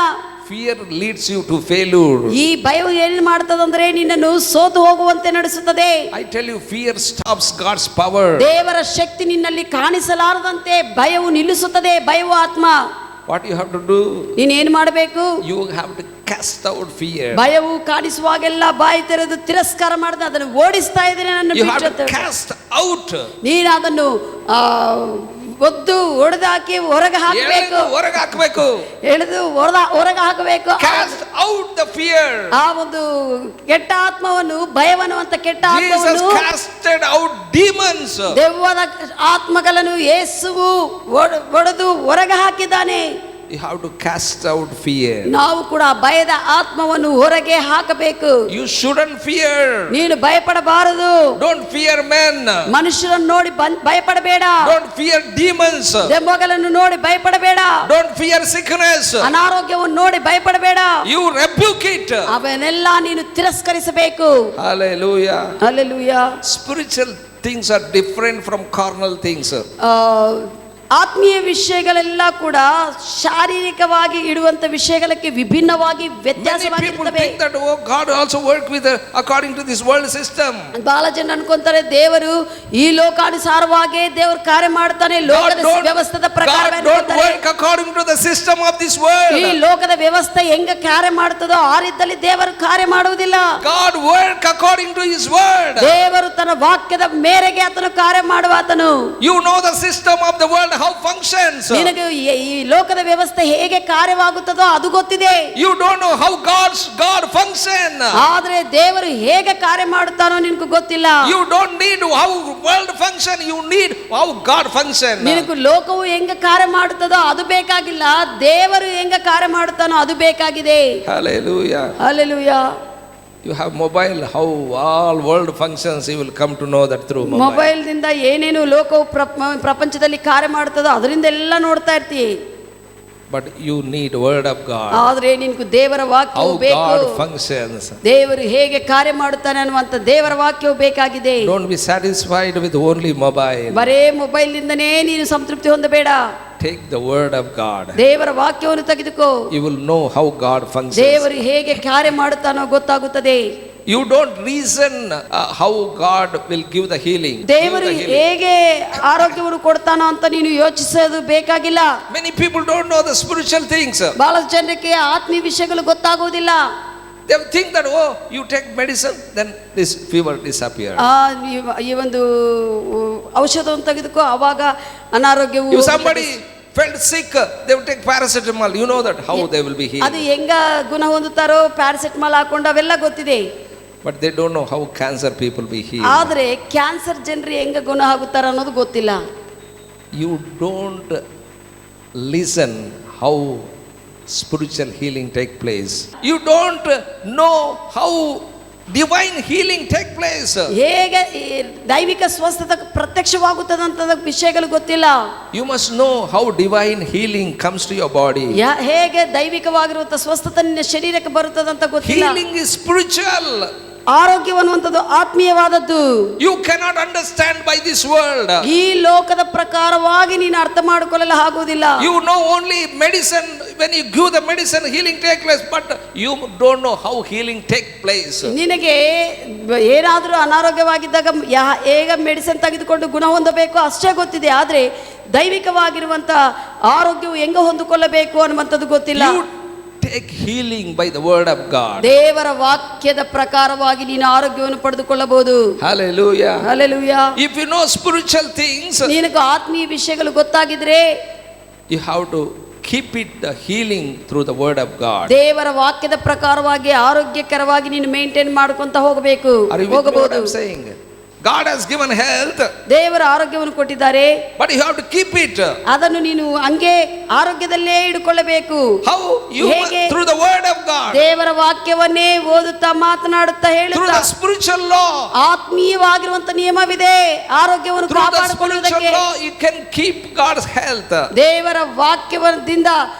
Speaker 1: Fear leads you to failure.
Speaker 2: ಈ ಭಯವು ಏನು ಮಾಡ್ತದಂದ್ರೆ ನಿನ್ನನ್ನು ಸೋತು ಹೋಗುವಂತೆ ನಡೆಸುತ್ತದೆ.
Speaker 1: I tell you, fear stops God's power.
Speaker 2: ದೇವರ ಶಕ್ತಿ ನಿನ್ನಲ್ಲಿ ಕಾಣಿಸಲಾರದಂತೆ ಭಯವು ನಿಲ್ಲಿಸುತ್ತದೆ. ಭಯವು ಆತ್ಮ.
Speaker 1: What you have to do?
Speaker 2: ನೀನು ಏನು ಮಾಡಬೇಕು?
Speaker 1: You have to cast out fear.
Speaker 2: ಭಯವು ಕಾಣಿಸುವಾಗೆಲ್ಲ ಬಾಯಿ ತೆರೆದು ತಿರಸ್ಕಾರ ಮಾಡದೆ ಅದನ್ನು ಓಡಿಸ್ತಾ ಇದ್ದೇನೆ ನನ್ನ
Speaker 1: You have
Speaker 2: ಬಿಟ್ಟು
Speaker 1: to cast out.
Speaker 2: ನೀನು ಅದನ್ನು ಒದ್ದು ಹೊಡೆದಾಕಿ ಹೊರಗೆ ಹಾಕಬೇಕು.
Speaker 1: ಹೊರಗೆ ಹಾಕಬೇಕು.
Speaker 2: ಎಳೆದು ಹೊರಗೆ ಹಾಕಬೇಕು.
Speaker 1: Cast out the fear.
Speaker 2: ಆ ಒಂದು ಕೆಟ್ಟ ಆತ್ಮವನ್ನು, ಭಯವನ್ನುವಂತ ಕೆಟ್ಟ
Speaker 1: Jesus
Speaker 2: ಆತ್ಮವನ್ನು,
Speaker 1: casted out demons.
Speaker 2: ದೆವ್ವದ ಆತ್ಮಗಳನ್ನು ಯೇಸುವು ಹೊಡೆದು ಹೊರಗೆ ಹಾಕಿದ್ದಾನೆ.
Speaker 1: You have to cast out fear.
Speaker 2: ನಾವು ಕೂಡ ಭಯದ ಆತ್ಮವನ್ನು ಹೊರಗೆ ಹಾಕಬೇಕು.
Speaker 1: You shouldn't fear.
Speaker 2: ನೀನು ಭಯಪಡಬಾರದು.
Speaker 1: Don't fear men.
Speaker 2: ಮನುಷ್ಯರನ್ನು ನೋಡಿ ಭಯಪಡಬೇಡ.
Speaker 1: Don't fear demons.
Speaker 2: ದೆವ್ವಗಳನ್ನು ನೋಡಿ ಭಯಪಡಬೇಡ.
Speaker 1: Don't fear sickness.
Speaker 2: ಅನಾರೋಗ್ಯವನ್ನು ನೋಡಿ ಭಯಪಡಬೇಡ.
Speaker 1: You rebuke it.
Speaker 2: ಅವನ್ನೆಲ್ಲ ನೀನು ತಿರಸ್ಕರಿಸಬೇಕು.
Speaker 1: Hallelujah.
Speaker 2: Hallelujah.
Speaker 1: Spiritual things are different from carnal things.
Speaker 2: ಆತ್ಮೀಯ ವಿಷಯಗಳೆಲ್ಲ ಕೂಡ ಶಾರೀರಿಕವಾಗಿ ಇಡುವಂತ ವಿಷಯಗಳಿಗೆ ವಿಭಿನ್ನವಾಗಿ
Speaker 1: Many people
Speaker 2: ವ್ಯತ್ಯಾಸವಾಗಿರ್ತವೆ.
Speaker 1: think that oh, God also work with according to this world system.
Speaker 2: ಬಹಳ ಜನ ಅನ್ಕೊಂತಾರೆ ದೇವರು ಈ ಲೋಕಾನುಸಾರವಾಗಿ ದೇವರು ಕಾರ್ಯ ಮಾಡ್ತಾನೆ, ಲೋಕದ ವ್ಯವಸ್ಥೆದ ಪ್ರಕಾರ
Speaker 1: God don't work according to the system of this world.
Speaker 2: ಈ ಲೋಕದ ವ್ಯವಸ್ಥೆ ಹೆಂಗ ಕಾರ್ಯ ಮಾಡ್ತದೋ ಆ ರೀತಿಯಲ್ಲಿ ದೇವರು ಕಾರ್ಯ ಮಾಡುವುದಿಲ್ಲ.
Speaker 1: God work according to His word.
Speaker 2: ದೇವರು ತನ್ನ ವಾಕ್ಯದ ಮೇರೆಗೆ ಆತನು ಕಾರ್ಯ ಮಾಡುವ ಆತನು.
Speaker 1: You know the system of the world how functions.
Speaker 2: ನಿನಗೆ ಈ ಲೋಕದ ವ್ಯವಸ್ಥೆ ಹೇಗೆ ಕಾರ್ಯವಾಗುತ್ತದೋ ಅದು ಗೊತ್ತಿದೆ.
Speaker 1: You don't know how God function.
Speaker 2: ಆದ್ರೆ ದೇವರು ಹೇಗೆ ಕಾರ್ಯ ಮಾಡುತ್ತಾನೋ ನಿನಗೆ ಗೊತ್ತಿಲ್ಲ.
Speaker 1: You don't need how world function. You need how God function.
Speaker 2: ನಿನಗೆ ಲೋಕವು ಹೆಂಗ ಕಾರ್ಯ ಮಾಡುತ್ತದೋ ಅದು ಬೇಕಾಗಿಲ್ಲ, ದೇವರು ಹೆಂಗ ಕಾರ್ಯ ಮಾಡುತ್ತಾನೋ ಅದು ಬೇಕಾಗಿದೆ.
Speaker 1: Hallelujah.
Speaker 2: Hallelujah.
Speaker 1: You have mobile, how all world functions, you will come to know that through mobile.
Speaker 2: Mobile ದಿಂದ ಏನೇನು ಲೋಕವು ಪ್ರಪಂಚದಲ್ಲಿ ಕಾರ್ಯ ಮಾಡುತ್ತದೋ ಅದರಿಂದ ಎಲ್ಲ ನೋಡ್ತಾ ಇರ್ತೀವಿ.
Speaker 1: But you need word of God.
Speaker 2: ಆದ್ರೆ ನಿನಗೆ ದೇವರ ವಾಕ್ಯವು
Speaker 1: How
Speaker 2: ಬೇಕು.
Speaker 1: God functions.
Speaker 2: ದೇವರು ಹೇಗೆ ಕಾರ್ಯ ಮಾಡುತ್ತಾನೆ ಅನ್ನುವಂತ ದೇವರ ವಾಕ್ಯವು ಬೇಕಾಗಿದೆ.
Speaker 1: Don't be satisfied with only mobile.
Speaker 2: ಬರೇ ಮೊಬೈಲ್ ನಿಂದನೇ ನೀನು ಸಂತೃಪ್ತಿ ಹೊಂದಬೇಡ.
Speaker 1: Take the word of God.
Speaker 2: ದೇವರ ವಾಕ್ಯವನ್ನು ತೆಗೆದುಕೋ.
Speaker 1: You will know how God functions.
Speaker 2: ದೇವರು ಹೇಗೆ ಕಾರ್ಯ ಮಾಡುತ್ತಾನೋ ಗೊತ್ತಾಗುತ್ತದೆ.
Speaker 1: You don't reason how God will give the healing.
Speaker 2: ದೇವರು ಹೇಗೆ ಆರೋಗ್ಯವನ್ನು ಕೊಡ್ತಾನೋ ಅಂತ ನೀನು ಯೋಚಿಸೋದು ಬೇಕಾಗಿಲ್ಲ.
Speaker 1: Many people don't know the spiritual things.
Speaker 2: ಬಹಳ ಜನರಿಗೆ ಆತ್ಮೀಯ ವಿಷಯಗಳು ಗೊತ್ತಾಗುವುದಿಲ್ಲ.
Speaker 1: They think that oh, you take medicine, then this fever disappears.
Speaker 2: ಈ ಒಂದು ಔಷಧವನ್ನು ತೆಗೆದುಕೋ, ಅವಾಗ ಅನಾರೋಗ್ಯವು.
Speaker 1: If somebody felt sick, they will take paracetamol. You know that how they will be healed.
Speaker 2: ಅದು ಹೆಂಗ ಗುಣ ಹೊಂದುತ್ತಾರೋ, ಪ್ಯಾರಾಸಿಟಮಾಲ್ ಹಾಕೊಂಡು ಅವೆಲ್ಲ ಗೊತ್ತಿದೆ.
Speaker 1: But they don't know how cancer people be healed.
Speaker 2: ಆದ್ರೆ ಕ್ಯಾನ್ಸರ್ ಜನರು ಹೆಂಗ ಗುಣ ಆಗುತ್ತಾರ ಅನ್ನೋದು ಗೊತ್ತಿಲ್ಲ.
Speaker 1: You don't listen how spiritual healing take place. You don't know how divine healing take place.
Speaker 2: ಹೇಗೆ ದೈವಿಕ ಸ್ವಸ್ಥತೆ ಪ್ರತ್ಯಕ್ಷವಾಗುತ್ತದಂತ ವಿಷಯಗಳು ಗೊತ್ತಿಲ್ಲ.
Speaker 1: You must know how divine healing comes to your body.
Speaker 2: ಹೇಗೆ ದೈವಿಕವಾಗಿರುವಂತ ಸ್ವಸ್ಥತೆ ನಿನ್ನ ಶರೀರಕ್ಕೆ ಬರುತ್ತದಂತ ಗೊತ್ತಿಲ್ಲ.
Speaker 1: Healing is spiritual.
Speaker 2: ಆರೋಗ್ಯವನ್ನುವಂಥದ್ದು ಆತ್ಮೀಯವಾದದ್ದು.
Speaker 1: You cannot understand by this world.
Speaker 2: ಈ ಲೋಕದ ಪ್ರಕಾರವಾಗಿ ನೀನು ಅರ್ಥ ಮಾಡಿಕೊಳ್ಳಲು ಆಗುವುದಿಲ್ಲ.
Speaker 1: You know only medicine, when you give the medicine healing take place, but you don't know how healing take place.
Speaker 2: ನಿನಗೆ ಏನಾದರೂ ಅನಾರೋಗ್ಯವಾಗಿದ್ದಾಗ ಹೇಗೆ ಮೆಡಿಸಿನ್ ತೆಗೆದುಕೊಂಡು ಗುಣ ಹೊಂದಬೇಕು ಅಷ್ಟೇ ಗೊತ್ತಿದೆ, ಆದ್ರೆ ದೈವಿಕವಾಗಿರುವಂತ ಆರೋಗ್ಯವು ಹೆಂಗ ಹೊಂದಿಕೊಳ್ಳಬೇಕು ಅನ್ನುವಂಥದ್ದು ಗೊತ್ತಿಲ್ಲ.
Speaker 1: Take healing by the word of God.
Speaker 2: ದೇವರ ವಾಕ್ಯದ ಪ್ರಕಾರವಾಗಿ ನೀನು ಆರೋಗ್ಯವನ್ನು ಪಡೆದುಕೊಳ್ಳಬಹುದು.
Speaker 1: Hallelujah.
Speaker 2: Hallelujah.
Speaker 1: If you know spiritual things,
Speaker 2: ನಿನಗೆ ಆತ್ಮೀಯ ವಿಷಯಗಳು ಗೊತ್ತಾಗಿದ್ರೆ
Speaker 1: you have to keep it the healing through the word of God.
Speaker 2: ದೇವರ ವಾಕ್ಯದ ಪ್ರಕಾರವಾಗಿ ಆರೋಗ್ಯಕರವಾಗಿ ನೀನು ಮೇಂಟೈನ್ ಮಾಡ್ಕೊಂತ ಹೋಗಬೇಕು.
Speaker 1: Are you with me what
Speaker 2: ಹೋಗಬಹುದು.
Speaker 1: I'm saying? God has given health,
Speaker 2: ದೇವರ ಆರೋಗ್ಯವನ್ನು ಕೊಟ್ಟಿದ್ದಾರೆ,
Speaker 1: but you have to keep it.
Speaker 2: ಅದನ್ನು ನೀನು ಹಂಗೆ ಆರೋಗ್ಯದಲ್ಲೇ ಇಟ್ಟುಕೊಳ್ಳಬೇಕು.
Speaker 1: How? You
Speaker 2: ಹೇಗೆ?
Speaker 1: through the word of God.
Speaker 2: ದೇವರ ವಾಕ್ಯವನ್ನೇ ಓದುತ್ತಾ ಮಾತನಾಡುತ್ತಾ
Speaker 1: Through
Speaker 2: ಹೇಳುತ್ತಾ.
Speaker 1: the spiritual law.
Speaker 2: ಆತ್ಮೀಯವಾಗಿರುವಂತ ನಿಯಮವಿದೆ ಆರೋಗ್ಯವನ್ನು
Speaker 1: Through the spiritual
Speaker 2: ಕಾಪಾಡಿಕೊಳ್ಳುವುದಕ್ಕೆ.
Speaker 1: law, you can keep God's health.
Speaker 2: ದೇವರ ವಾಕ್ಯದಿಂದ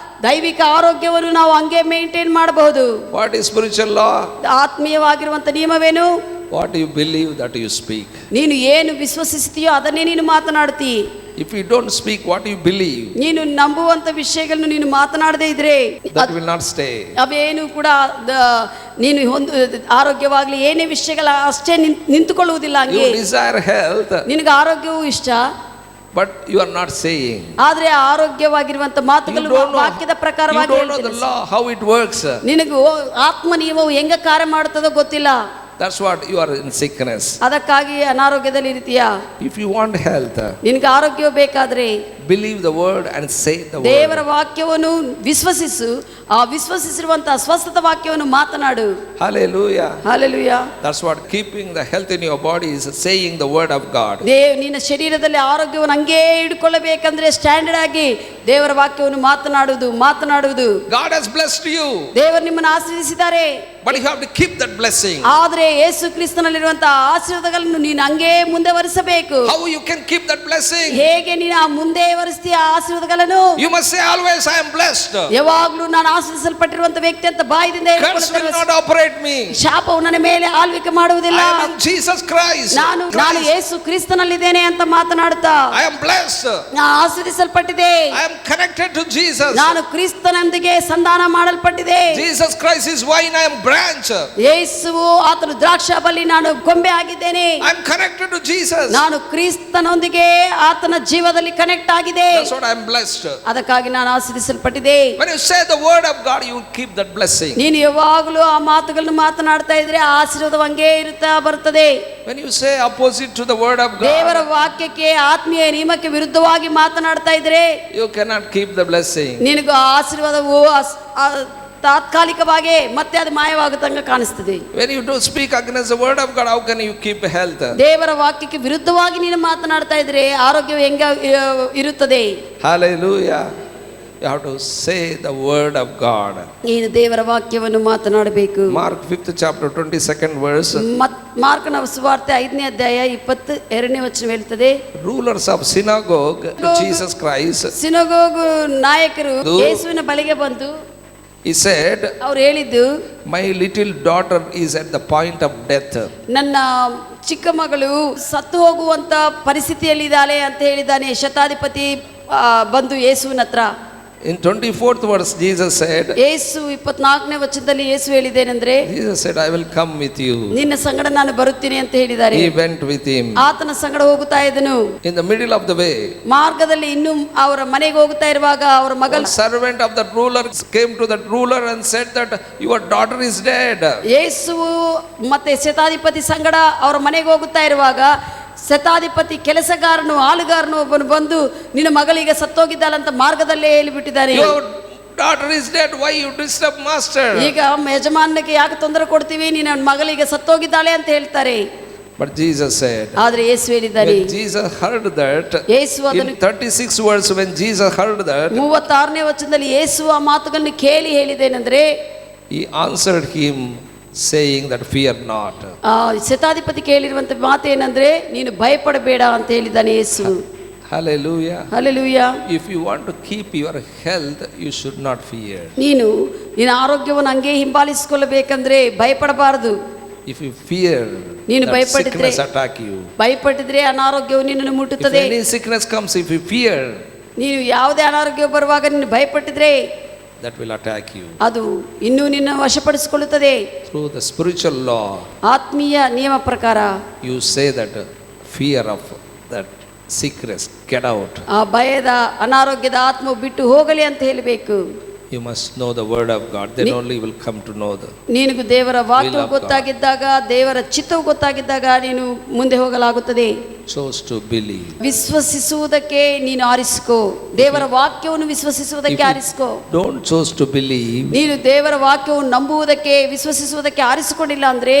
Speaker 2: ದೈವಿಕ ಆರೋಗ್ಯವನ್ನು ನಾವು ಹಂಗೆ ಮೇಂಟೈನ್ ಮಾಡಬಹುದು.
Speaker 1: What is spiritual law?
Speaker 2: ಆತ್ಮೀಯವಾಗಿರುವಂತ ನಿಯಮವೇನು?
Speaker 1: What you believe, that you speak.
Speaker 2: ನೀನು ಏನು ವಿಶ್ವಸಿಸ್ತೀಯೋ ಅದನ್ನೇ ನೀನು ಮಾತನಾಡ್ತಿ.
Speaker 1: If you don't speak what you believe,
Speaker 2: ನೀನು ನಂಬುವಂತ ವಿಷಯಗಳನ್ನು ನೀನು ಮಾತನಾಡದೇ ಇದ್ರೆ
Speaker 1: that will not stay.
Speaker 2: ಅವೇನು ಕೂಡ ನೀನು ಆರೋಗ್ಯವಾಗ್ಲಿ ಏನೇ ವಿಷಯಗಳ ಅಷ್ಟೇ ನಿಂತುಕೊಳ್ಳುವುದಿಲ್ಲ.
Speaker 1: You
Speaker 2: ಹಂಗೆ
Speaker 1: desire health,
Speaker 2: ನಿನಗೆ ಆರೋಗ್ಯವೂ ಇಷ್ಟ,
Speaker 1: but you are not saying.
Speaker 2: ಆದ್ರೆ ಆರೋಗ್ಯವಾಗಿರುವಂತ ಮಾತುಗಳು ವಾಕ್ಯದ
Speaker 1: You
Speaker 2: ಪ್ರಕಾರವಾಗಿ
Speaker 1: don't know the law, how it works.
Speaker 2: ನಿನಗೂ ಆತ್ಮ ನಿಯಮವು ಹೆಂಗ ಕಾರ್ಯ ಮಾಡುತ್ತದೋ ಗೊತ್ತಿಲ್ಲ.
Speaker 1: That's what you are in sickness.
Speaker 2: ಅದಕ್ಕಾಗಿ ಅನಾರೋಗ್ಯದಲ್ಲಿ ಇರ್ತೀಯಾ.
Speaker 1: If you want health,
Speaker 2: ನಿನಗೆ ಆರೋಗ್ಯ ಬೇಕಾದ್ರೆ
Speaker 1: believe the word and say the word.
Speaker 2: ದೇವರ ವಾಕ್ಯವನ್ನು ವಿಶ್ವಸಿಸು, ಆ ವಿಶ್ವಸಿಸಿರುವಂತಹ ಸ್ವಸ್ಥತ ವಾಕ್ಯವನ್ನು ಮಾತನಾಡು.
Speaker 1: Hallelujah.
Speaker 2: Hallelujah.
Speaker 1: That's what keeping the health in your body is, saying the word of God.
Speaker 2: ನಿನ್ನ ಶರೀರದಲ್ಲಿ ಆರೋಗ್ಯವನ್ನು ಹಂಗೇ ಇಟ್ಕೊಳ್ಳಬೇಕಂದ್ರೆ ಸ್ಟ್ಯಾಂಡರ್ಡ್ ಆಗಿ ದೇವರ ವಾಕ್ಯವನ್ನು ಮಾತನಾಡುವುದು.
Speaker 1: God has blessed you.
Speaker 2: ದೇವರು ನಿಮ್ಮನ್ನು ಆಶೀರ್ವದಿಸಿದ್ದಾರೆ.
Speaker 1: but you have to keep that blessing.
Speaker 2: ಆದ್ರೆ ಯೇಸು ಕ್ರಿಸ್ತನಲ್ಲಿರುವಂತಹ ಆಶೀರ್ವಾದಗಳನ್ನು ನೀನು ಹಂಗೆ ಮುಂದುವರಿಸಬೇಕು.
Speaker 1: How you can keep that blessing?
Speaker 2: ಹೇಗೆ ನೀನು ಆ ಮುಂದುವರಿಸ್ತೀಯ ಆಶೀರ್ವಾದಗಳನ್ನು?
Speaker 1: You must say always, I am blessed.
Speaker 2: ಯಾವಾಗ್ಲೂ ನಾನು ಆಶೀರ್ವದಿಸಲ್ಪಟ್ಟಿರುವಂತ ವ್ಯಕ್ತಿ ಅಂತ ಬಾಯಿದಿಂದ
Speaker 1: Curse will
Speaker 2: ಹೇಳಿಕೊಳ್ಳುತ್ತೇವೆ.
Speaker 1: not operate me.
Speaker 2: ಶಾಪವು ನನ್ನ ಮೇಲೆ ಆಳ್ವಿಕೆ ಮಾಡುವುದಿಲ್ಲ.
Speaker 1: I am in Jesus Christ.
Speaker 2: ನಾನು ಯೇಸು ಕ್ರಿಸ್ತನಲ್ಲಿದ್ದೇನೆ ಅಂತ ಮಾತನಾಡುತ್ತಾ
Speaker 1: I am blessed.
Speaker 2: ನಾನು ಆಶೀರ್ವದಿಸಲ್ಪಟ್ಟಿದೆ.
Speaker 1: I am connected to Jesus.
Speaker 2: ನಾನು ಕ್ರಿಸ್ತನೊಂದಿಗೆ ಸಂಧಾನ ಮಾಡಲ್ಪಟ್ಟಿದೆ.
Speaker 1: Jesus Christ is vine, I am branch.
Speaker 2: ಯೇಸುವು ಆತನು ದ್ರಾಕ್ಷಾಬಳ್ಳಿ, ನಾನು ಕೊಂಬೆ ಆಗಿದ್ದೇನೆ.
Speaker 1: I am connected to Jesus.
Speaker 2: ನಾನು ಕ್ರಿಸ್ತನೊಂದಿಗೆ ಆತನ ಜೀವದಲ್ಲಿ ಕನೆಕ್ಟ್ ಆಗಿದೆ.
Speaker 1: That's what I am blessed.
Speaker 2: ಅದಕ್ಕಾಗಿ ನಾನು ಆಶೀರ್ವದಿಸಲ್ಪಟ್ಟಿದೆ.
Speaker 1: When you say the word of God, you keep that blessing.
Speaker 2: ನೀನು ಯಾವಾಗಲೂ ಆ ಮಾತುಗಳನ್ನು ಮಾತನಾಡ್ತಾ ಇದ್ರೆ ಆ ಆಶೀರ್ವಾದ ಹಂಗೆ ಇರುತ್ತಾ ಬರ್ತದೆ.
Speaker 1: When you say opposite to the word of
Speaker 2: ದೇವರ
Speaker 1: God,
Speaker 2: ವಾಕ್ಯಕ್ಕೆ ಆತ್ಮೀಯ ನಿಯಮಕ್ಕೆ ವಿರುದ್ಧವಾಗಿ ಮಾತನಾಡ್ತಾ ಇದ್ರೆ
Speaker 1: you cannot keep the blessing.
Speaker 2: ನಿನಗೂ ಆ ಆಶೀರ್ವಾದವು ತಾತ್ಕಾಲಿಕವಾಗಿ ಮತ್ತೆ ಅದು ಮಾಯವಾಗುತ್ತಂಗ ಕಾಣಿಸ್ತದೆ.
Speaker 1: When you do speak against the word of God, how can you keep health?
Speaker 2: ದೇವರ ವಾಕ್ಯಕ್ಕೆ ವಿರುದ್ಧವಾಗಿ ನೀನು ಮಾತನಾಡ್ತಾ ಇದ್ರೆ ಆರೋಗ್ಯವು ಹೆಂಗ ಇರುತ್ತದೆ?
Speaker 1: Hallelujah. You have to say the word of God.
Speaker 2: ನೀನು ದೇವರ ವಾಕ್ಯವನ್ನು ಮಾತನಾಡಬೇಕು.
Speaker 1: Mark 5th chapter 22nd verse.
Speaker 2: ಮಾರ್ಕನ ಸುವಾರ್ತೆ 5ನೇ ಅಧ್ಯಾಯ 22ನೇ ವಚನ ಹೇಳ್ತದೆ.
Speaker 1: Rulers of synagogue to Jesus Christ.
Speaker 2: ಸಿನಗೋಗು ನಾಯಕರು ಯೇಸುವಿನ ಬಳಿಗೆ ಬಂದು
Speaker 1: He said,
Speaker 2: ಅವ್ರು ಹೇಳಿದ್ದು,
Speaker 1: my little daughter is at the point of death.
Speaker 2: ನನ್ನ ಚಿಕ್ಕ ಮಗಳು ಸತ್ತು ಹೋಗುವಂತ ಪರಿಸ್ಥಿತಿಯಲ್ಲಿದ್ದಾಳೆ ಅಂತ ಹೇಳಿದ್ದಾನೆ. ಶತಾಧಿಪತಿ ಬಂದು ಯೇಸುವಿನ ಹತ್ರ.
Speaker 1: In 24th verse, Jesus said,
Speaker 2: ಯೇಸು 24ನೇ ವಚನದಲ್ಲಿ ಯೇಸು ಹೇಳಿದ್ದೇನೆಂದ್ರೆ,
Speaker 1: Jesus said, I will come with you.
Speaker 2: ನಿನ್ನ ಸಂಗಡ ನಾನು ಬರುತ್ತೀನಿ ಅಂತ ಹೇಳಿದ್ದಾರೆ.
Speaker 1: He went with him.
Speaker 2: ಆತನ ಸಂಗಡ ಹೋಗುತ್ತಾ ಇದ್ದನು.
Speaker 1: In the middle of the way,
Speaker 2: ಮಾರ್ಗದಲ್ಲಿ ಇನ್ನು ಅವರ ಮನೆಗೆ ಹೋಗುತ್ತಾ ಇರುವಾಗ ಅವರ ಮಗಳ
Speaker 1: one servant of that ruler came to that ruler and said that your daughter is dead.
Speaker 2: ಯೇಸುವು ಮತ್ತೆ ಶತಾಧಿಪತಿ ಸಂಗಡ ಅವರ ಮನೆಗೆ ಹೋಗುತ್ತಾ ಇರುವಾಗ ಶತಾಧಿಪತಿ ಕೆಲಸಗಾರನು ಆಳುಗಾರನು ಒಬ್ಬನು ಬಂದು ನಿನ್ನ ಮಗಳಿಗೆ ಸತ್ತೋಗಿದ್ದಾಳಂತ ಮಾರ್ಗದಲ್ಲೇ ಹೇಳಿಬಿಟ್ಟಿದ್ದಾನೆ.
Speaker 1: Your daughter is dead, why you disturb master?
Speaker 2: ಈಗ ಯಜಮಾನನಿಗೆ ಯಾಕೆ ತೊಂದರೆ ಕೊಡ್ತೀವಿ, ನಿನ್ನ ಮಗಳಿಗೆ ಸತ್ತೋಗಿದ್ದಾಳೆ ಅಂತ ಹೇಳ್ತಾರೆ.
Speaker 1: But Jesus said,
Speaker 2: ಆದ್ರೆ ಯೇಸು ಹೇಳಿದ್ದಾನೆ,
Speaker 1: when Jesus heard that,
Speaker 2: ಯೇಸು ಅದನ್ನು
Speaker 1: in 36 verse, when Jesus heard that,
Speaker 2: 36ನೇ ವಚನದಲ್ಲಿ ಯೇಸು ಆ ಮಾತುಗಳನ್ನು ಕೇಳಿ ಹೇಳಿದ್ದೇನೆಂದ್ರೆ,
Speaker 1: he answered him saying that fear not.
Speaker 2: ಶತಾಧಿಪತಿ ಕೇಳಿರುವಂತ ಮಾತು ಏನಂದ್ರೆ, ನೀನು ಭಯಪಡಬೇಡ ಅಂತ ಹೇಳಿದ್ದಾನೆ ಯೇಸು.
Speaker 1: Hallelujah.
Speaker 2: Hallelujah.
Speaker 1: If you want to keep your health, you should not fear.
Speaker 2: ನೀನು ನಿನ್ನ ಆರೋಗ್ಯವನ್ನು ಹಂಗೆ ಹಿಂಬಾಲಿಸಿಕೊಳ್ಳಬೇಕಂದ್ರೆ ಭಯಪಡಬಾರದು.
Speaker 1: If you fear,
Speaker 2: ನೀನು
Speaker 1: that
Speaker 2: ಭಯಪಟ್ಟಿದ್ರೆ
Speaker 1: sickness attack you.
Speaker 2: ಭಯಪಟ್ಟಿದ್ರೆ ಅನಾರೋಗ್ಯವು ನಿನ್ನನ್ನು
Speaker 1: If
Speaker 2: ಮುಟ್ಟುತ್ತದೆ.
Speaker 1: any sickness comes, if you fear,
Speaker 2: ನೀನು ಯಾವುದೇ ಅನಾರೋಗ್ಯ ಬರುವಾಗ ನೀನು ಭಯಪಟ್ಟಿದ್ರೆ
Speaker 1: that will attack you.
Speaker 2: ಅದು ಇನ್ನೂ ನಿನ್ನ ವಶಪಡಿಸಿಕೊಳ್ಳುತ್ತದೆ.
Speaker 1: Through the spiritual law,
Speaker 2: ಆತ್ಮೀಯ ನಿಯಮ ಪ್ರಕಾರ
Speaker 1: you say that fear of that sickness, get out.
Speaker 2: ಆ ಭಯದ ಅನಾರೋಗ್ಯದ ಆತ್ಮ ಬಿಟ್ಟು ಹೋಗಲಿ ಅಂತ ಹೇಳಬೇಕು.
Speaker 1: You must know the word of God, then only you will come to know the
Speaker 2: ನಿನಗೂ ದೇವರ
Speaker 1: will
Speaker 2: ವಾಕ್ಯವು
Speaker 1: of
Speaker 2: ಗೊತ್ತಾಗಿದ್ದಾಗ, ದೇವರ ಚಿತ್ತವು ಗೊತ್ತಾಗಿದ್ದಾಗ ನೀನು ಮುಂದೆ ಹೋಗಲಾಗುತ್ತದೆ.
Speaker 1: chose to believe.
Speaker 2: ವಿಶ್ವಸಿಸುವುದಕ್ಕೆ ನೀನು ಆರಿಸಿಕೋ. ದೇವರ ವಾಕ್ಯವನ್ನು ವಿಶ್ವಸಿಸುವುದಕ್ಕೆ ಆರಿಸಿಕೋ.
Speaker 1: Don't choose to believe,
Speaker 2: ನೀನು ದೇವರ ವಾಕ್ಯವನ್ನು ನಂಬುವುದಕ್ಕೆ ವಿಶ್ವಸಿಸುವುದಕ್ಕೆ ಆರಿಸಿಕೊಂಡಿಲ್ಲ ಅಂದ್ರೆ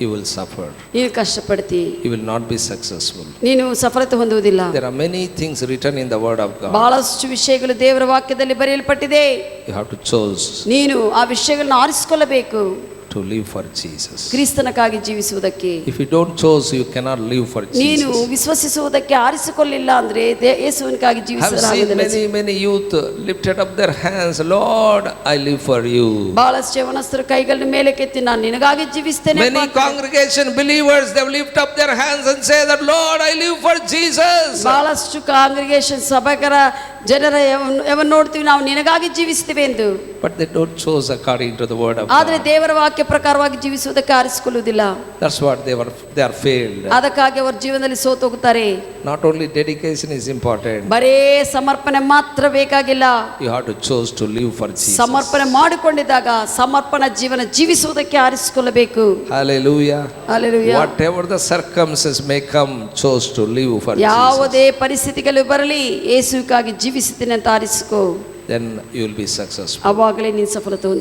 Speaker 1: you will suffer.
Speaker 2: ನೀನು ಕಷ್ಟಪಡ್ತಿ,
Speaker 1: You will not be successful.
Speaker 2: ನೀನು ಸಫಲತೆ ಹೊಂದುವುದಿಲ್ಲ.
Speaker 1: There are many things written in the word of God.
Speaker 2: ಬಹಳಷ್ಟು ವಿಷಯಗಳು ದೇವರ ವಾಕ್ಯದಲ್ಲಿ ಬರೆಯಲ್ಪಟ್ಟಿದೆ.
Speaker 1: You have to choose
Speaker 2: ನೀನು ಆ ವಿಷಯಗಳನ್ನ ಆರಿಸಿಕೊಳ್ಳಬೇಕು.
Speaker 1: to live for Jesus.
Speaker 2: ಕ್ರಿಸ್ತನಕ್ಕಾಗಿ ಜೀವಿಸುವುದಕ್ಕೆ.
Speaker 1: If you don't choose, you cannot live for
Speaker 2: ನೀನು
Speaker 1: Jesus.
Speaker 2: ವಿಶ್ವಸಿಸುವುದಕ್ಕೆ ಆರಿಸಿಕೊಳ್ಳಿಲ್ಲ ಅಂದ್ರೆ ಯೇಸುವಿನಕ್ಕಾಗಿ
Speaker 1: I have seen
Speaker 2: ಜೀವಿಸಲಾಗುವುದಿಲ್ಲ.
Speaker 1: many youth lifted up their hands, Lord, I live for you.
Speaker 2: ಬಹಳಷ್ಟು ಯವನಸ್ಥರು ಕೈಗಳನ್ನ ಮೇಲೆ ಕೆತ್ತಿ ನಾನು ನಿನಗಾಗಿ ಜೀವಿಸ್ತೇನೆ.
Speaker 1: Many congregation believers, they lift up their hands and say that, Lord, I live for Jesus.
Speaker 2: ಬಹಳಷ್ಟು congregation ಸಭಕರ ಜನರ ಯಾವನ್ನ ನೋಡ್ತೀವಿ, ನಾವು ನಿನಗಾಗಿ ಜೀವಿಸ್ತೀವಿ ಎಂದು.
Speaker 1: But they don't choose according to the word of
Speaker 2: ಆದ್ರೆ
Speaker 1: God.
Speaker 2: ದೇವರ ವಾಕ್ಯ ಪ್ರಕಾರವಾಗಿ ಜೀವಿಸುವುದಕ್ಕೆ ಆರಿಸಿಕೊಳ್ಳುವುದಿಲ್ಲ.
Speaker 1: That's what they are failed.
Speaker 2: ಅದಕ್ಕಾಗಿ ಅವರ ಜೀವನದಲ್ಲಿ ಸೋತು ಹೋಗುತ್ತಾರೆ.
Speaker 1: Not only dedication is important,
Speaker 2: ಬರೇ ಸಮರ್ಪಣೆ ಮಾತ್ರ ಬೇಕಾಗಿಲ್ಲ.
Speaker 1: you have to choose to live for Jesus.
Speaker 2: ಸಮರ್ಪಣೆ ಮಾಡಿಕೊಂಡಿದ್ದಾಗ ಸಮರ್ಪಣಾ ಜೀವನ ಜೀವಿಸುವುದಕ್ಕೆ ಆರಿಸಿಕೊಳ್ಳಬೇಕು.
Speaker 1: Hallelujah.
Speaker 2: Hallelujah.
Speaker 1: Whatever the circumstances may come, choose to live for Jesus.
Speaker 2: ಯಾವುದೇ ಪರಿಸ್ಥಿತಿಗಳು ಬರಲಿ ಯೇಸುವಿಗಾಗಿ ಜೀವಿಸುತ್ತೇನೆ ಅಂತ ಆರಿಸಿಕೋ.
Speaker 1: Then you will be successful.
Speaker 2: ಅವಾಗಲೇ ನೀನು ಸಫಲತೆ ಹೊಂದಿ